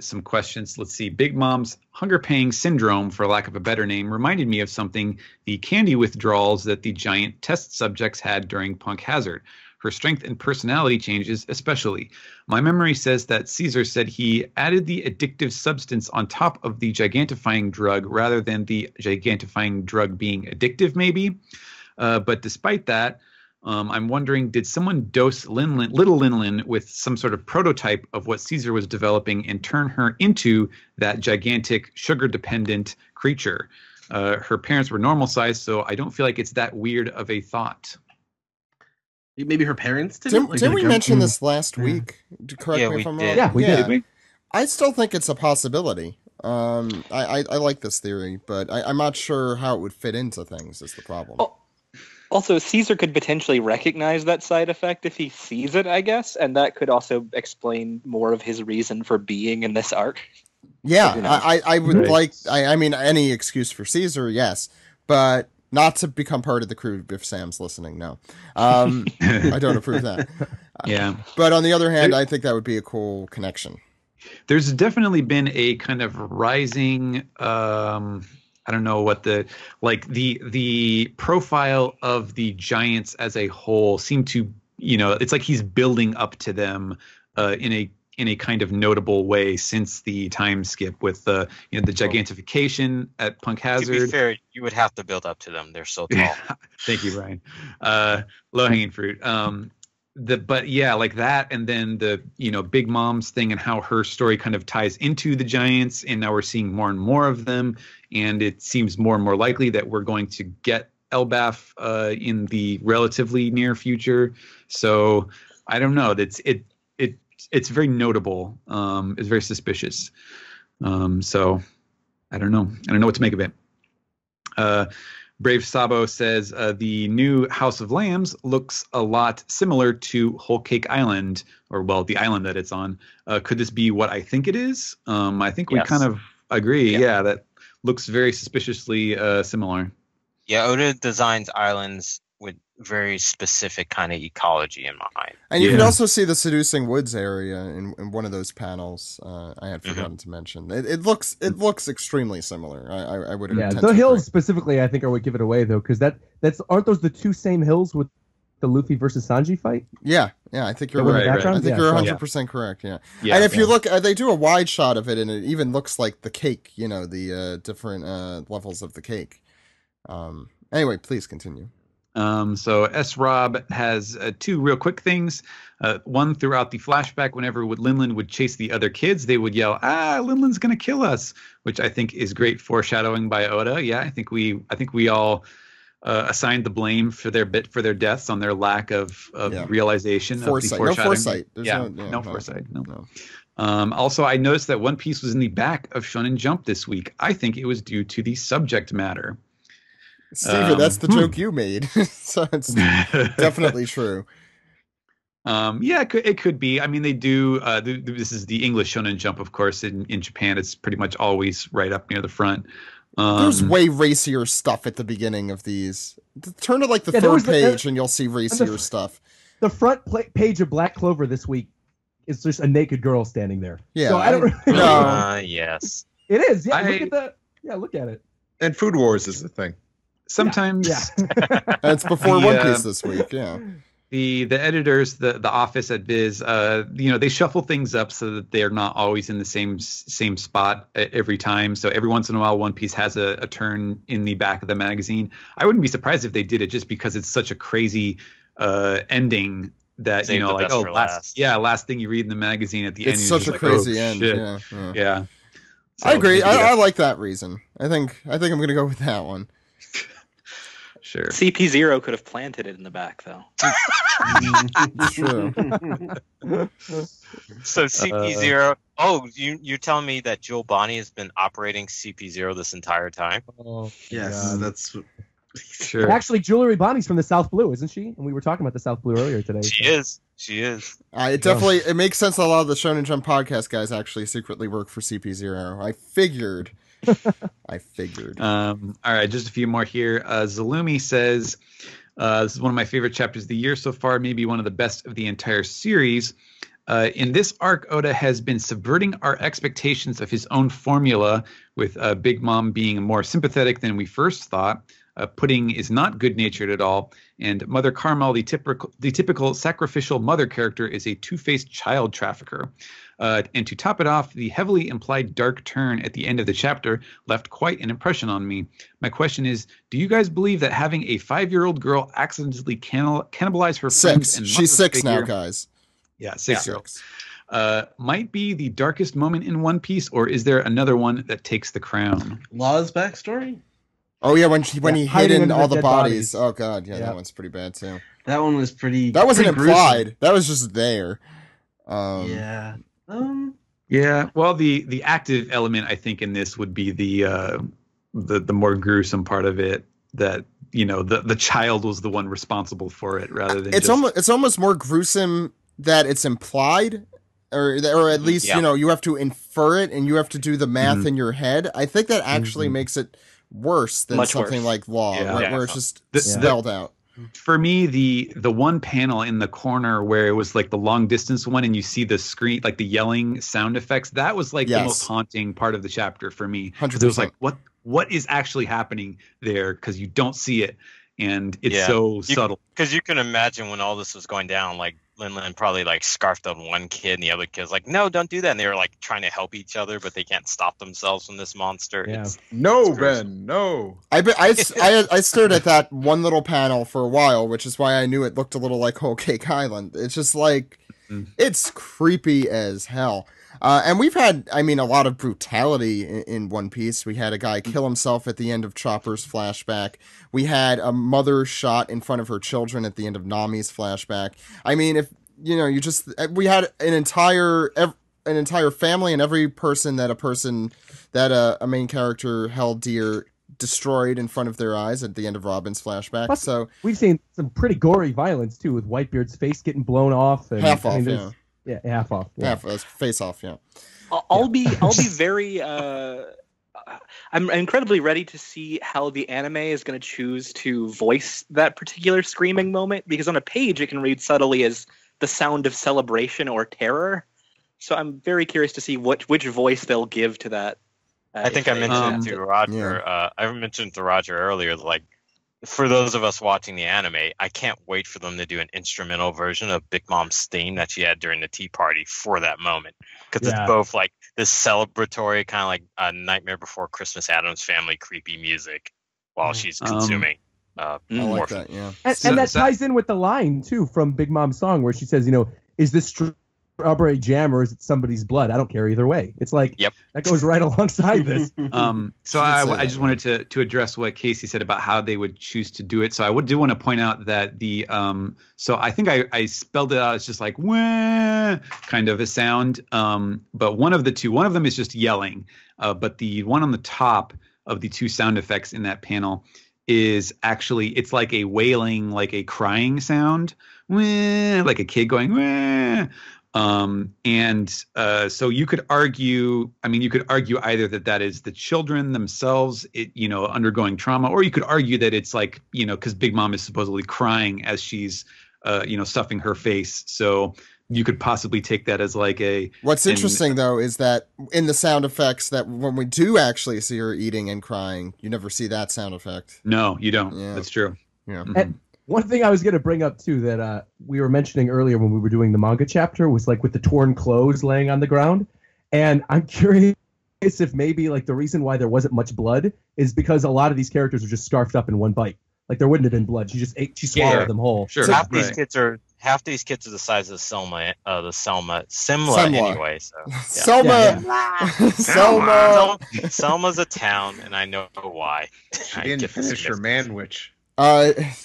some questions. Let's see. Big Mom's hunger pain syndrome, for lack of a better name, reminded me of something, the candy withdrawals that the giant test subjects had during Punk Hazard. Her strength and personality changes especially. My memory says that Caesar said he added the addictive substance on top of the gigantifying drug rather than the gigantifying drug being addictive, maybe. But despite that, I'm wondering, did someone dose little Linlin with some sort of prototype of what Caesar was developing and turn her into that gigantic sugar-dependent creature? Her parents were normal size, so I don't feel like it's that weird of a thought. Maybe her parents did. Didn't we mention this last week? Correct me if I'm wrong. Yeah, we did. I still think it's a possibility. I like this theory, but I'm not sure how it would fit into things is the problem. Also, Caesar could potentially recognize that side effect if he sees it, I guess, and that could also explain more of his reason for being in this arc. Yeah, I would like. I mean, any excuse for Caesar, yes, but not to become part of the crew if Sam's listening. No, I don't approve that. Yeah, but on the other hand, I think that would be a cool connection. There's definitely been a kind of rising. I don't know what the profile of the giants as a whole seem to, it's like he's building up to them in a kind of notable way since the time skip with the gigantification at Punk Hazard. To be fair, you would have to build up to them. They're so tall. Thank you, Brian. Low hanging fruit. But yeah, like that, and then the Big Mom's thing and how her story kind of ties into the giants, and now we're seeing more and more of them, and it seems more and more likely that we're going to get Elbaf in the relatively near future. So I don't know. It's very notable. It's very suspicious. So I don't know. I don't know what to make of it. Brave Sabo says the new House of Lambs looks a lot similar to Whole Cake Island, or the island that it's on. Could this be what I think it is? I think we kind of agree. Yeah, that looks very suspiciously similar. Yeah, Oda designs islands with very specific kind of ecology in mind. And you can also see the Seducing Woods area in one of those panels. I had forgotten to mention. It looks extremely similar. I would. Yeah, the hills specifically, I think, are what give it away though, because aren't those the two same hills with the Luffy versus Sanji fight? Yeah, I think you're The one right. in the background? I think Yeah, you're so- 100% correct. Yeah. Yeah, And if you yeah. look, they do a wide shot of it, and it even looks like the cake. You know, the different levels of the cake. Anyway, please continue. So S-Rob has two real quick things. One, throughout the flashback, whenever Linlin would chase the other kids, they would yell, Linlin's going to kill us, which I think is great foreshadowing by Oda. Yeah, I think we all assigned the blame for their deaths on their lack of realization Foresight. of the foreshadowing. No foresight. There's no foresight. No. Also, I noticed that One Piece was in the back of Shonen Jump this week. I think it was due to the subject matter. Steven, that's the joke you made. So it's definitely true. Yeah, it could be. I mean, they do. This is the English Shonen Jump, of course. In Japan, it's pretty much always right up near the front. There's way racier stuff at the beginning of these. Turn to like the third page, and you'll see racier stuff. The front page of Black Clover this week is just a naked girl standing there. Yeah, so I don't. Yes, it is. Yeah, look at it. And Food Wars is the thing. Sometimes, It's before One Piece this week. Yeah. The editors, the office at Viz, they shuffle things up so that they're not always in the same spot every time. So every once in a while, One Piece has a turn in the back of the magazine. I wouldn't be surprised if they did it just because it's such a crazy ending that Save the best for last. last thing you read in the magazine at the end. It's such a crazy end. Shit. Yeah. So, I agree. I like that reason. I think I'm going to go with that one. Sure. CP0 could have planted it in the back, though. True. So CP0. You're telling me that Joel Bonnie has been operating CP0 this entire time? Oh, Yes, God. that's Sure. And actually, Jewelry Bonnie's from the South Blue, isn't she? And we were talking about the South Blue earlier today. She is. It makes sense that a lot of the Shonen Jump podcast guys actually secretly work for CP0. I figured. All right, just a few more here. Zalumi says, this is one of my favorite chapters of the year so far, maybe one of the best of the entire series. In this arc, Oda has been subverting our expectations of his own formula, with Big Mom being more sympathetic than we first thought. Pudding is not good-natured at all, and Mother Carmel, the typical sacrificial mother character, is a two-faced child trafficker. And to top it off, the heavily implied dark turn at the end of the chapter left quite an impression on me. My question is, do you guys believe that having a 5-year-old girl accidentally cannibalize her friends and She's 6 figure, now, guys. Yeah, 6-year-olds. Might be the darkest moment in One Piece, or is there another one that takes the crown? Law's backstory. Oh yeah, when he hid in all the bodies. bodies. Oh god, yeah, that one's pretty bad too. That one was pretty. That wasn't pretty implied. gruesome. That was just there. Yeah. Yeah. Well, the active element, I think, in this would be the more gruesome part of it. That the child was the one responsible for it, rather than it's almost more gruesome that it's implied. Or at least you have to infer it, and you have to do the math in your head. I think that actually makes it worse than Much something worse. like Law, where it's just spelled out. For me, the one panel in the corner where it was like the long distance one, and you see the screen, like the yelling sound effects, that was like the most haunting part of the chapter for me. 100%. It was like, what is actually happening there? Because you don't see it, and it's so subtle. Because you can imagine when all this was going down, like Linlin probably like scarfed on one kid, and the other kid's like, "No, don't do that." And they were like trying to help each other, but they can't stop themselves from this monster. Yeah. It's Ben, no. I stared at that one little panel for a while, which is why I knew it looked a little like Whole Cake Island. It's just like it's creepy as hell. And we've had, a lot of brutality in One Piece. We had a guy kill himself at the end of Chopper's flashback. We had a mother shot in front of her children at the end of Nami's flashback. I mean, if we had an entire family, and every person that a main character held dear destroyed in front of their eyes at the end of Robin's flashback. Plus, so we've seen some pretty gory violence too, with Whitebeard's face getting blown off. And, half off, yeah, half off. Yeah. Face off, yeah. I'll be very. I'm incredibly ready to see how the anime is going to choose to voice that particular screaming moment, because on a page it can read subtly as the sound of celebration or terror. So I'm very curious to see which voice they'll give to that. I think I mentioned to Roger. I mentioned to Roger earlier, like for those of us watching the anime, I can't wait for them to do an instrumental version of Big Mom's theme that she had during the tea party for that moment. Because it's both like this celebratory, kind of like a Nightmare Before Christmas Addams Family creepy music while she's consuming I like morphine. that, yeah. And that ties in with the line, too, from Big Mom's song where she says, is this strawberry jam or is it somebody's blood? I don't care either way. It's like, that goes right alongside this. So I just wanted to address what Casey said about how they would choose to do it. So I do want to point out that so I think I spelled it out as just like, wah, kind of a sound. But one of them is just yelling. But the one on the top of the two sound effects in that panel is actually, it's like a wailing, like a crying sound, wah, like a kid going, wah. So you could argue either that is the children themselves, undergoing trauma, or you could argue that it's like, because Big Mom is supposedly crying as she's, stuffing her face. So you could possibly take that as like What's interesting though is that in the sound effects, that when we do actually see her eating and crying, you never see that sound effect. No, you don't. Yeah. That's true. Yeah. Mm-hmm. And one thing I was going to bring up too that we were mentioning earlier when we were doing the manga chapter was like with the torn clothes laying on the ground, and I'm curious if maybe like the reason why there wasn't much blood is because a lot of these characters were just scarfed up in one bite. Like there wouldn't have been blood. She swallowed them whole. Sure. So half these kids are the size of Simla anyway. So Selma's a town, and I know why. She didn't finish her manwich.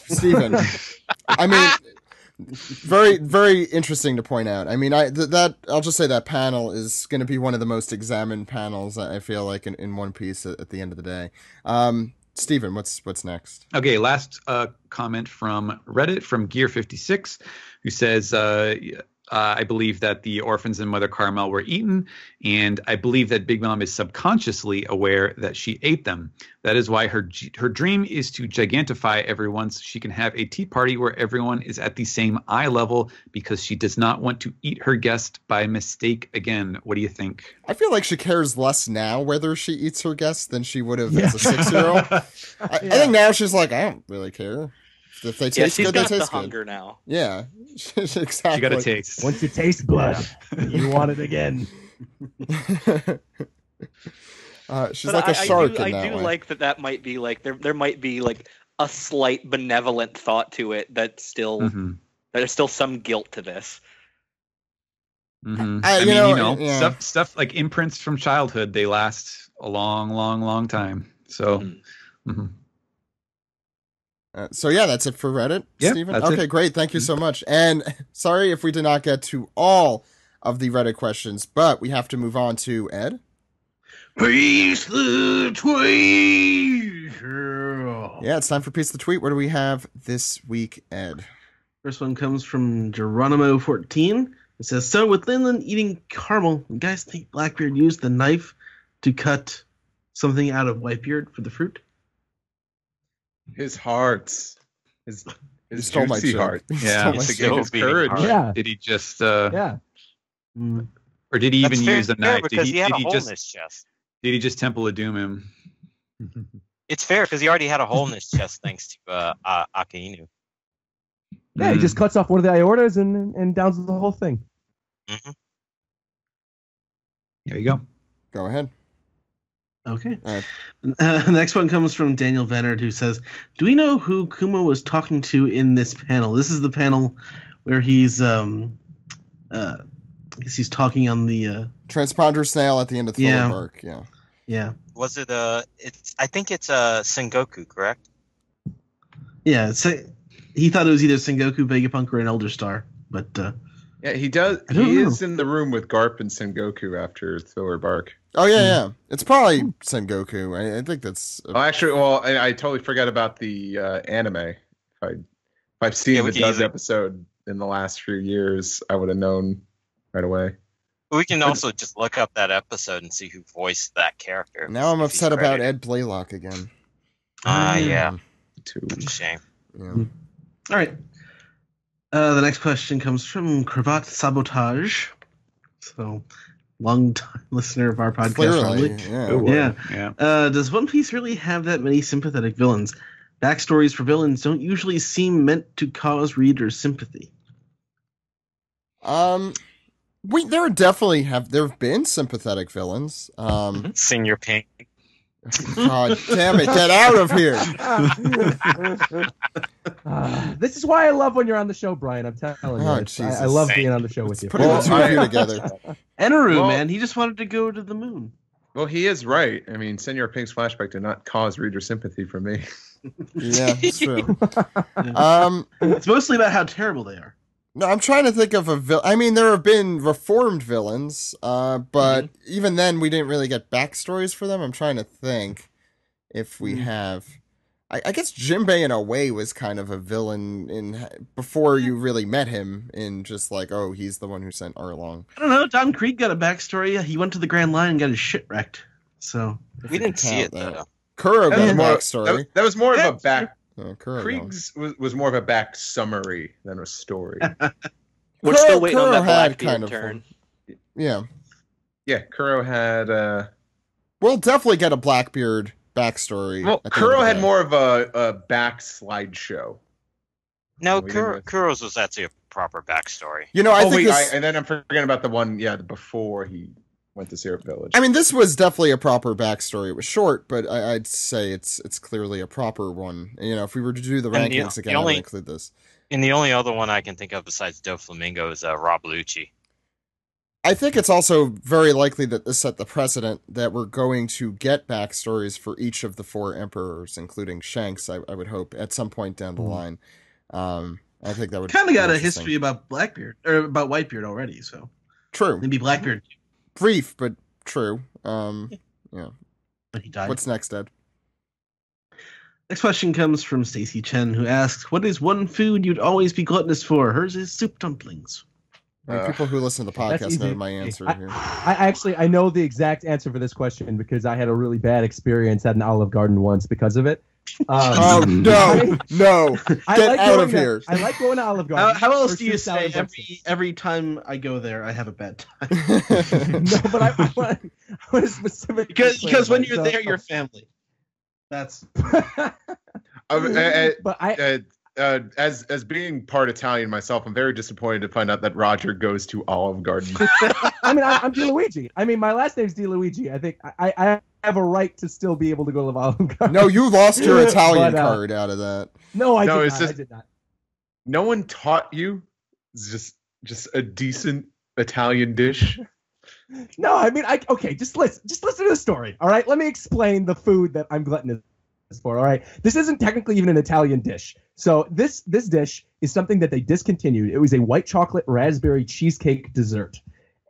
Stephen, I mean, very, very interesting to point out. I mean, I'll just say that panel is going to be one of the most examined panels, I feel like, in One Piece at the end of the day. Stephen, what's next? Okay, last comment from Reddit from Gear56, who says, I believe that the orphans and Mother Carmel were eaten, and I believe that Big Mom is subconsciously aware that she ate them. That is why her dream is to gigantify everyone so she can have a tea party where everyone is at the same eye level, because she does not want to eat her guest by mistake again. What do you think? I feel like she cares less now whether she eats her guest than she would have as a 6-year-old. I think now she's like, I don't really care. If they taste good, they taste good. She's got the hunger now. Yeah, exactly. She got a taste. Once you taste blood, you want it again. She's like a shark. I do like that might be like there might be like a slight benevolent thought to it that still there's still some guilt to this. Mm-hmm. Stuff like imprints from childhood, they last a long, long, long time. So. So yeah, that's it for Reddit, Stephen. Okay, it. Great. Thank you so much. And sorry if we did not get to all of the Reddit questions, but we have to move on to Ed. Piece the tweet. Yeah, it's time for Piece the Tweet. What do we have this week, Ed? First one comes from Geronimo14. It says, so with Linlin eating caramel, you guys think Blackbeard used the knife to cut something out of Whitebeard for the fruit? His hearts. His stole my juicy heart. Yeah. To gain his courage. Yeah. Did he just Yeah. Or did he even use a knife? Because he had a hole in his chest. Did he just Temple of Doom him? It's fair because he already had a hole in his chest thanks to Akainu. Yeah, he just cuts off one of the aortas and downs the whole thing. Mm-hmm. There you go. Go ahead. Okay. The next one comes from Daniel Vennard, who says, do we know who Kuma was talking to in this panel? This is the panel where he's I guess he's talking on the transponder snail at the end of Thriller Bark. Yeah. Was it I think it's Sengoku, correct? Yeah, he thought it was either Sengoku, Vegapunk, or an Elder Star, but yeah, he does. He is in the room with Garp and Sengoku after Thriller Bark. Oh yeah. It's probably Sengoku. I think that's. I totally forgot about the anime. If I've seen the dubbed episode in the last few years, I would have known right away. We can also just look up that episode and see who voiced that character. Now I'm upset about Ed Blaylock again. Yeah. Too. Shame. Yeah. All right. The next question comes from Cravat Sabotage. So, long-time listener of our podcast, Clearly, probably. Yeah. Does One Piece really have that many sympathetic villains? backstories for villains don't usually seem meant to cause readers sympathy. There have been sympathetic villains. Senior Pink. God damn it, get out of here. This is why I love when you're on the show, Brian. I'm telling you. I love being on the show with you. Putting the two of you together. Eneru, man, he just wanted to go to the moon. Well, he is right. I mean, Senor Pink's flashback did not cause reader sympathy for me. Yeah, it's true. It's mostly about how terrible they are. No, I'm trying to think of a villain. I mean, there have been reformed villains, but even then, we didn't really get backstories for them. I'm trying to think if we have. I guess Jinbei, in a way, was kind of a villain before you really met him. In just like, oh, he's the one who sent Arlong. I don't know. Don Krieg got a backstory. He went to the Grand Line and got his shit wrecked. So we didn't see it though. Kuro got a backstory. That was more of a back. Krieg's was more of a back summary than a story. We're still waiting on that Kuro had Blackbeard kind of turn. Yeah. Yeah, Kuro had. We'll definitely get a Blackbeard backstory. Well, Kuro had more of a back slideshow. No, Kuro's was actually a proper backstory. You know, I think and then I'm forgetting about the one, before he went to Syrup Village. I mean, this was definitely a proper backstory. It was short, but I'd say it's clearly a proper one. You know, if we were to do the rankings again, I would include this. And the only other one I can think of besides Doflamingo is Rob Lucci. I think it's also very likely that this set the precedent that we're going to get backstories for each of the 4 emperors, including Shanks, I would hope, at some point down the line. I think that would kind of got a history about Blackbeard, or about Whitebeard already, so. True. Maybe Blackbeard. Brief, but true. Yeah. But he died. What's next, Ed? Next question comes from Stacy Chen, who asks, "What is one food you'd always be gluttonous for?" Hers is soup dumplings. People who listen to the podcast know my answer here. I know the exact answer for this question because I had a really bad experience at an Olive Garden once because of it. No! Get out of here! I like going to Olive Garden. How else do you say every time I go there, I have a bad time? No, but I want to specifically because when you're there, you're family. That's. As being part Italian myself, I'm very disappointed to find out that Roger goes to Olive Garden. I mean, I'm DiLuigi. I mean, my last name's DiLuigi. I think I have a right to still be able to go to Olive Garden. No, you lost your Italian card out of that. No, I did not. No one taught you just a decent Italian dish. No, I mean, okay, just listen to the story, all right? Let me explain the food that I'm gluttonous for, all right? This isn't technically even an Italian dish. So this dish is something that they discontinued. It was a white chocolate raspberry cheesecake dessert.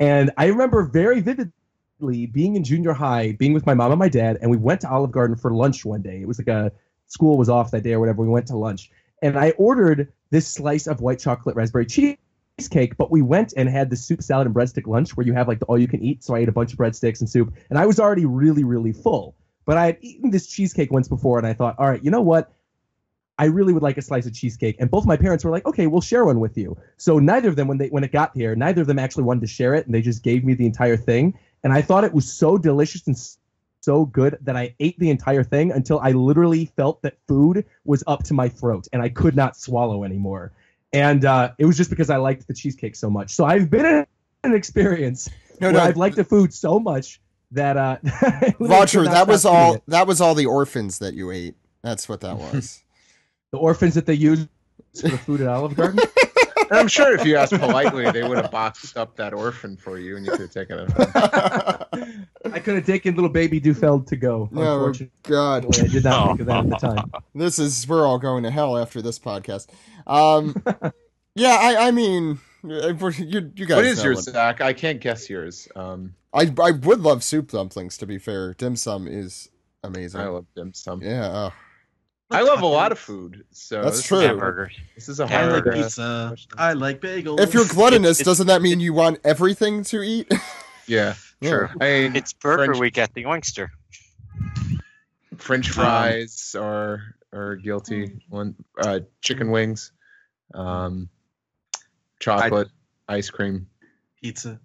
And I remember very vividly being in junior high, being with my mom and my dad, and we went to Olive Garden for lunch one day. It was like school was off that day or whatever. We went to lunch. And I ordered this slice of white chocolate raspberry cheesecake, but we went and had the soup, salad, and breadstick lunch where you have like the all you can eat. So I ate a bunch of breadsticks and soup, and I was already really, really full. But I had eaten this cheesecake once before, and I thought, all right, you know what? I really would like a slice of cheesecake. And both my parents were like, okay, we'll share one with you. So neither of them, when it got here, neither of them actually wanted to share it, and they just gave me the entire thing. And I thought it was so delicious and so good that I ate the entire thing until I literally felt that food was up to my throat, and I could not swallow anymore. And it was just because I liked the cheesecake so much. So I've been in an experience where I've liked the food so much that Roger, that was all the orphans that you ate. That's what that was. The orphans that they use for the food at Olive Garden? I'm sure if you asked politely, they would have boxed up that orphan for you, and you could have taken it home. I could have taken little baby Dufeld to go. Oh, God. I did not think of that at the time. We're all going to hell after this podcast. Yeah, I mean, you guys. What is yours, Zach? I can't guess yours. I would love soup dumplings, to be fair. Dim sum is amazing. I love dim sum. Yeah. I love a lot of food. So that's true. Hamburgers. This is a hard pizza. I like bagels. If you're gluttonous, doesn't that mean you want everything to eat? Yeah, sure. It's burger week at the Youngster. French fries are guilty. Chicken wings, chocolate, ice cream, pizza.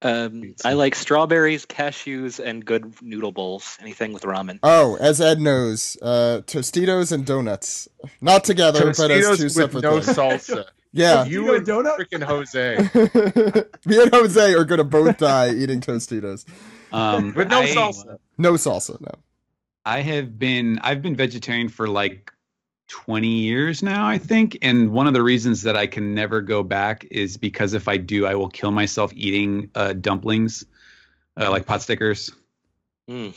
I like strawberries, cashews, and good noodle bowls. Anything with ramen. Oh, as Ed knows, Tostitos and donuts. Not together, but as two separate no things. salsa. Yeah. You and donut? freaking Jose. Me and Jose are going to both die eating Tostitos. With no salsa. No salsa, no. I've been vegetarian for like 20 years now, I think. And one of the reasons that I can never go back is because if I do, I will kill myself eating dumplings, like pot stickers. They're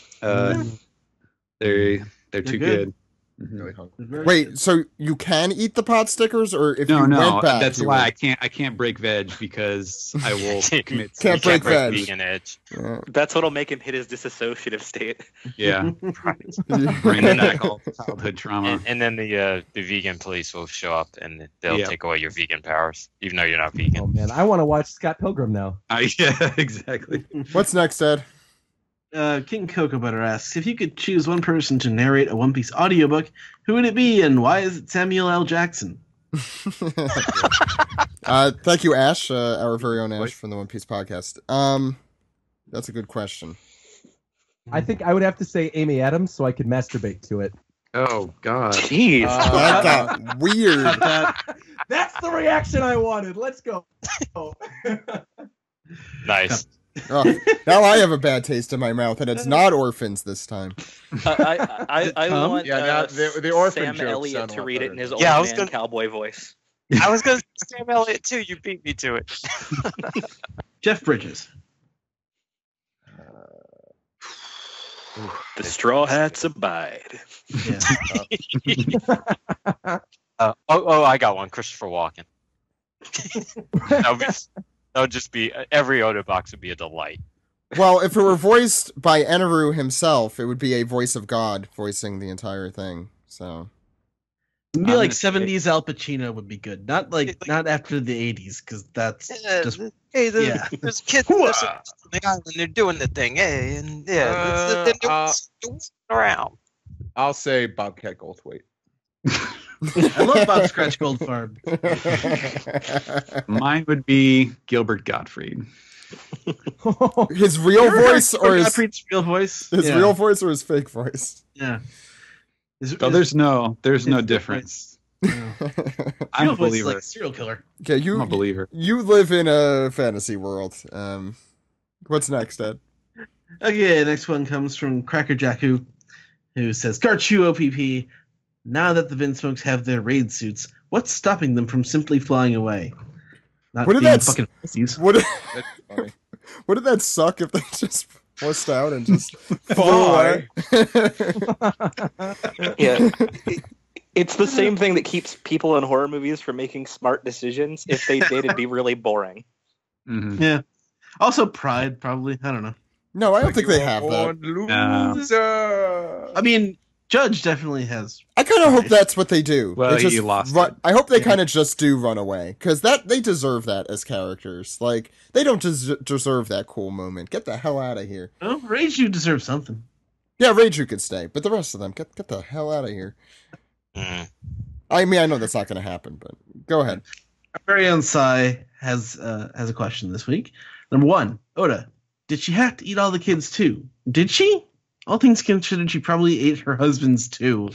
too good. Really hungry. Wait, so you can eat the pot stickers, or if you No, went back, that's you why would? I can't break veg because I will commit. Can't break veg. vegan edge. Yeah. That's what'll make him hit his dissociative state. Yeah, Right. bring back all childhood trauma. And then the vegan police will show up and they'll Yeah. take away your vegan powers, even though you're not Oh vegan. man, I want to watch Scott Pilgrim now. Yeah, exactly. What's next, Ed? King Cocoa Butter asks, if you could choose one person to narrate a One Piece audiobook, who would it be, and why is it Samuel L. Jackson? Thank you, Ash, our very own Ash from the One Piece podcast. That's a good question. I think I would have to say Amy Adams so I could masturbate to it. Oh God. Jeez. That got weird. That's the reaction I wanted. Let's go. Nice. Oh, now I have a bad taste in my mouth, and it's not orphans this time. I want Yeah, the orphan Sam jokes Elliott sound a to lot read it better. in his old Yeah, I was man gonna- cowboy voice. I was going to say Sam Elliott too. You beat me to it. Jeff Bridges. The Straw Hats abide. Yeah. I got one. Christopher Walken. that would just be every Oda box would be a delight. Well, if it were voiced by Eneru himself, it would be a voice of God voicing the entire thing. So Maybe I'm like gonna say- 70s Al Pacino would be good. Not after the 80s, because that's just Hey, yeah. there's kids on the island. They're doing the thing. Hey, and they're doing around. I'll say Bobcat Goldthwait. I love Bob Scratch Goldfarb. Mine would be Gilbert Gottfried. His real voice or his real voice? real voice or his fake voice? Yeah. So there's no difference. Yeah. I'm Real a voice is believer. like a serial killer. Okay, I'm a believer. you live in a fantasy world. What's next, Ed? Okay, next one comes from Cracker Jacku, who says, Garchu OPP, now that the Vinsmokes have their raid suits, what's stopping them from simply flying away? Not What did being that fucking pussies. Would That's funny. wouldn't that suck if they just forced out and just flew away? Yeah. It's the same thing that keeps people in horror movies from making smart decisions. If they did, it'd be really boring. Mhm. Yeah. Also pride, probably. I don't know. No, I don't think they have that. Loser. I mean, Judge definitely has. I kind of hope that's what they do. Well, They just he lost run, it. I hope they kind of just do run away, because they deserve that as characters. Like, they don't deserve that cool moment. Get the hell out of here. Oh, Reiju deserves something. Yeah, Reiju could stay, but the rest of them, get the hell out of here. Mm. I mean, I know that's not going to happen, but go ahead. Our very own Sai has a question this week. Number one, Oda, did she have to eat all the kids too? Did she? All things considered, she probably ate her husbands too.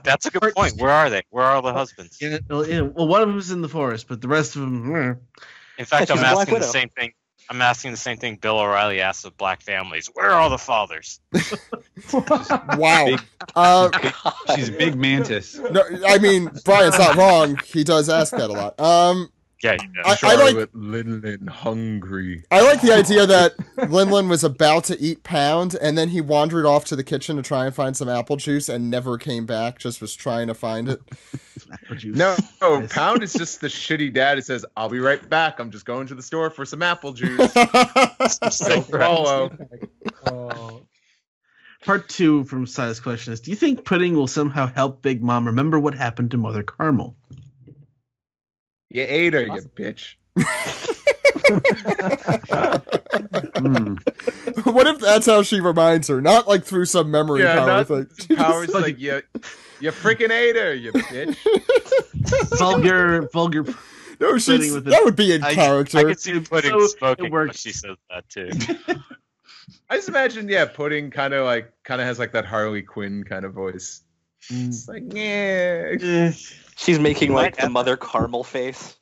That's a good point. Where are they? Where are the husbands? Well, one of them is in the forest, but the rest of them. In fact, Yeah, I'm she's a Black asking the Widow. same thing. I'm asking the same thing Bill O'Reilly asks of black families. Where are all the fathers? Wow. She's a big mantis. No, I mean, Brian's not wrong. He does ask that a lot. Yeah, you know. I like Charlotte Linlin hungry. I like the idea that Linlin was about to eat Pound, and then he wandered off to the kitchen to try and find some apple juice and never came back, just was trying to find it. No, Pound is just the shitty dad who says, "I'll be right back. I'm just going to the store for some apple juice." So follow. Oh. Part two from Sai's question is: do you think pudding will somehow help Big Mom remember what happened to Mother Carmel? You ate her, you bitch. What if that's how she reminds her? Not like through some memory power not thing. Powers like you freaking ate her, you bitch. Vulgar. No, that would be in character. I could see Pudding So smoking it when works. she says that too. I just imagine, Pudding kind of has like that Harley Quinn kind of voice. It's like, yeah. She's making like the Mother Caramel face.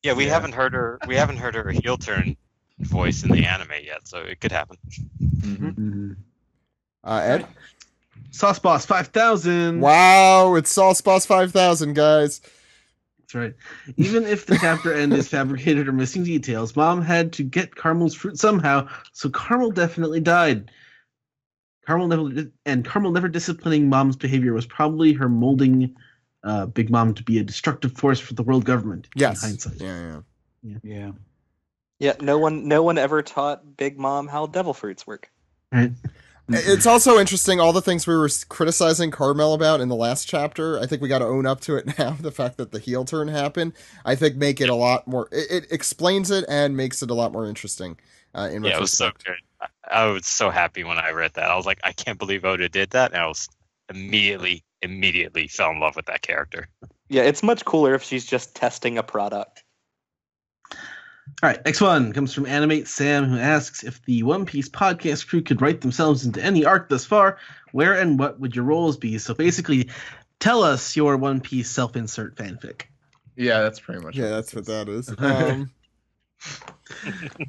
Yeah, we haven't heard her. We haven't heard her heel turn voice in the anime yet, so it could happen. Mm-hmm. Ed? Sauce Boss 5000. Wow, it's Sauce Boss 5000, guys. That's right. Even if the chapter end is fabricated or missing details, Mom had to get Carmel's fruit somehow, so Carmel definitely died. Carmel never disciplining Mom's behavior was probably her molding Big Mom to be a destructive force for the world government. Yes. In hindsight. Yeah. Yeah, no one ever taught Big Mom how devil fruits work. Right. It's also interesting, all the things we were criticizing Carmel about in the last chapter, I think we got to own up to it now. The fact that the heel turn happened, I think make it a lot more, it explains it and makes it a lot more interesting. In Yeah, it was so good. I was so happy when I read that. I was like, I can't believe Oda did that. And I was immediately fell in love with that character. Yeah, it's much cooler if she's just testing a product. All right, next one comes from Animate Sam, who asks, if the One Piece podcast crew could write themselves into any arc thus far, where and what would your roles be? So basically, tell us your One Piece self-insert fanfic. Yeah, that's pretty much. Yeah, that's what that is.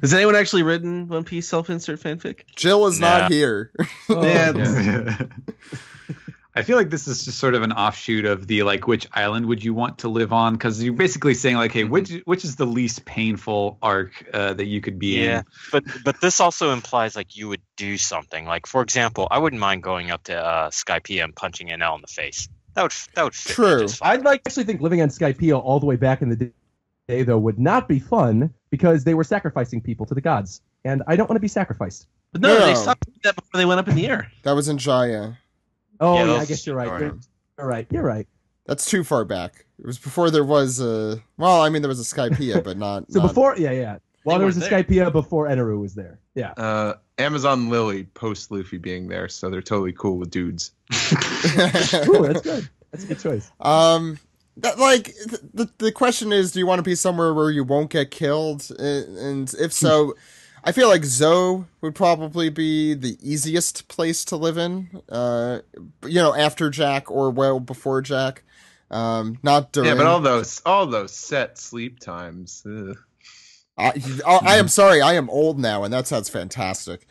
Has anyone actually written One Piece self-insert fanfic? Jill is not here. Yeah. I feel like this is just sort of an offshoot of the which island would you want to live on? Because you're basically saying hey, which is the least painful arc that you could be in? But this also implies you would do something. Like, for example, I wouldn't mind going up to Skypiea and punching NL in the face. That would fit. True. Just fine. I'd actually think living on Skypiea all the way back in the day, though, would not be fun because they were sacrificing people to the gods, and I don't want to be sacrificed. But no, they stopped doing that before they went up in the air. That was in Jaya. Oh, Yeah, yeah, those- I guess you're right. Right. You're right. That's too far back. It was before there was there was a Skypiea, but not. So not... before, yeah. Well, there was a weren't there. Skypiea before Eneru was there. Yeah. Amazon Lily post Luffy being there, so they're totally cool with dudes. Ooh, that's good. That's a good choice. The question is, do you want to be somewhere where you won't get killed? And if so, I feel like Zoe would probably be the easiest place to live in. After Jack or well before Jack. Not during. Yeah, but all those set sleep times. Ugh. I am sorry, I am old now, and that sounds fantastic.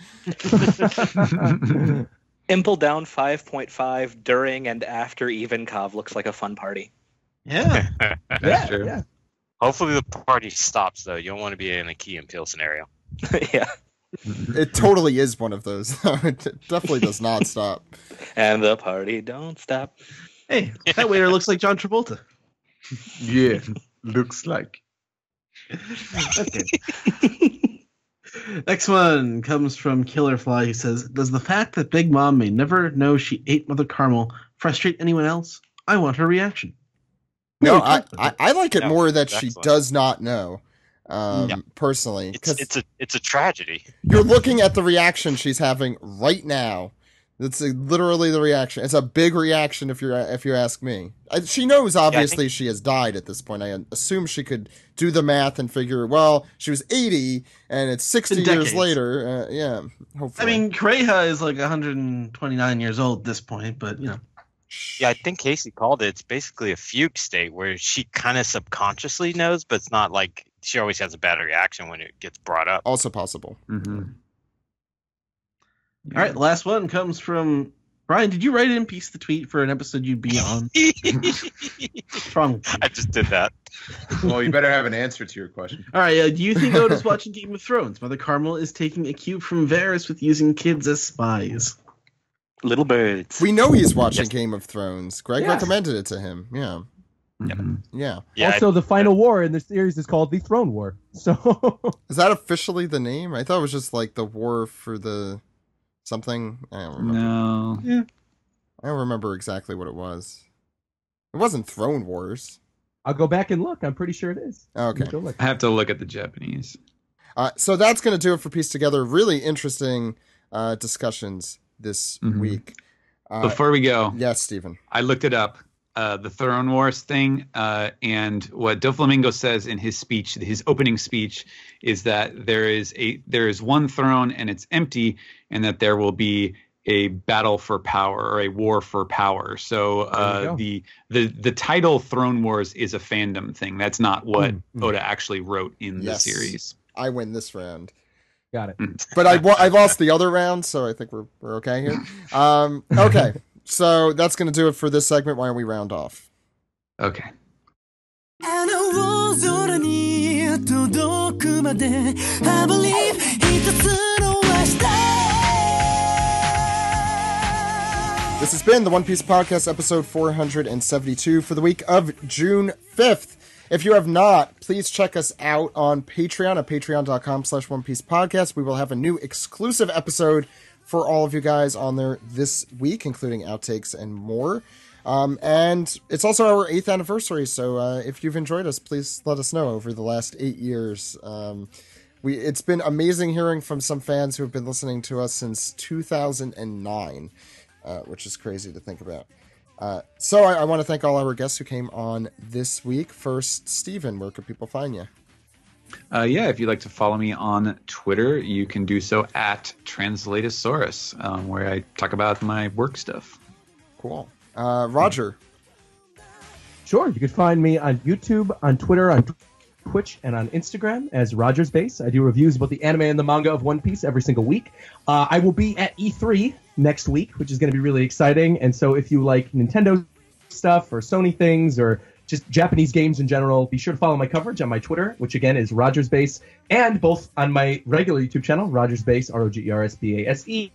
Impel down 5.5 during and after Ivankov looks like a fun party. Yeah. That's true. Yeah. Hopefully the party stops, though. You don't want to be in a Key and Peele scenario. Yeah. It totally is one of those. It definitely does not stop. And the party don't stop. Hey, that waiter looks like John Travolta. Yeah, looks like. Okay. Next one comes from Killerfly, who says, does the fact that Big Mom may never know she ate Mother Caramel frustrate anyone else? I want her reaction. No, I like it No, more that she excellent. does not know. Personally, It's a tragedy. you're looking at the reaction she's having right now. That's literally the reaction. It's a big reaction if you ask me. She knows obviously she has died at this point. I assume she could do the math and figure, well, she was 80 and it's 60 years decades. later. Yeah, hopefully. I mean, Kreha is 129 years old at this point, but Yeah, I think Casey called it. It's basically a fugue state where she kind of subconsciously knows, but it's not like she always has a bad reaction when it gets brought up. Also possible. Mm-hmm. All right, the last one comes from Brian. Did you write in piece the tweet for an episode you'd be on? What's wrong with you? I just did that. Well, you better have an answer to your question. All right, do you think Oda's watching Game of Thrones? Mother Carmel is taking a cue from Varys with using kids as spies. Little birds. We know he's watching Yes. Game of Thrones. Greg Yes. recommended it to him. Yeah. Yeah. Yeah, Also, the final war in the series is called the Throne War. So Is that officially the name? I thought it was just like the war for the something. I don't remember. No. I don't remember exactly what it was. It wasn't Throne Wars. I'll go back and look. I'm pretty sure it is. Okay. Go look. I have to look at the Japanese. So that's going to do it for Piece Together. Really interesting discussions this Mhm. week. Before we go, Yes, Stephen. I looked it up. the Throne Wars thing, and what Doflamingo says in his speech, his opening speech, is that there is one throne and it's empty, and that there will be a battle for power or a war for power. So the title Throne Wars is a fandom thing. That's not what Oda actually wrote in the series. I win this round. Got it. But I lost the other round, so I think we're okay here. Okay, so that's going to do it for this segment. Why don't we round off? Okay. This has been the One Piece Podcast, episode 472 for the week of June 5th. If you have not, please check us out on Patreon at patreon.com/OnePiecePodcast. We will have a new exclusive episode for all of you guys on there this week, including outtakes and more. And it's also our 8th anniversary, so if you've enjoyed us, please let us know over the last 8 years. It's been amazing hearing from some fans who have been listening to us since 2009, which is crazy to think about. So I want to thank all our guests who came on this week. First, Steven, where can people find you? If you'd like to follow me on Twitter, you can do so at Translatosaurus, where I talk about my work stuff. Cool. Roger. Sure. You can find me on YouTube, on Twitter, on Twitch, and on Instagram as Rogers Base. I do reviews about the anime and the manga of One Piece every single week. I will be at E3 next week, which is going to be really exciting. And so if you like Nintendo stuff or Sony things or just Japanese games in general, be sure to follow my coverage on my Twitter, which again is Rogers Base, and both on my regular YouTube channel, Rogers Base, ROGERSBASE,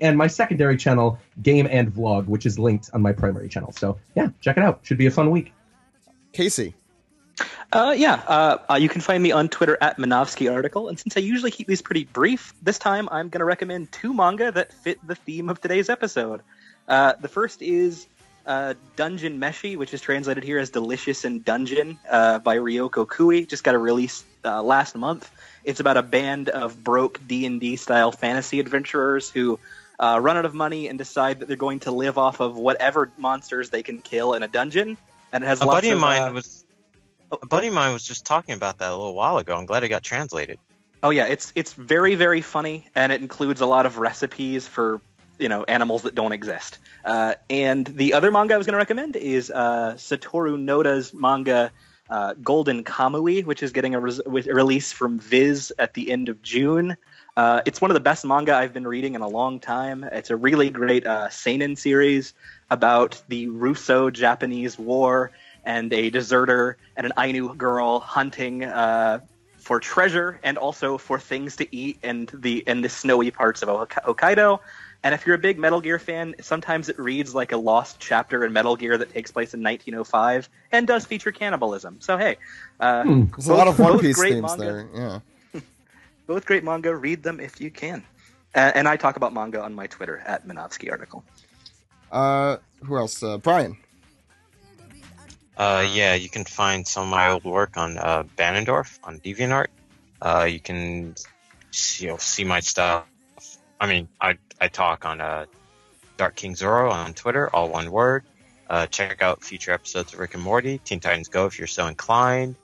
and my secondary channel, Game and Vlog, which is linked on my primary channel. So yeah, check it out. Should be a fun week. Casey. You can find me on Twitter at Minovsky Article, and since I usually keep these pretty brief, this time I'm going to recommend 2 manga that fit the theme of today's episode. The first is Dungeon Meshi, which is translated here as Delicious in Dungeon, by Ryoko Kui. Just got a release last month. It's about a band of broke D&D style fantasy adventurers who run out of money and decide that they're going to live off of whatever monsters they can kill in a dungeon. And it has A buddy of mine was just talking about that a little while ago. I'm glad it got translated. Oh yeah, it's very, very funny, and it includes a lot of recipes for animals that don't exist. And the other manga I was going to recommend is Satoru Noda's manga Golden Kamui, which is getting a release from Viz at the end of June. It's one of the best manga I've been reading in a long time. It's a really great seinen series about the Russo-Japanese War and a deserter and an Ainu girl hunting for treasure and also for things to eat in the snowy parts of Hokkaido. And if you're a big Metal Gear fan, sometimes it reads like a lost chapter in Metal Gear that takes place in 1905 and does feature cannibalism. So hey, there's a lot of One Piece themes there. Yeah, both great manga. Read them if you can. And I talk about manga on my Twitter at Minovsky Article. Who else? Brian. You can find some of my old work on Banendorf on DeviantArt. You can see my stuff. I mean, I talk on Dark King Zoro on Twitter, all one word. Check out future episodes of Rick and Morty, Teen Titans Go if you're so inclined.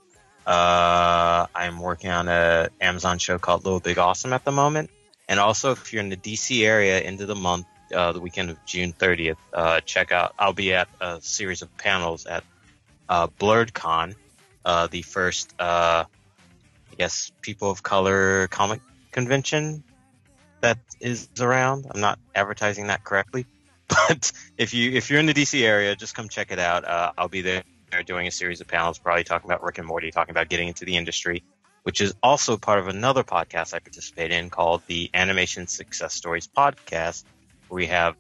I'm working on an Amazon show called Little Big Awesome at the moment. And also, if you're in the DC area end of the month, the weekend of June 30th, check out, I'll be at a series of panels at BlurredCon, the first, people of color comic convention that is around. I'm not advertising that correctly, but if you're in the DC area, just come check it out. I'll be there doing a series of panels, probably talking about Rick and Morty, talking about getting into the industry, which is also part of another podcast I participate in called the Animation Success Stories Podcast, where we have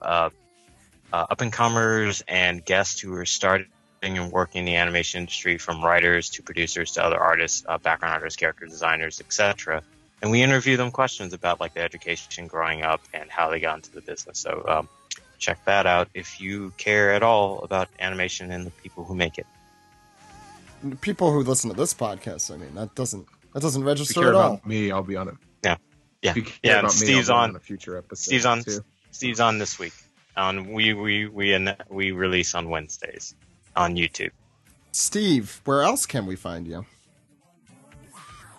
up-and-comers and guests who are starting and working in the animation industry, from writers to producers to other artists, background artists, character designers, etc. And we interview them questions about like their education growing up and how they got into the business. So check that out if you care at all about animation and the people who make it. People who listen to this podcast, I mean, that doesn't register if you care at all. About me, I'll be on it. Yeah. If you care about Steve's me, I'll be on a future episode. Steve's on this week. We release on Wednesdays. on YouTube. Steve, where else can we find you?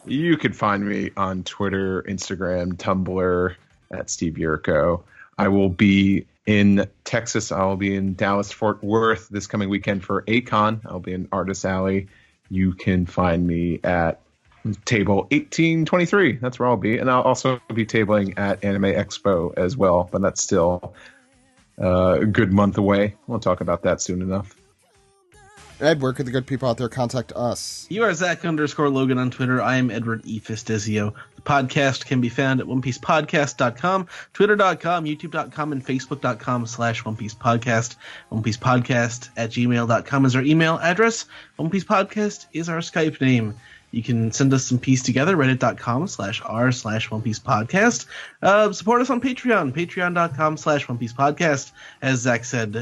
You can find me on Twitter, Instagram, Tumblr at Steve Yurko. I will be in Texas. I'll be in Dallas, Fort Worth this coming weekend for ACON. I'll be in Artist Alley. You can find me at table 1823. That's where I'll be. And I'll also be tabling at Anime Expo as well, but that's still a good month away. We'll talk about that soon enough. Ed, where could the good people out there contact us? You are Zach_Logan on Twitter. I am Edward E. Fistizio. The podcast can be found at OnePiecePodcast.com, Twitter.com, YouTube.com, and Facebook.com/OnePiecePodcast. OnePiecePodcast@gmail.com is our email address. OnePiecePodcast is our Skype name. You can send us some piece together, reddit.com/r/OnePiecePodcast. Support us on Patreon, patreon.com/OnePiecePodcast. As Zach said,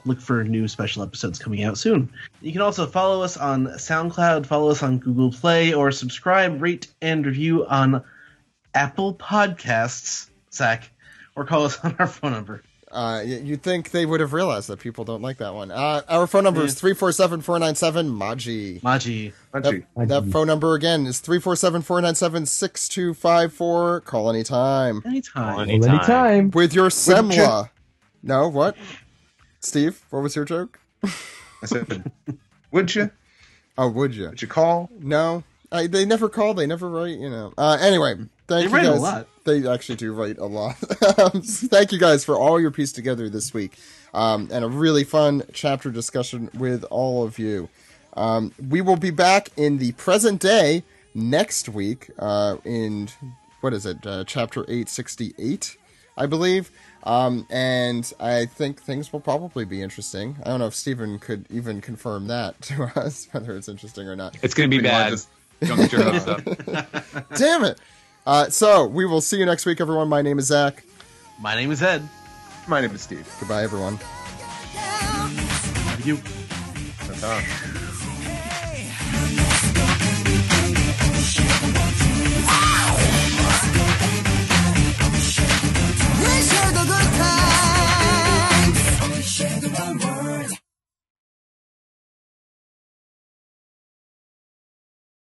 look for new special episodes coming out soon. You can also follow us on SoundCloud, follow us on Google Play, or subscribe, rate, and review on Apple Podcasts, Zach, or call us on our phone number. You'd think they would have realized that people don't like that one. Our phone number is 347-497-MAGI. Maji. That phone number again is 347-497-6254. Call anytime. Anytime. With your Semla. No, what? Steve, what was your joke? I said, would you? Oh, would you? Would you call? No. They never call. They never write, Anyway, thank you guys. They write a lot. They actually do write a lot. Thank you guys for all your piece together this week. And a really fun chapter discussion with all of you. We will be back in the present day next week in, chapter 868, I believe. And I think things will probably be interesting. I don't know if Stephen could even confirm that to us, whether it's interesting or not. It's going to be bad. Don't get your hopes up. Damn it. So we will see you next week, everyone. My name is Zach. My name is Ed. My name is Steve. Goodbye, everyone. Thank you. Ta-ta.